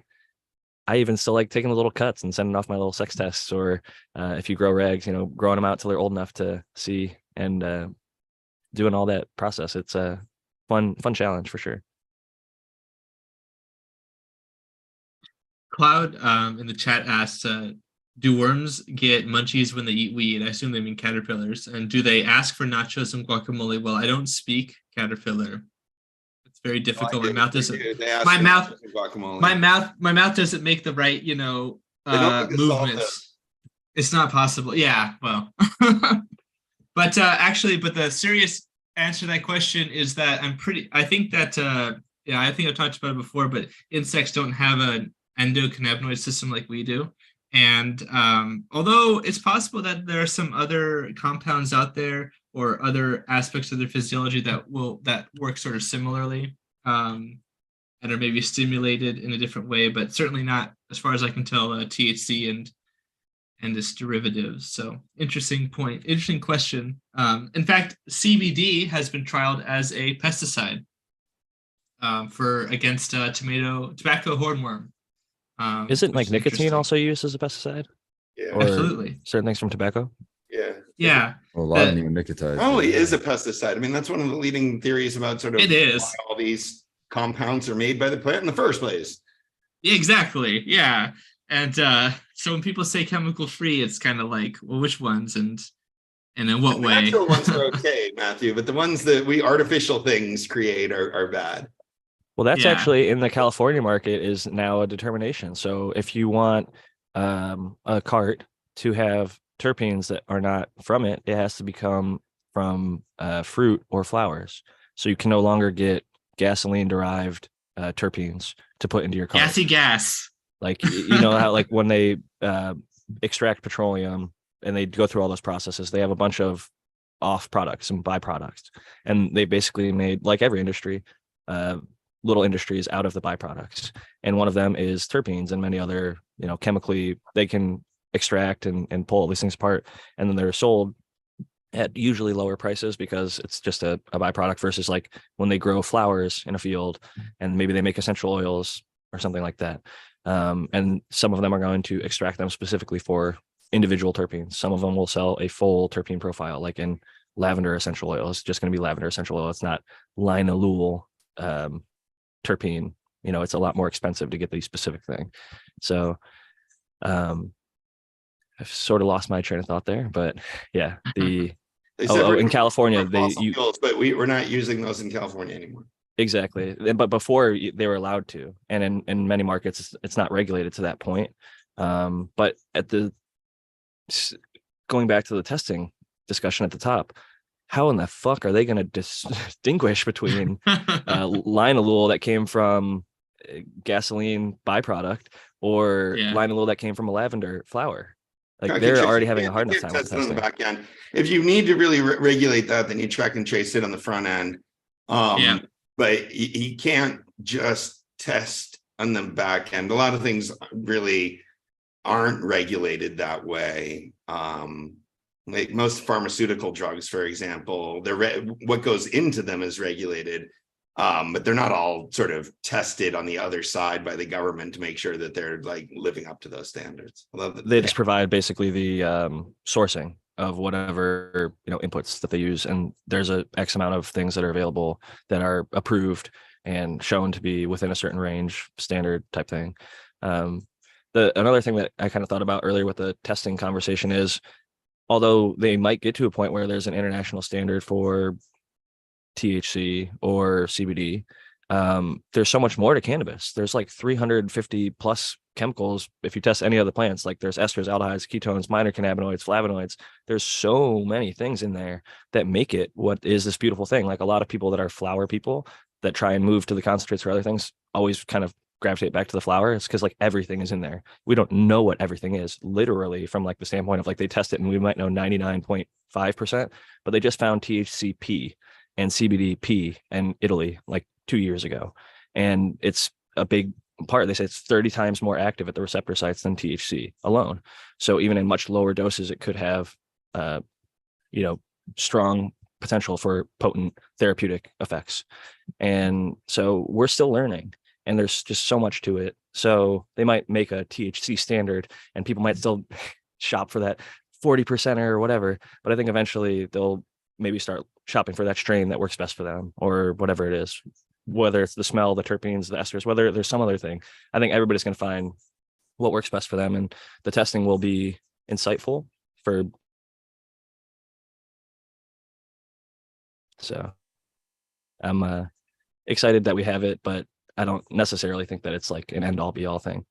Speaker 1: even still like taking the little cuts and sending off my little sex tests, or if you grow rags, growing them out till they're old enough to see, and doing all that process. It's a fun challenge for sure.
Speaker 3: Cloud in the chat asks, do worms get munchies when they eat weed? I assume they mean caterpillars. And do they ask for nachos and guacamole? Well, I don't speak caterpillar. It's very difficult. My
Speaker 2: do.
Speaker 3: mouth
Speaker 2: They
Speaker 3: doesn't.
Speaker 2: do. They ask
Speaker 3: My
Speaker 2: for
Speaker 3: mouth.
Speaker 2: guacamole.
Speaker 3: My mouth doesn't make the right,
Speaker 2: They don't make the salt
Speaker 3: movements. It's not possible. Yeah, well, but actually, but the serious answer to that question is that I think that yeah, I think I've talked about it before, but insects don't have an endocannabinoid system like we do. And although it's possible that there are some other compounds out there or other aspects of their physiology that work sort of similarly, and are maybe stimulated in a different way, but certainly not, as far as I can tell, THC and its derivatives. So interesting point, interesting question. In fact, CBD has been trialed as a pesticide against tobacco hornworm.
Speaker 1: Isn't
Speaker 3: which
Speaker 1: like
Speaker 3: is
Speaker 1: nicotine
Speaker 3: interesting.
Speaker 1: also used as a pesticide?
Speaker 2: Yeah.
Speaker 1: Or
Speaker 3: Absolutely.
Speaker 1: certain things from tobacco?
Speaker 2: Yeah.
Speaker 3: Yeah.
Speaker 5: Well, a lot of
Speaker 3: That-
Speaker 5: neonicotinoids.
Speaker 2: Probably
Speaker 5: yeah.
Speaker 2: is a pesticide. I mean, that's one of the leading theories about sort of
Speaker 3: It is.
Speaker 2: why all these compounds are made by the plant in the first place.
Speaker 3: Exactly. Yeah. And so when people say chemical free, it's kind of like, well, which ones and in what
Speaker 2: The
Speaker 3: way?
Speaker 2: natural ones are okay, Matthew, but the ones that we artificial things create are bad.
Speaker 1: Well, that's
Speaker 3: Yeah.
Speaker 1: actually in the California market is now a determination. So if you want a cart to have terpenes that are not from it, it has to become from fruit or flowers. So you can no longer get gasoline derived terpenes to put into your cart.
Speaker 3: Gassy gas.
Speaker 1: Like you know how like when they extract petroleum and they go through all those processes, they have a bunch of off products and byproducts, and they basically made, like every industry, little industries out of the byproducts. And one of them is terpenes, and many other, you know, chemically they can extract and pull these things apart, and then they're sold at usually lower prices because it's just a byproduct versus like when they grow flowers in a field and maybe they make essential oils or something like that. And some of them are going to extract them specifically for individual terpenes. Some of them will sell a full terpene profile, like in lavender essential oil. It's just going to be lavender essential oil. It's not linalool terpene. You know, it's a lot more expensive to get the specific thing. So I've sort of lost my train of thought there, but yeah,
Speaker 2: They said we're
Speaker 1: in California,
Speaker 2: from fossil fuels, but we're not using those in California anymore.
Speaker 1: exactly. But before they were allowed to, and in many markets, it's not regulated to that point. But going back to the testing discussion at the top, how in the fuck are they going to distinguish between linalool that came from gasoline byproduct or linalool that came from a lavender flower? Like they're already having a hard enough time with
Speaker 2: testing on the
Speaker 1: testing.
Speaker 2: back end. If you need to really regulate that, then you track and trace it on the front end. But you can't just test on the back end. A lot of things really aren't regulated that way. Like most pharmaceutical drugs, for example, what goes into them is regulated, but they're not all sort of tested on the other side by the government to make sure that they're like living up to those standards.
Speaker 1: They just provide basically the sourcing of whatever, you know, inputs that they use, and there's a X amount of things that are available that are approved and shown to be within a certain range, standard type thing. Another thing that I kind of thought about earlier with the testing conversation is, although they might get to a point where there's an international standard for THC or CBD, there's so much more to cannabis. There's like 350 plus chemicals. If you test any other plants, like there's esters, aldehydes, ketones, minor cannabinoids, flavonoids, there's so many things in there that make it what is this beautiful thing. Like a lot of people that are flower people that try and move to the concentrates or other things always kind of gravitate back to the flower. It's because like everything is in there. We don't know what everything is, literally, from like the standpoint of like they test it and we might know 99.5%, but they just found THCp and CBDP in Italy like 2 years ago. And it's a big part. They say it's 30 times more active at the receptor sites than THC alone. So even in much lower doses, it could have, you know, strong potential for potent therapeutic effects. And so we're still learning, and there's just so much to it. So they might make a THC standard and people might still shop for that 40% or whatever. But I think eventually they'll maybe start shopping for that strain that works best for them or whatever it is, whether it's the smell, the terpenes, the esters, whether there's some other thing. I think everybody's going to find what works best for them. And the testing will be insightful for. So I'm excited that we have it, but I don't necessarily think that it's like an end all be all thing.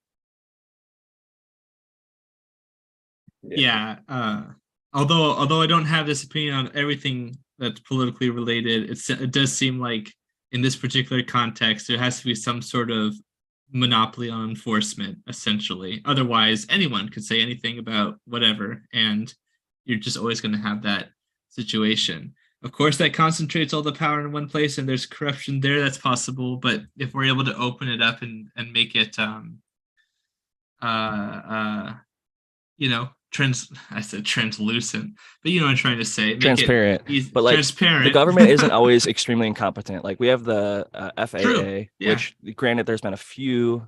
Speaker 3: Yeah. Although I don't have this opinion on everything that's politically related, it does seem like in this particular context there has to be some sort of monopoly on enforcement, essentially. Otherwise, anyone could say anything about whatever, and you're just always going to have that situation. Of course, that concentrates all the power in one place, and there's corruption there. That's possible, but if we're able to open it up and make it, I said translucent, but you know what I'm trying to say. Make
Speaker 1: transparent, but like
Speaker 3: transparent.
Speaker 1: The government isn't always extremely incompetent. Like we have the FAA,
Speaker 3: True. Yeah.
Speaker 1: which granted, there's been a few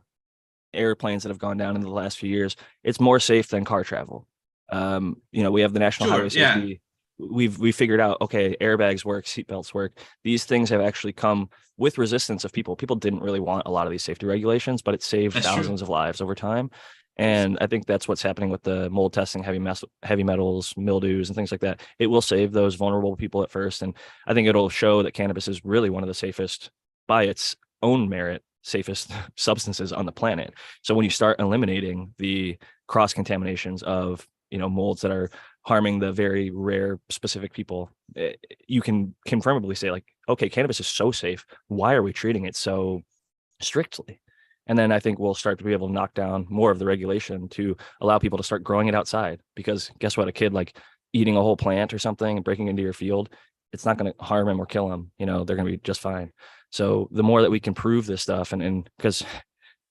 Speaker 1: airplanes that have gone down in the last few years. It's more safe than car travel. We have the National Highway Safety. Yeah. We figured out, okay, airbags work, seatbelts work. These things have actually come with resistance of people. People didn't really want a lot of these safety regulations, but it saved thousands of lives over time. And I think that's what's happening with the mold testing, heavy metals, mildews, and things like that. It will save those vulnerable people at first. And I think it'll show that cannabis is really one of the safest, by its own merit, safest substances on the planet. So when you start eliminating the cross contaminations of, molds that are harming the very rare specific people, you can confirmably say, like, okay, cannabis is so safe. Why are we treating it so strictly? And then I think we'll start to be able to knock down more of the regulation to allow people to start growing it outside. Because guess what? A kid like eating a whole plant or something and breaking into your field, it's not going to harm him or kill him. They're going to be just fine. So the more that we can prove this stuff, and because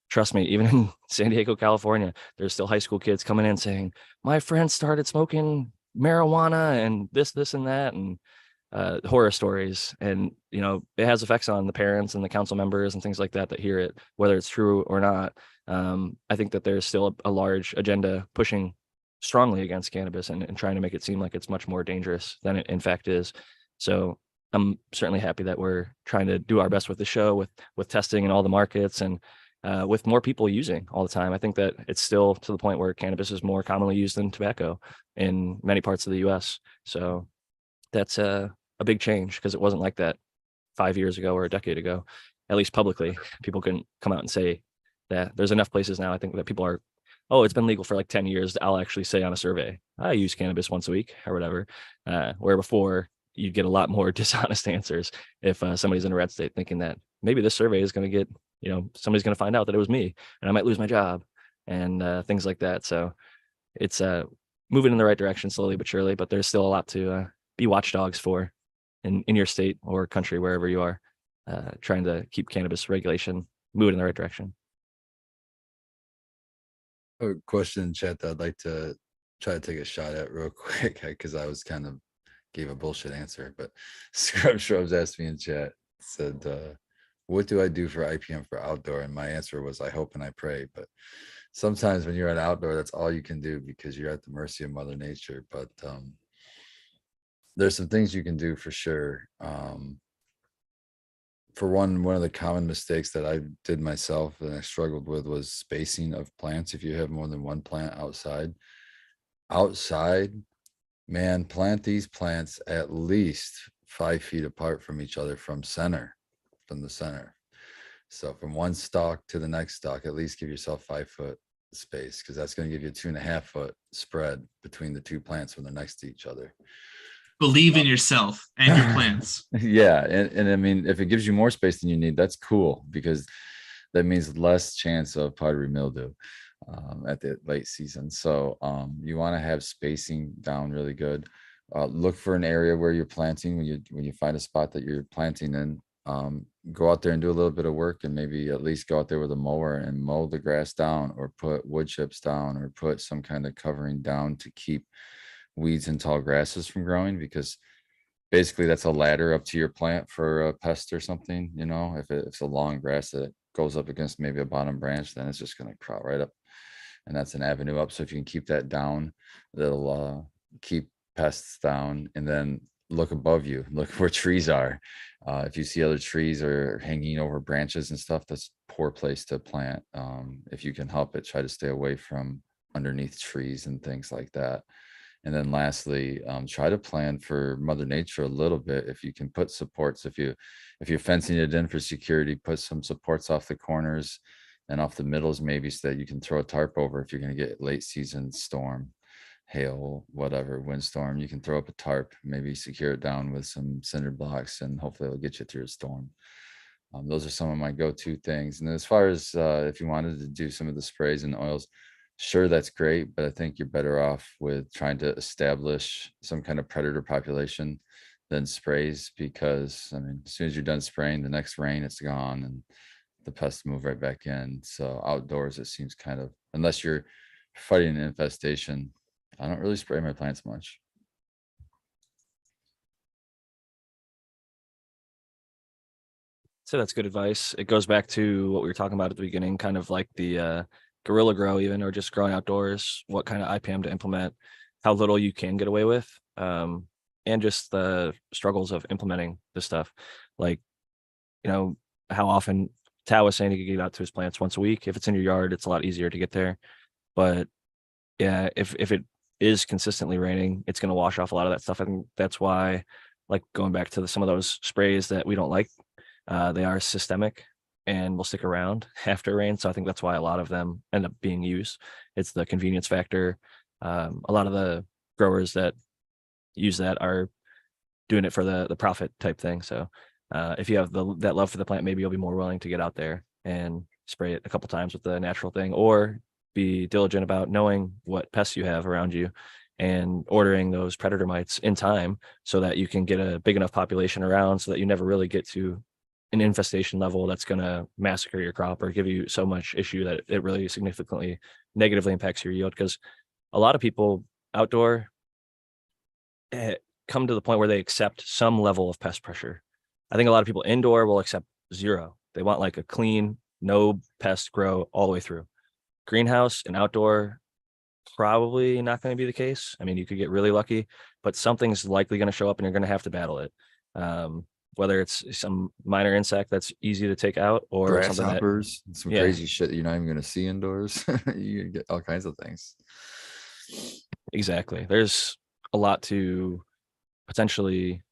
Speaker 1: trust me, even in San Diego, California, there's still high school kids coming in saying, my friend started smoking marijuana and this, and that, and horror stories. And, it has effects on the parents and the council members and things like that hear it, whether it's true or not. I think that there's still a large agenda pushing strongly against cannabis and trying to make it seem like it's much more dangerous than it in fact is. So I'm certainly happy that we're trying to do our best with the show, with testing in all the markets, and with more people using all the time. I think that it's still to the point where cannabis is more commonly used than tobacco in many parts of the US. So that's a big change, because it wasn't like that 5 years ago or a decade ago, at least publicly. People couldn't come out and say that. There's enough places now, I think, that people are, oh, it's been legal for like 10 years. I'll actually say on a survey, I use cannabis once a week or whatever. Where before you'd get a lot more dishonest answers if somebody's in a red state thinking that maybe this survey is going to get, somebody's going to find out that it was me and I might lose my job and things like that. So it's moving in the right direction slowly but surely, but there's still a lot to be watchdogs for in your state or country, wherever you are, trying to keep cannabis regulation moving in the right direction.
Speaker 5: A question in chat that I'd like to try to take a shot at real quick, because I was kind of gave a bullshit answer, but Scrub Shrubs asked me in chat, said, what do I do for IPM for outdoor? And my answer was, I hope and I pray. But sometimes when you're an outdoor, that's all you can do, because you're at the mercy of Mother Nature. But there's some things you can do for sure. For one of the common mistakes that I did myself and I struggled with was spacing of plants. If you have more than one plant outside, man, plant these plants at least 5 feet apart from each other from the center. So from one stalk to the next stalk, at least give yourself 5 foot space, because that's going to give you a 2.5 foot spread between the two plants when they're next to each other.
Speaker 3: Believe in yourself and your plants.
Speaker 5: Yeah. And I mean, if it gives you more space than you need, that's cool, because that means less chance of powdery mildew at the late season. So you want to have spacing down really good. Look for an area where you're planting. When you find a spot that you're planting in, go out there and do a little bit of work, and maybe at least go out there with a mower and mow the grass down, or put wood chips down, or put some kind of covering down to keep weeds and tall grasses from growing, because basically that's a ladder up to your plant for a pest or something. If it's a long grass that goes up against maybe a bottom branch, then it's just going to crawl right up, and that's an avenue up. So if you can keep that down, that'll keep pests down. And then look above you, look where trees are. If you see other trees or hanging over branches and stuff, that's a poor place to plant. If you can help it, try to stay away from underneath trees and things like that. And then lastly, try to plan for Mother Nature a little bit. If you can put supports, if you're fencing it in for security, put some supports off the corners and off the middles, maybe, so that you can throw a tarp over if you're going to get late season storm, hail, whatever, windstorm. You can throw up a tarp, maybe secure it down with some cinder blocks, and hopefully it'll get you through a storm. Those are some of my go-to things. And as far as if you wanted to do some of the sprays and oils, sure, that's great, but I think you're better off with trying to establish some kind of predator population than sprays, because I mean, as soon as you're done spraying, the next rain, it's gone and the pests move right back in. So outdoors, it seems kind of, unless you're fighting an infestation, I don't really spray my plants much.
Speaker 1: So that's good advice. It goes back to what we were talking about at the beginning, kind of like the guerrilla grow, even, or just growing outdoors, what kind of IPM to implement, how little you can get away with, and just the struggles of implementing this stuff. Like, you know, how often Tao was saying he could get out to his plants once a week. If it's in your yard, it's a lot easier to get there. But yeah, if it is consistently raining, it's going to wash off a lot of that stuff. I think that's why, like, going back to some of those sprays that we don't like, they are systemic and will stick around after rain. So I think that's why a lot of them end up being used. It's the convenience factor. A lot of the growers that use that are doing it for the profit type thing. So if you have that love for the plant, maybe you'll be more willing to get out there and spray it a couple times with the natural thing, or be diligent about knowing what pests you have around you and ordering those predator mites in time so that you can get a big enough population around so that you never really get to an infestation level that's going to massacre your crop or give you so much issue that it really significantly negatively impacts your yield. Because a lot of people outdoor come to the point where they accept some level of pest pressure. I think a lot of people indoor will accept zero. They want like a clean, no pest grow all the way through. Greenhouse and outdoor, probably not going to be the case. I mean, you could get really lucky, but something's likely going to show up and you're going to have to battle it. Whether it's some minor insect that's easy to take out, or something that,
Speaker 5: Grasshoppers, some crazy shit that you're not even going to see indoors. You get all kinds of things.
Speaker 1: Exactly. There's a lot to potentially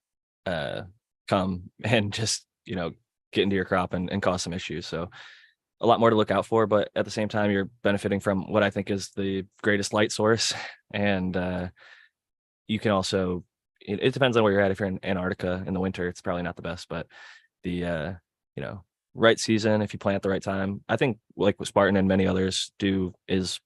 Speaker 1: come and just, get into your crop and cause some issues. So a lot more to look out for, but at the same time, you're benefiting from what I think is the greatest light source. And you can also, it depends on where you're at. If you're in Antarctica in the winter, it's probably not the best, but the, right season, if you plant the right time, I think like what Spartan and many others do is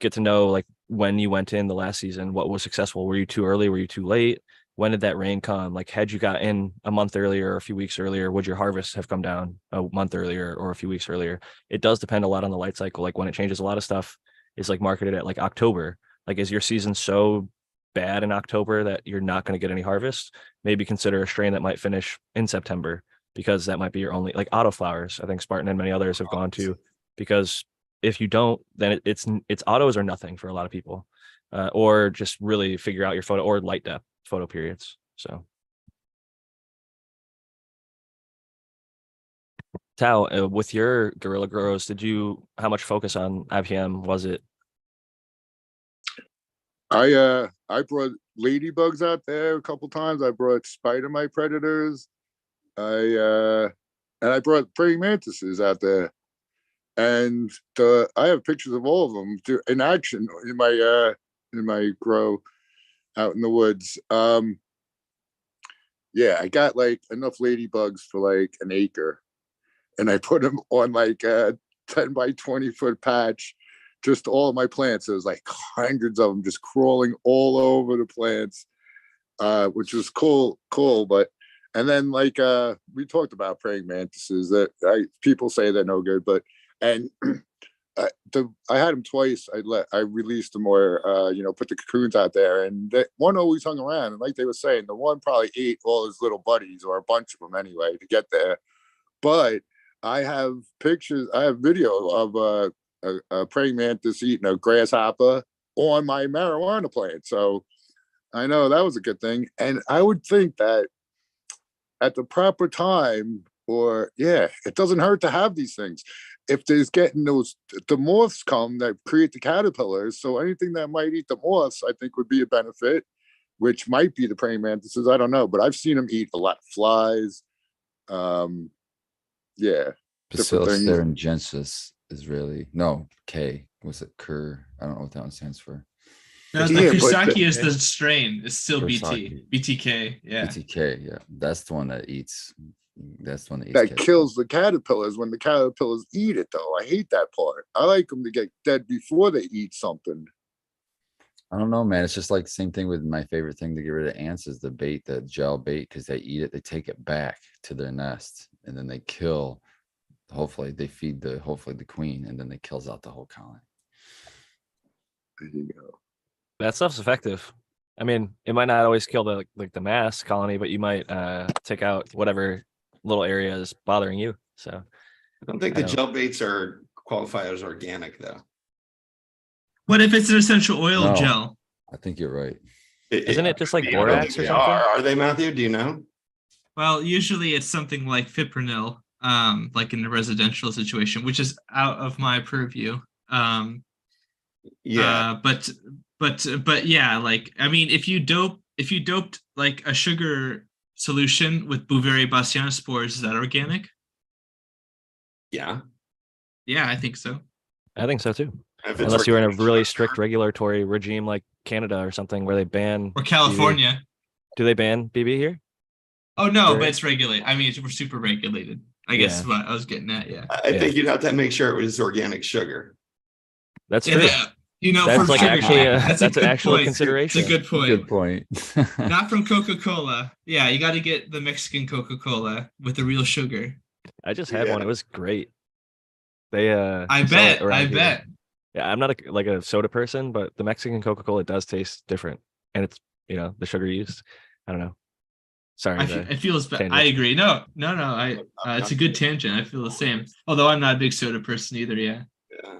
Speaker 1: get to know, like, when you went in the last season, what was successful. Were you too early? Were you too late? When did that rain come? Like, had you got in a month earlier or a few weeks earlier, would your harvest have come down a month earlier or a few weeks earlier? It does depend a lot on the light cycle. Like, when it changes, a lot of stuff is like marketed at like October. Like, is your season so bad in October that you're not going to get any harvest? Maybe consider a strain that might finish in September, because that might be your only, like autoflowers. I think Spartan and many others have gone to, because if you don't, then it's autos or nothing for a lot of people, or just really figure out your photo or light depth photo periods. So Tao, with your guerrilla grows, how much focus on IPM was it?
Speaker 6: I brought ladybugs out there a couple times. I brought spider mite predators. I brought praying mantises out there, and I have pictures of all of them in action in my grow out in the woods. Yeah, I got like enough ladybugs for like an acre, and I put them on like a 10 by 20 foot patch, just all of my plants. There was like hundreds of them just crawling all over the plants, which was cool. But, and then like we talked about praying mantises that people say they're no good, but, and I had them twice. I released them, or put the cocoons out there, and one always hung around. And like they were saying, the one probably ate all his little buddies, or a bunch of them anyway, to get there. But I have pictures. I have video of a praying mantis eating a grasshopper on my marijuana plant. So I know that was a good thing. And I would think that at the proper time, it doesn't hurt to have these things. if there's getting the moths come that create the caterpillars, so anything that might eat the moths, I think would be a benefit, which might be the praying mantises. I don't know, but I've seen them eat a lot of flies. Yeah, different
Speaker 5: Bacillus
Speaker 6: things.
Speaker 5: thuringiensis is really no K. What's it? Cur. I don't know what that one stands for.
Speaker 3: No, the
Speaker 6: Yeah, but
Speaker 3: Kusaki is the strain. It's still
Speaker 5: Kusaki.
Speaker 3: BTK. Yeah.
Speaker 5: BTK. Yeah, that's the one that eats. That's the one that eats.
Speaker 6: That
Speaker 5: caterpillars.
Speaker 6: kills the caterpillars when the caterpillars eat it, though. I hate that part. I like them to get dead before they eat something.
Speaker 5: I don't know, man. It's just like the same thing with my favorite thing to get rid of ants is the bait, the gel bait, because they eat it, they take it back to their nest, and then they kill. Hopefully, they feed the queen, and then they kills out the whole colony.
Speaker 6: There you go.
Speaker 1: That stuff's effective. I mean, it might not always kill the mass colony, but you might take out whatever little area is bothering you. So
Speaker 2: I don't think the gel baits are qualified as organic, though.
Speaker 3: What if it's an essential oil
Speaker 5: No.
Speaker 3: gel?
Speaker 5: I think you're right.
Speaker 1: Isn't it just like
Speaker 2: I don't
Speaker 1: borax
Speaker 2: think
Speaker 1: or
Speaker 2: they
Speaker 1: something?
Speaker 2: Are they, Matthew? Do you know?
Speaker 3: Well, usually it's something like fipronil, like in a residential situation, which is out of my purview.
Speaker 2: Yeah.
Speaker 3: But yeah, like I mean, if you doped like a sugar solution with Beauveria bassiana spores, is that organic?
Speaker 2: Yeah.
Speaker 3: Yeah, I think so.
Speaker 1: I think so too.
Speaker 2: If it's
Speaker 1: Unless you're in a
Speaker 2: organic,
Speaker 1: really
Speaker 2: sure.
Speaker 1: strict regulatory regime like Canada or something where they ban
Speaker 3: Or California.
Speaker 1: BB. Do they ban BB here?
Speaker 3: Oh no,
Speaker 1: Sure.
Speaker 3: but it's regulated. I mean, we're super regulated. I guess is
Speaker 1: Yeah.
Speaker 3: what I was getting at. Yeah.
Speaker 2: I think you'd have to make sure it was organic sugar.
Speaker 1: That's
Speaker 3: Yeah,
Speaker 1: true.
Speaker 3: you know,
Speaker 1: That's
Speaker 3: from
Speaker 1: like
Speaker 3: sugar
Speaker 1: actually
Speaker 3: cane.
Speaker 1: a-
Speaker 3: a
Speaker 1: that's an
Speaker 3: good
Speaker 1: actual
Speaker 3: point.
Speaker 1: consideration.
Speaker 3: It's a good point.
Speaker 5: Good point.
Speaker 3: Not from Coca-Cola. Yeah, you got to get the Mexican Coca-Cola with the real sugar.
Speaker 1: I just had
Speaker 2: Yeah.
Speaker 1: one. It was great. They
Speaker 3: I
Speaker 1: sell it
Speaker 3: bet.
Speaker 1: around
Speaker 3: I
Speaker 1: here.
Speaker 3: bet.
Speaker 1: Yeah, I'm not like a soda person, but the Mexican Coca-Cola does taste different, and it's the sugar used. I don't know. Sorry,
Speaker 3: It feels bad.
Speaker 1: tangent.
Speaker 3: I agree. No. It's a good tangent. I feel the same. Although I'm not a big soda person either. Yeah.
Speaker 2: Yeah.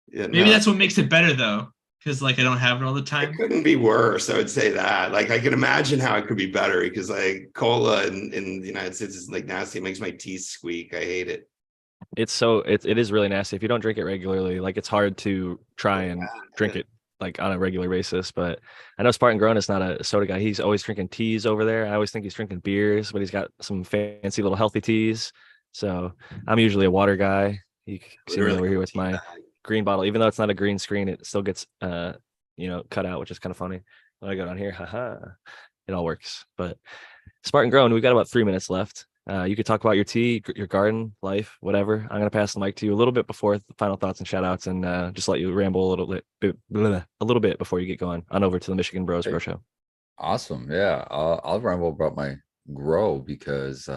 Speaker 2: Yeah.
Speaker 3: Maybe
Speaker 2: no,
Speaker 3: that's what makes it better though, because like I don't have it all the
Speaker 2: it
Speaker 3: time.
Speaker 2: couldn't be worse. I would say that. Like I can imagine how it could be better because like cola in the United States is like nasty. It makes my teeth squeak. I hate it.
Speaker 1: It is really nasty if you don't drink it regularly. Like it's hard to try and drink it like on a regular basis. But I know Spartan Grown is not a soda guy. He's always drinking teas over there. I always think he's drinking beers, but he's got some fancy little healthy teas. So I'm usually a water guy. You can see me
Speaker 2: Literally
Speaker 1: over here with
Speaker 2: tea
Speaker 1: my
Speaker 2: bag.
Speaker 1: green bottle, even though it's not a green screen, it still gets cut out, which is kind of funny. When I go down here, haha, it all works. But Spartan Grown, we've got about 3 minutes left. You could talk about your tea, your garden, life, whatever. I'm going to pass the mic to you a little bit before the final thoughts and shout outs and just let you ramble a little bit before you get going on over to the Michigan Bros Grow Show.
Speaker 5: Awesome. Yeah. I'll ramble about my grow because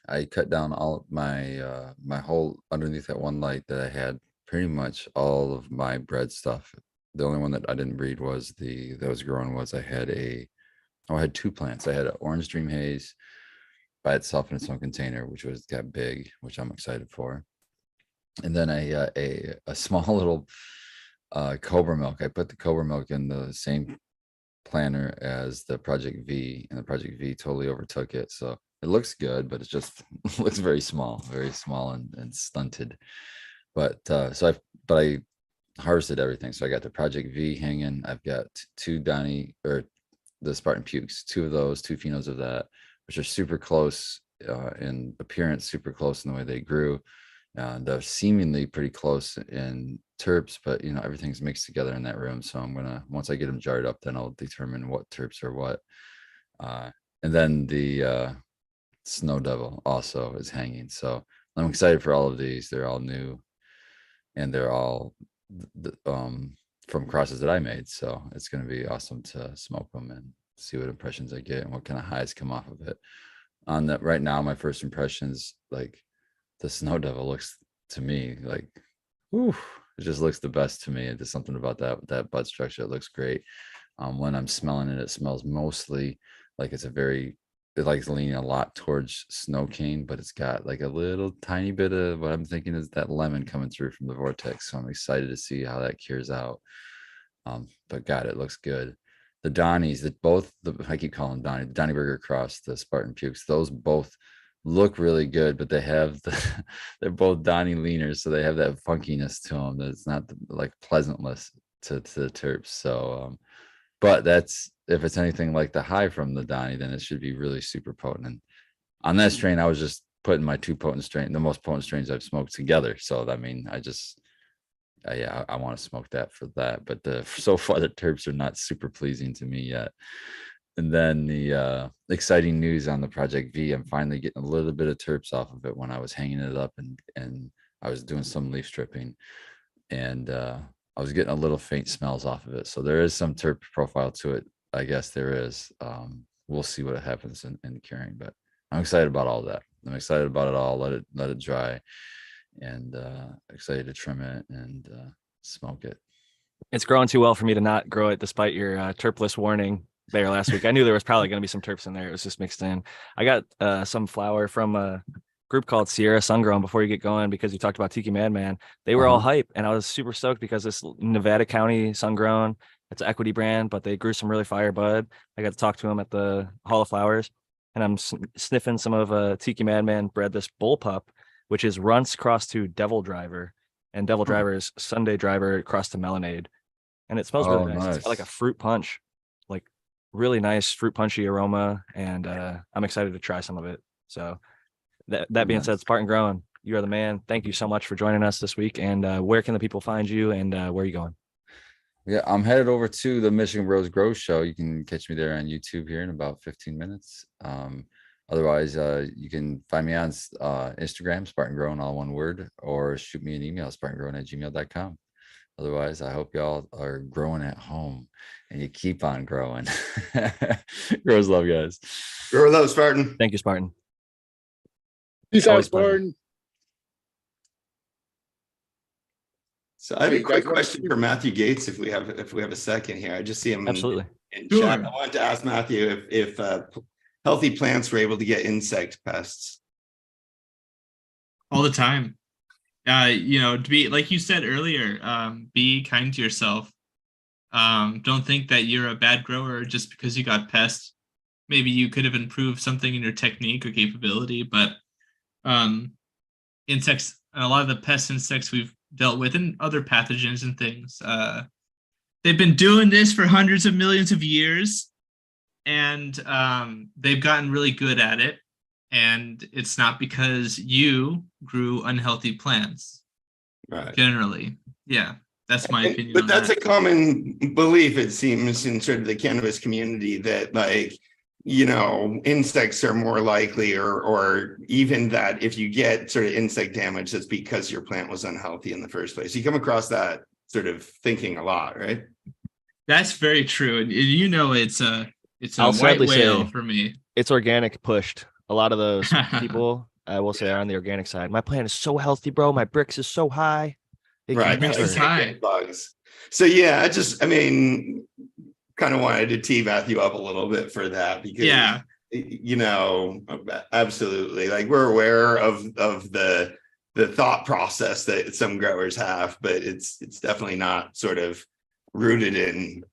Speaker 5: I cut down all my my whole underneath that one light that I had pretty much all of my bread stuff. The only one that I didn't breed was that was growing was I had 2 plants. I had an orange dream haze by itself in its own container, which got big, which I'm excited for. And then a small little Cobra milk. I put the Cobra milk in the same planter as the Project V, and the Project V totally overtook it. So it looks good, but it just looks very small and stunted. But I harvested everything. So I got the Project V hanging. I've got 2 Donnie or the Spartan Pukes, 2 of those, 2 phenos of that, which are super close in appearance, super close in the way they grew. They're seemingly pretty close in terps, but everything's mixed together in that room. So I'm gonna, once I get them jarred up, then I'll determine what terps are what. And then the Snow Devil also is hanging. So I'm excited for all of these. They're all new, and they're all from crosses that I made. So it's gonna be awesome to smoke them and see what impressions I get and what kind of highs come off of it. On that right now, my first impressions, like the Snow Devil looks to me like, whew, it just looks the best to me. There's something about that bud structure. It looks great. When I'm smelling it, it smells mostly like it likes leaning a lot towards snow cane, but it's got like a little tiny bit of what I'm thinking is that lemon coming through from the vortex. So I'm excited to see how that cures out. But God, it looks good. The Donnies, I keep calling them Donnie, the Donnie Burger cross, the Spartan Pukes, those both look really good, but they have they're both Donny leaners, so they have that funkiness to them that's not like pleasantness to the terps. So, but that's if it's anything like the high from the Donny, then it should be really super potent. And on that strain, I was just putting my two potent strain, the most potent strains I've smoked together. So I mean, I just yeah, I want to smoke that for that. But so far the terps are not super pleasing to me yet. And then the exciting news on the Project V, I'm finally getting a little bit of terps off of it when I was hanging it up and I was doing some leaf stripping, and I was getting a little faint smells off of it. So there is some terp profile to it. I guess there is. We'll see what happens in curing, but I'm excited about all that. I'm excited about it all. Let it dry, and excited to trim it and smoke it.
Speaker 1: It's growing too well for me to not grow it despite your terpless warning there last week. I knew there was probably going to be some terps in there. It was just mixed in. I got some flower from a group called Sierra Sungrown before you get going, because you talked about Tiki Madman. They were all hype, and I was super stoked because this Nevada County Sungrown, it's an equity brand, but they grew some really fire bud. I got to talk to them at the Hall of Flowers, and I'm sniffing some of Tiki Madman bred this bull pup, which is Runts crossed to Devil Driver, and Devil Driver is Sunday Driver crossed to Melonade, and it smells really nice. It's got like a fruit punch, like really nice fruit punchy aroma, and I'm excited to try some of it. So that being said, Spartan Grown, you are the man. Thank you so much for joining us this week. And where can the people find you, and where are you going?
Speaker 5: Yeah, I'm headed over to the Michigan Bros Grow Show. You can catch me there on YouTube here in about 15 minutes. Otherwise, you can find me on Instagram, Spartan Grown, all one word, or shoot me an email, spartangrown@gmail.com. Otherwise, I hope y'all are growing at home and you keep on growing. Grows love, guys.
Speaker 2: Grow love, Spartan.
Speaker 1: Thank you, Spartan.
Speaker 6: Peace out, Spartan.
Speaker 2: So I have a quick question for Matthew Gates, if we have a second here. I just see him
Speaker 1: Absolutely
Speaker 2: in chat. I wanted to ask Matthew if healthy plants were able to get insect pests.
Speaker 3: All the time. To be, like you said earlier, be kind to yourself. Don't think that you're a bad grower just because you got pests. Maybe you could have improved something in your technique or capability, but insects, a lot of the pest insects we've dealt with and other pathogens and things, they've been doing this for hundreds of millions of years, and they've gotten really good at it. And it's not because you grew unhealthy plants,
Speaker 2: right?
Speaker 3: Generally, yeah, that's my opinion.
Speaker 2: But that's a common belief, it seems, in sort of the cannabis community, that insects are more likely, or even that if you get sort of insect damage, that's because your plant was unhealthy in the first place. You come across that sort of thinking a lot, right?
Speaker 3: That's very true, and it's a white whale for me.
Speaker 1: It's organic pushed. A lot of those people, I will say, are on the organic side. My plant is so healthy, bro. My bricks is so high.
Speaker 2: Right.
Speaker 3: Bricks high. Bugs.
Speaker 2: So yeah, kind of wanted to tee Matthew up a little bit for that, because absolutely, like, we're aware of the thought process that some growers have, but it's definitely not sort of rooted in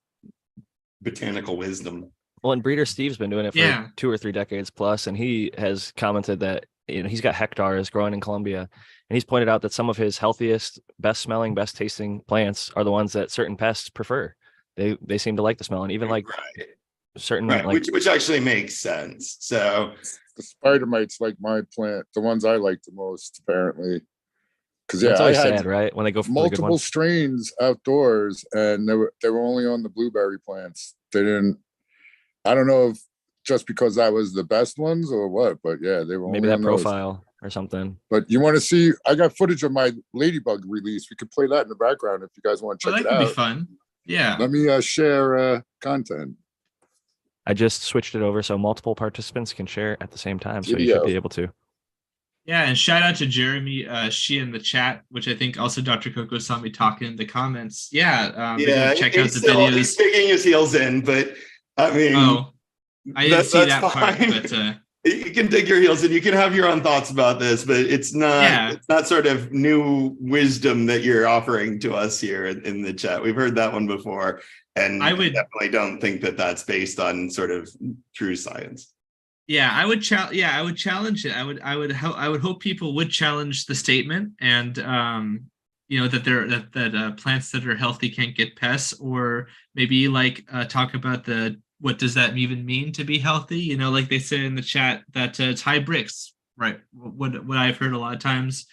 Speaker 2: botanical wisdom.
Speaker 1: Well, and Breeder Steve's been doing it for 2 or 3 decades plus, and he has commented that he's got hectares growing in Colombia, and he's pointed out that some of his healthiest, best smelling, best tasting plants are the ones that certain pests prefer. They seem to like the smell, and even certain
Speaker 2: which actually makes sense. So
Speaker 6: the spider mites like my plant, the ones I like the most, apparently. Because
Speaker 1: it's always sad, right? When they go for
Speaker 6: multiple strains outdoors, and they were only on the blueberry plants. They didn't. I don't know if just because that was the best ones or what, but yeah, they were
Speaker 1: maybe that profile or something.
Speaker 6: But you want to see? I got footage of my ladybug release. We could play that in the background if you guys want to check it out.
Speaker 3: That could be fun. Yeah.
Speaker 6: Let me share content.
Speaker 1: I just switched it over so multiple participants can share at the same time, so you should be able to.
Speaker 3: Yeah, and shout out to Jeremy Shea in the chat, which I think also Dr. Coco saw me talking in the comments. Check out the videos.
Speaker 2: He's digging his heels in, but I mean,
Speaker 3: I didn't see that part, but
Speaker 2: you can dig your heels in. You can have your own thoughts about this, but it's not sort of new wisdom that you're offering to us here in the chat. We've heard that one before, and I definitely don't think that that's based on sort of true science.
Speaker 3: Yeah, I would challenge it. I would hope people would challenge the statement, and that plants that are healthy can't get pests, or maybe like talk about what does that even mean to be healthy? Like they say in the chat that it's high bricks, right? What I've heard a lot of times,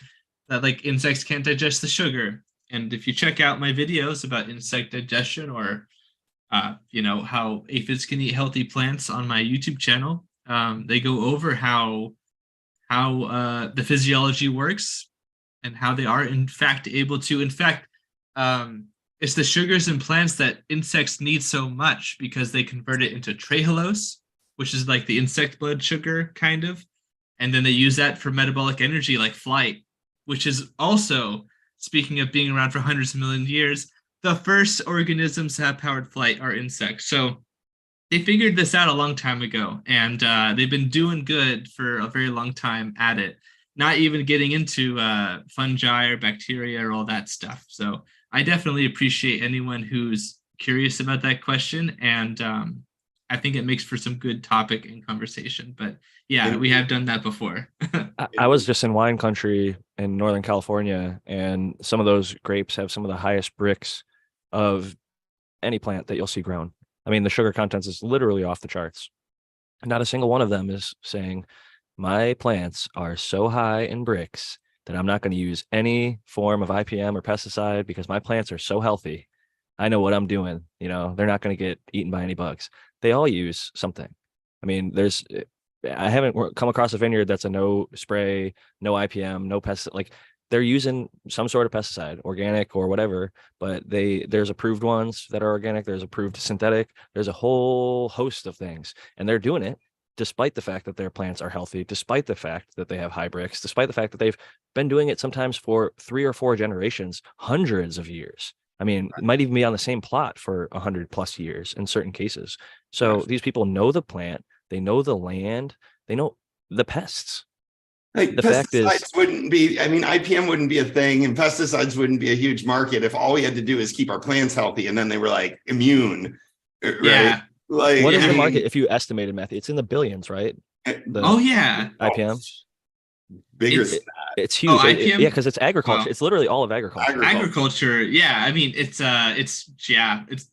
Speaker 3: that like insects can't digest the sugar. And if you check out my videos about insect digestion, or how aphids can eat healthy plants on my YouTube channel, they go over how the physiology works, and how they are in fact able to, it's the sugars in plants that insects need so much, because they convert it into trehalose, which is like the insect blood sugar kind of, and then they use that for metabolic energy like flight, which is also, speaking of being around for hundreds of millions of years, the first organisms to have powered flight are insects. So they figured this out a long time ago, and they've been doing good for a very long time at it, not even getting into fungi or bacteria or all that stuff. So I definitely appreciate anyone who's curious about that question, and I think it makes for some good topic and conversation. But yeah, we have done that before.
Speaker 1: I was just in wine country in Northern California, and some of those grapes have some of the highest bricks of any plant that you'll see grown. I mean, the sugar content is literally off the charts. Not a single one of them is saying, my plants are so high in bricks that I'm not going to use any form of IPM or pesticide because my plants are so healthy. I know what I'm doing. They're not going to get eaten by any bugs. They all use something. I mean, I haven't come across a vineyard that's a no spray, no IPM, no pesticide. Like, they're using some sort of pesticide, organic or whatever, but there's approved ones that are organic, there's approved synthetic, there's a whole host of things, and they're doing it despite the fact that their plants are healthy, despite the fact that they have high bricks, despite the fact that they've been doing it sometimes for 3 or 4 generations, hundreds of years. I mean, it might even be on the same plot for 100+ years in certain cases. So these people know the plant, they know the land, they know the pests.
Speaker 2: Like,
Speaker 1: the fact is,
Speaker 2: IPM wouldn't be a thing, and pesticides wouldn't be a huge market if all we had to do is keep our plants healthy, and then they were like immune, right?
Speaker 3: Yeah.
Speaker 2: Like,
Speaker 1: what is the market if you estimated, Matthew? It's in the billions, right?
Speaker 3: Yeah.
Speaker 1: IPM.
Speaker 2: Bigger
Speaker 1: it's huge.
Speaker 3: IPM?
Speaker 1: Yeah, because it's agriculture. Wow. It's literally all of agriculture.
Speaker 3: Agriculture. Yeah. I mean, it's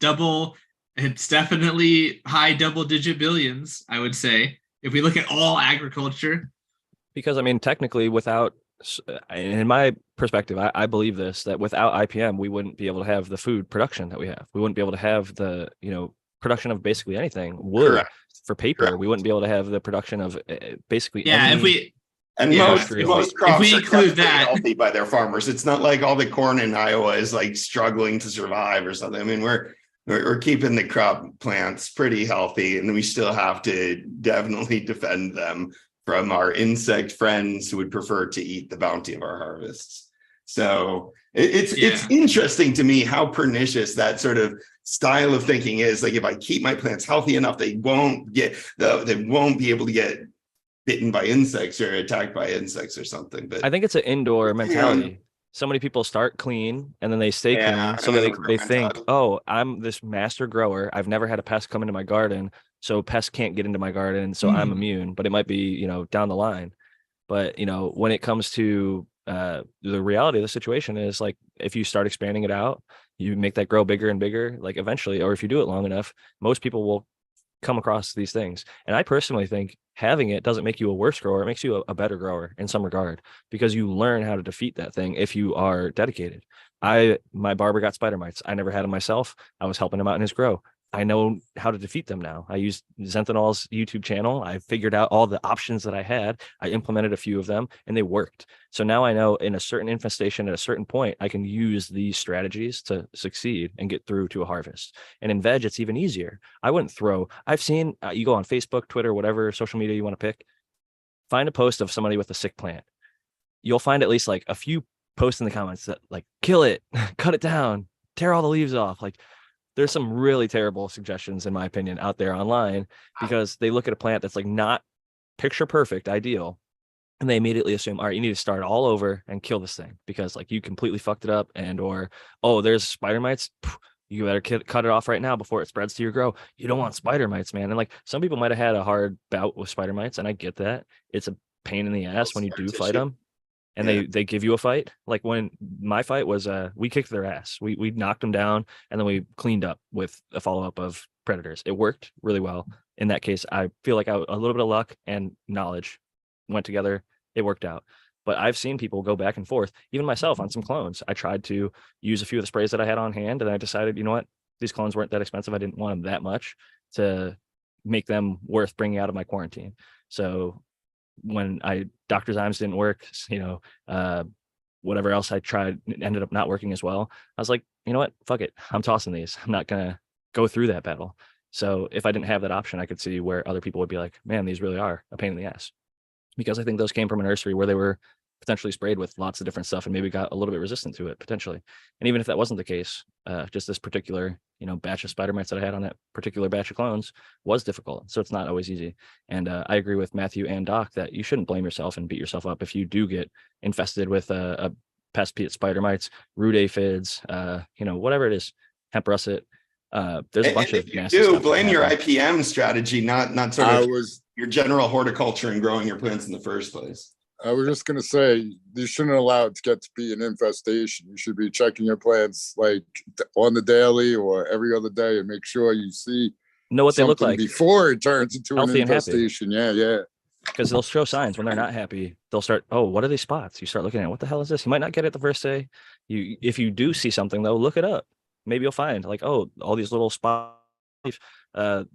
Speaker 3: double. It's definitely high double-digit billions, I would say, if we look at all agriculture.
Speaker 1: Because I mean, technically, in my perspective, I believe this, that without IPM, we wouldn't be able to have the food production that we have. We wouldn't be able to have the production of basically anything. Wood. Correct. For paper. Correct. We wouldn't be able to have the production of basically
Speaker 2: most crops are include that healthy by their farmers. It's not like all the corn in Iowa is like struggling to survive or something. I mean, we're keeping the crop plants pretty healthy, and we still have to definitely defend them from our insect friends who would prefer to eat the bounty of our harvests. So it's interesting to me how pernicious that sort of style of thinking is. Like, if I keep my plants healthy enough, they won't be able to get bitten by insects or attacked by insects or something. But
Speaker 1: I think it's an indoor mentality. So many people start clean and then they stay clean. So they think, oh, I'm this master grower. I've never had a pest come into my garden, so pests can't get into my garden. So I'm immune, but it might be, down the line. But, when it comes to the reality of the situation is, like, if you start expanding it out, you make that grow bigger and bigger, like eventually, or if you do it long enough, most people will come across these things. And I personally think having it doesn't make you a worse grower. It makes you a better grower in some regard, because you learn how to defeat that thing if you are dedicated. My barber got spider mites. I never had them myself. I was helping him out in his grow. I know how to defeat them now. I used Zenthanol's YouTube channel. I figured out all the options that I had. I implemented a few of them and they worked. So now I know in a certain infestation at a certain point, I can use these strategies to succeed and get through to a harvest. And in veg, it's even easier. I've seen, you go on Facebook, Twitter, whatever social media you want to pick, find a post of somebody with a sick plant. You'll find at least like a few posts in the comments that like, kill it, cut it down, tear all the leaves off. Like, there's some really terrible suggestions, in my opinion, out there online, because they look at a plant that's like not picture perfect, ideal, and they immediately assume, all right, you need to start all over and kill this thing because like you completely fucked it up, and or, oh, there's spider mites, you better cut it off right now before it spreads to your grow. You don't want spider mites, man. And like some people might have had a hard bout with spider mites, and I get that. It's a pain in the ass when you do fight them, and they give you a fight. Like when my fight was, we kicked their ass. We knocked them down, and then we cleaned up with a follow-up of predators. It worked really well. In that case, I feel like a little bit of luck and knowledge went together. It worked out. But I've seen people go back and forth, even myself on some clones. I tried to use a few of the sprays that I had on hand, and I decided, you know what, these clones weren't that expensive. I didn't want them that much to make them worth bringing out of my quarantine. So when Dr. Zymes didn't work, whatever else I tried ended up not working as well. I was like, you know what, fuck it. I'm tossing these. I'm not going to go through that battle. So if I didn't have that option, I could see where other people would be like, man, these really are a pain in the ass. Because I think those came from a nursery where they were potentially sprayed with lots of different stuff and maybe got a little bit resistant to it potentially. And even if that wasn't the case, just this particular, batch of spider mites that I had on that particular batch of clones was difficult. So it's not always easy. And I agree with Matthew and Doc that you shouldn't blame yourself and beat yourself up if you do get infested with a pest spider mites, root aphids, whatever it is, hemp russet. There's a bunch of nasty stuff.
Speaker 2: Blame your IPM strategy, not sort of your general horticulture and growing your plants in the first place.
Speaker 6: I was just going to say, you shouldn't allow it to get to be an infestation. You should be checking your plants like on the daily or every other day and make sure you
Speaker 1: know what they look like
Speaker 6: before it turns into an infestation. Yeah.
Speaker 1: Because they'll show signs when they're not happy. They'll start, oh, what are these spots? You start looking at, what the hell is this? You might not get it the first day. If you do see something though, look it up. Maybe you'll find like, oh, all these little spots.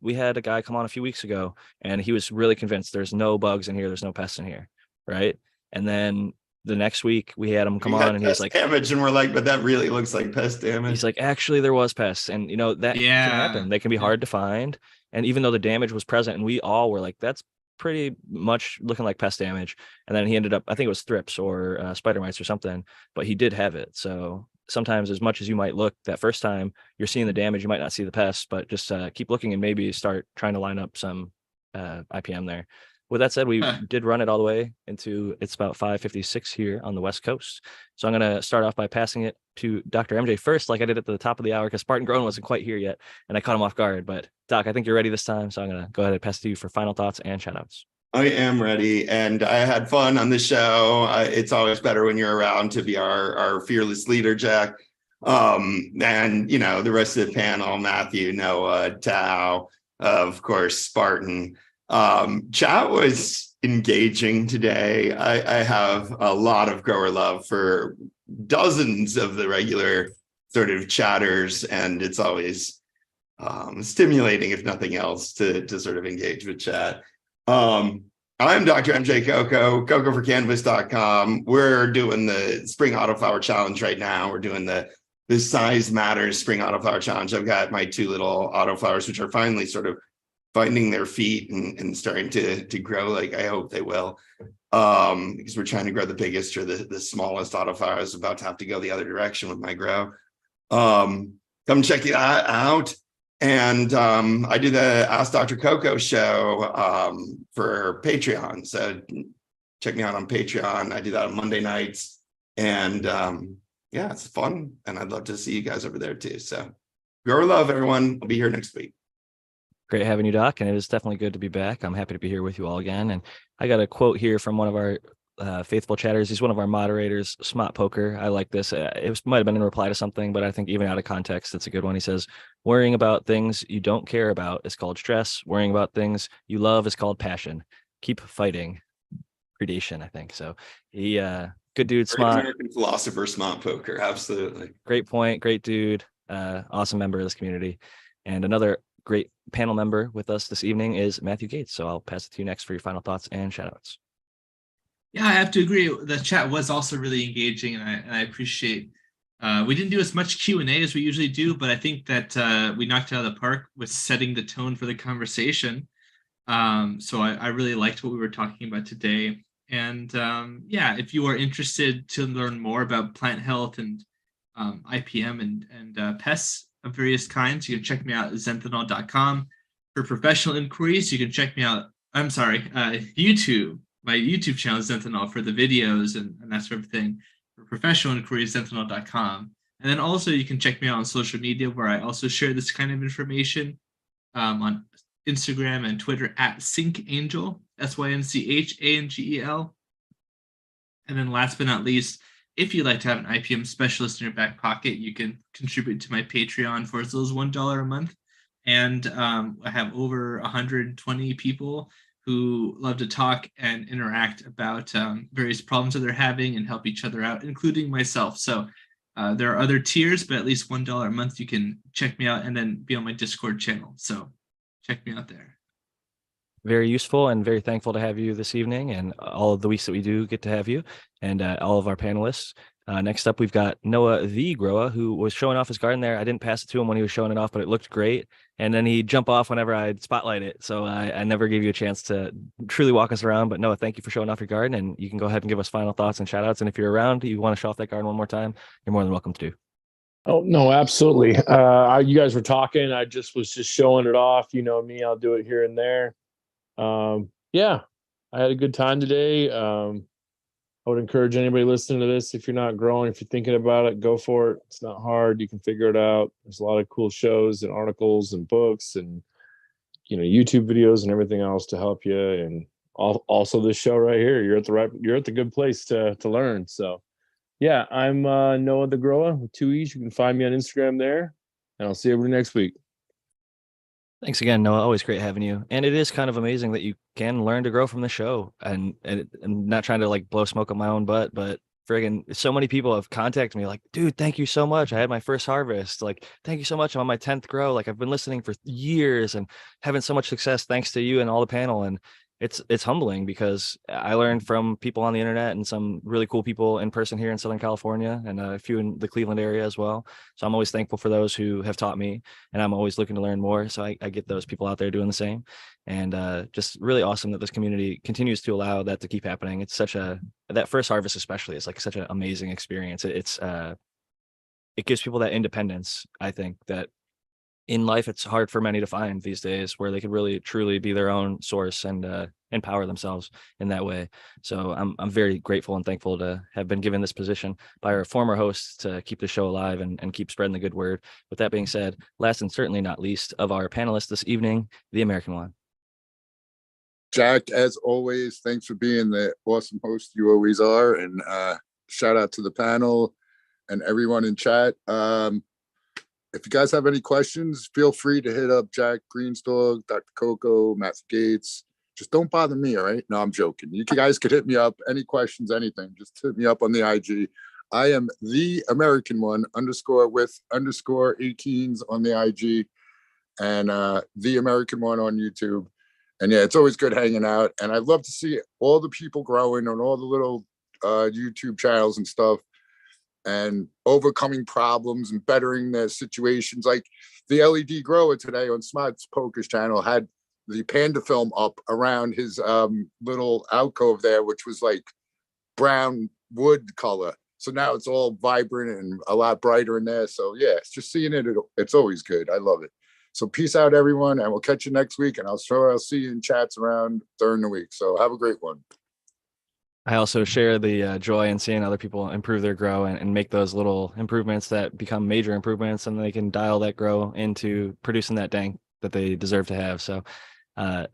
Speaker 1: We had a guy come on a few weeks ago and he was really convinced there's no bugs in here. There's no pests in here. Right. And then the next week we had him come on and he was like,
Speaker 2: damage. And we're like, but that really looks like pest damage.
Speaker 1: He's like, actually there was pests. And that can happen. They can be hard to find. And even though the damage was present and we all were like, that's pretty much looking like pest damage. And then he ended up, I think it was thrips or spider mites or something, but he did have it. So sometimes as much as you might look that first time, you're seeing the damage, you might not see the pests, but just keep looking and maybe start trying to line up some IPM there. With that said, we did run it all the way it's about 5:56 here on the West Coast. So I'm going to start off by passing it to Dr. MJ first, like I did at the top of the hour, because Spartan Grown wasn't quite here yet, and I caught him off guard. But Doc, I think you're ready this time, so I'm going to go ahead and pass it to you for final thoughts and shoutouts.
Speaker 2: I am ready, and I had fun on the show. It's always better when you're around to be our fearless leader, Jack. And the rest of the panel, Matthew, Noah, Tao, of course, Spartan. Chat was engaging today. I have a lot of grower love for dozens of the regular sort of chatters, and it's always stimulating, if nothing else, to sort of engage with chat. I'm Dr. MJ Coco, cocoforcannabis.com. We're doing the Spring Autoflower Challenge right now. We're doing the Size Matters Spring Autoflower Challenge. I've got my two little autoflowers, which are finally sort of finding their feet and starting to grow like I hope they will. Because we're trying to grow the biggest or the smallest autoflower. I was about to have to go the other direction with my grow. Come check it out. And I do the Ask Dr. Coco show for Patreon. So check me out on Patreon. I do that on Monday nights. And it's fun. And I'd love to see you guys over there too. So grow love, everyone. I'll be here next week.
Speaker 1: Great having you, Doc. And it is definitely good to be back. I'm happy to be here with you all again. And I got a quote here from one of our faithful chatters. He's one of our moderators, Smart Poker. I like this. It might have been in reply to something, but I think even out of context, it's a good one. He says, worrying about things you don't care about is called stress. Worrying about things you love is called passion. Keep fighting. Predation, I think. So he, good dude, Smart.
Speaker 2: American philosopher, Smart Poker. Absolutely.
Speaker 1: Great point. Great dude. Awesome member of this community. And another great panel member with us this evening is Matthew Gates. So I'll pass it to you next for your final thoughts and shoutouts.
Speaker 3: Yeah, I have to agree. The chat was also really engaging, and I appreciate. We didn't do as much Q&A as we usually do, but I think that we knocked it out of the park with setting the tone for the conversation. So I really liked what we were talking about today. And if you are interested to learn more about plant health and IPM and pests of various kinds, you can check me out at zenthanol.com. For professional inquiries, you can check me out. YouTube. My YouTube channel is Zenthanol for the videos and that sort of thing. For professional inquiries, zenthanol.com. And then also you can check me out on social media where I also share this kind of information on Instagram and Twitter at SyncAngel, SYNCHANGEL. And then last but not least, if you'd like to have an IPM specialist in your back pocket, you can contribute to my Patreon for as little as $1 a month. And I have over 120 people who love to talk and interact about various problems that they're having and help each other out, including myself. So there are other tiers, but at least $1 a month, you can check me out and then be on my Discord channel. So check me out there.
Speaker 1: Very useful and very thankful to have you this evening and all of the weeks that we do get to have you and all of our panelists. Next up, we've got Noah the Grower, who was showing off his garden there. I didn't pass it to him when he was showing it off, but it looked great. And then he'd jump off whenever I'd spotlight it. So I never gave you a chance to truly walk us around. But Noah, thank you for showing off your garden. And you can go ahead and give us final thoughts and shout outs. And if you're around, you want to show off that garden one more time, you're more than welcome to do.
Speaker 4: Oh, no, absolutely. You guys were talking. I was just showing it off. You know me, I'll do it here and there. Yeah, I had a good time today. I would encourage anybody listening to this, if you're not growing, if you're thinking about it, go for it. It's not hard. You can figure it out. There's a lot of cool shows and articles and books and, YouTube videos and everything else to help you. And also this show right here, you're at the good place to learn. So yeah, I'm Noah the Grower with 2 E's. You can find me on Instagram there, and I'll see everybody next week.
Speaker 1: Thanks again, Noah. Always great having you. And it is kind of amazing that you can learn to grow from the show and not trying to like blow smoke up my own butt, but friggin' so many people have contacted me like, dude, thank you so much. I had my first harvest. Like, thank you so much. I'm on my 10th grow. Like, I've been listening for years and having so much success thanks to you and all the panel. And it's humbling because I learned from people on the internet and some really cool people in person here in Southern California and a few in the Cleveland area as well. So I'm always thankful for those who have taught me, and I'm always looking to learn more. So I get those people out there doing the same, and just really awesome that this community continues to allow that to keep happening. It's that first harvest especially is like such an amazing experience. It gives people that independence. I think that in life, it's hard for many to find these days where they could really truly be their own source and empower themselves in that way. So I'm very grateful and thankful to have been given this position by our former hosts to keep the show alive and keep spreading the good word. With that being said, last and certainly not least of our panelists this evening, the American one.
Speaker 6: Jack, as always, thanks for being the awesome host you always are. And shout out to the panel and everyone in chat. If you guys have any questions, feel free to hit up Jack Greenstall, Dr. Coco, Matthew Gates. Just don't bother me, all right? No, I'm joking. You guys could hit me up. Any questions, anything, just hit me up on the IG. I am the American one, _with_18s on the IG, and the American one on YouTube. And yeah, it's always good hanging out. And I'd love to see all the people growing on all the little YouTube channels and stuff, and overcoming problems and bettering their situations. Like the LED grower today on Smart's Poker's channel had the panda film up around his little alcove there, which was like brown wood color. So now it's all vibrant and a lot brighter in there. So yeah, it's just seeing it. It's always good. I love it. So peace out, everyone. And we'll catch you next week. And I'll see you in chats around during the week. So have a great one.
Speaker 1: I also share the joy in seeing other people improve their grow and make those little improvements that become major improvements, and they can dial that grow into producing that dank that they deserve to have. So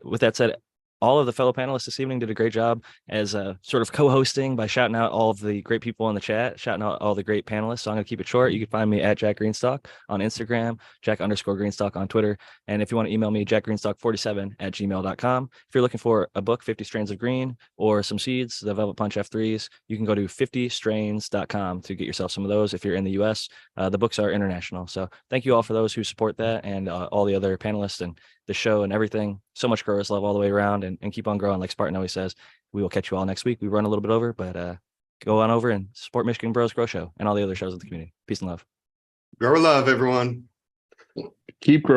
Speaker 1: with that said, all of the fellow panelists this evening did a great job as sort of co-hosting by shouting out all of the great people in the chat, shouting out all the great panelists. So I'm going to keep it short. You can find me at Jack Greenstock on Instagram, Jack_Greenstock on Twitter. And if you want to email me, jackgreenstock47@gmail.com. If you're looking for a book, 50 Strains of Green, or some seeds, the Velvet Punch F3s, you can go to 50strains.com to get yourself some of those if you're in the US. The books are international. So thank you all for those who support that, and all the other panelists and the show and everything. So much growers love all the way around, and keep on growing. Like Spartan always says, we will catch you all next week. We run a little bit over, but go on over and support Michigan Bros Grow Show and all the other shows in the community. Peace and love.
Speaker 2: Grow love, everyone.
Speaker 4: Keep growing.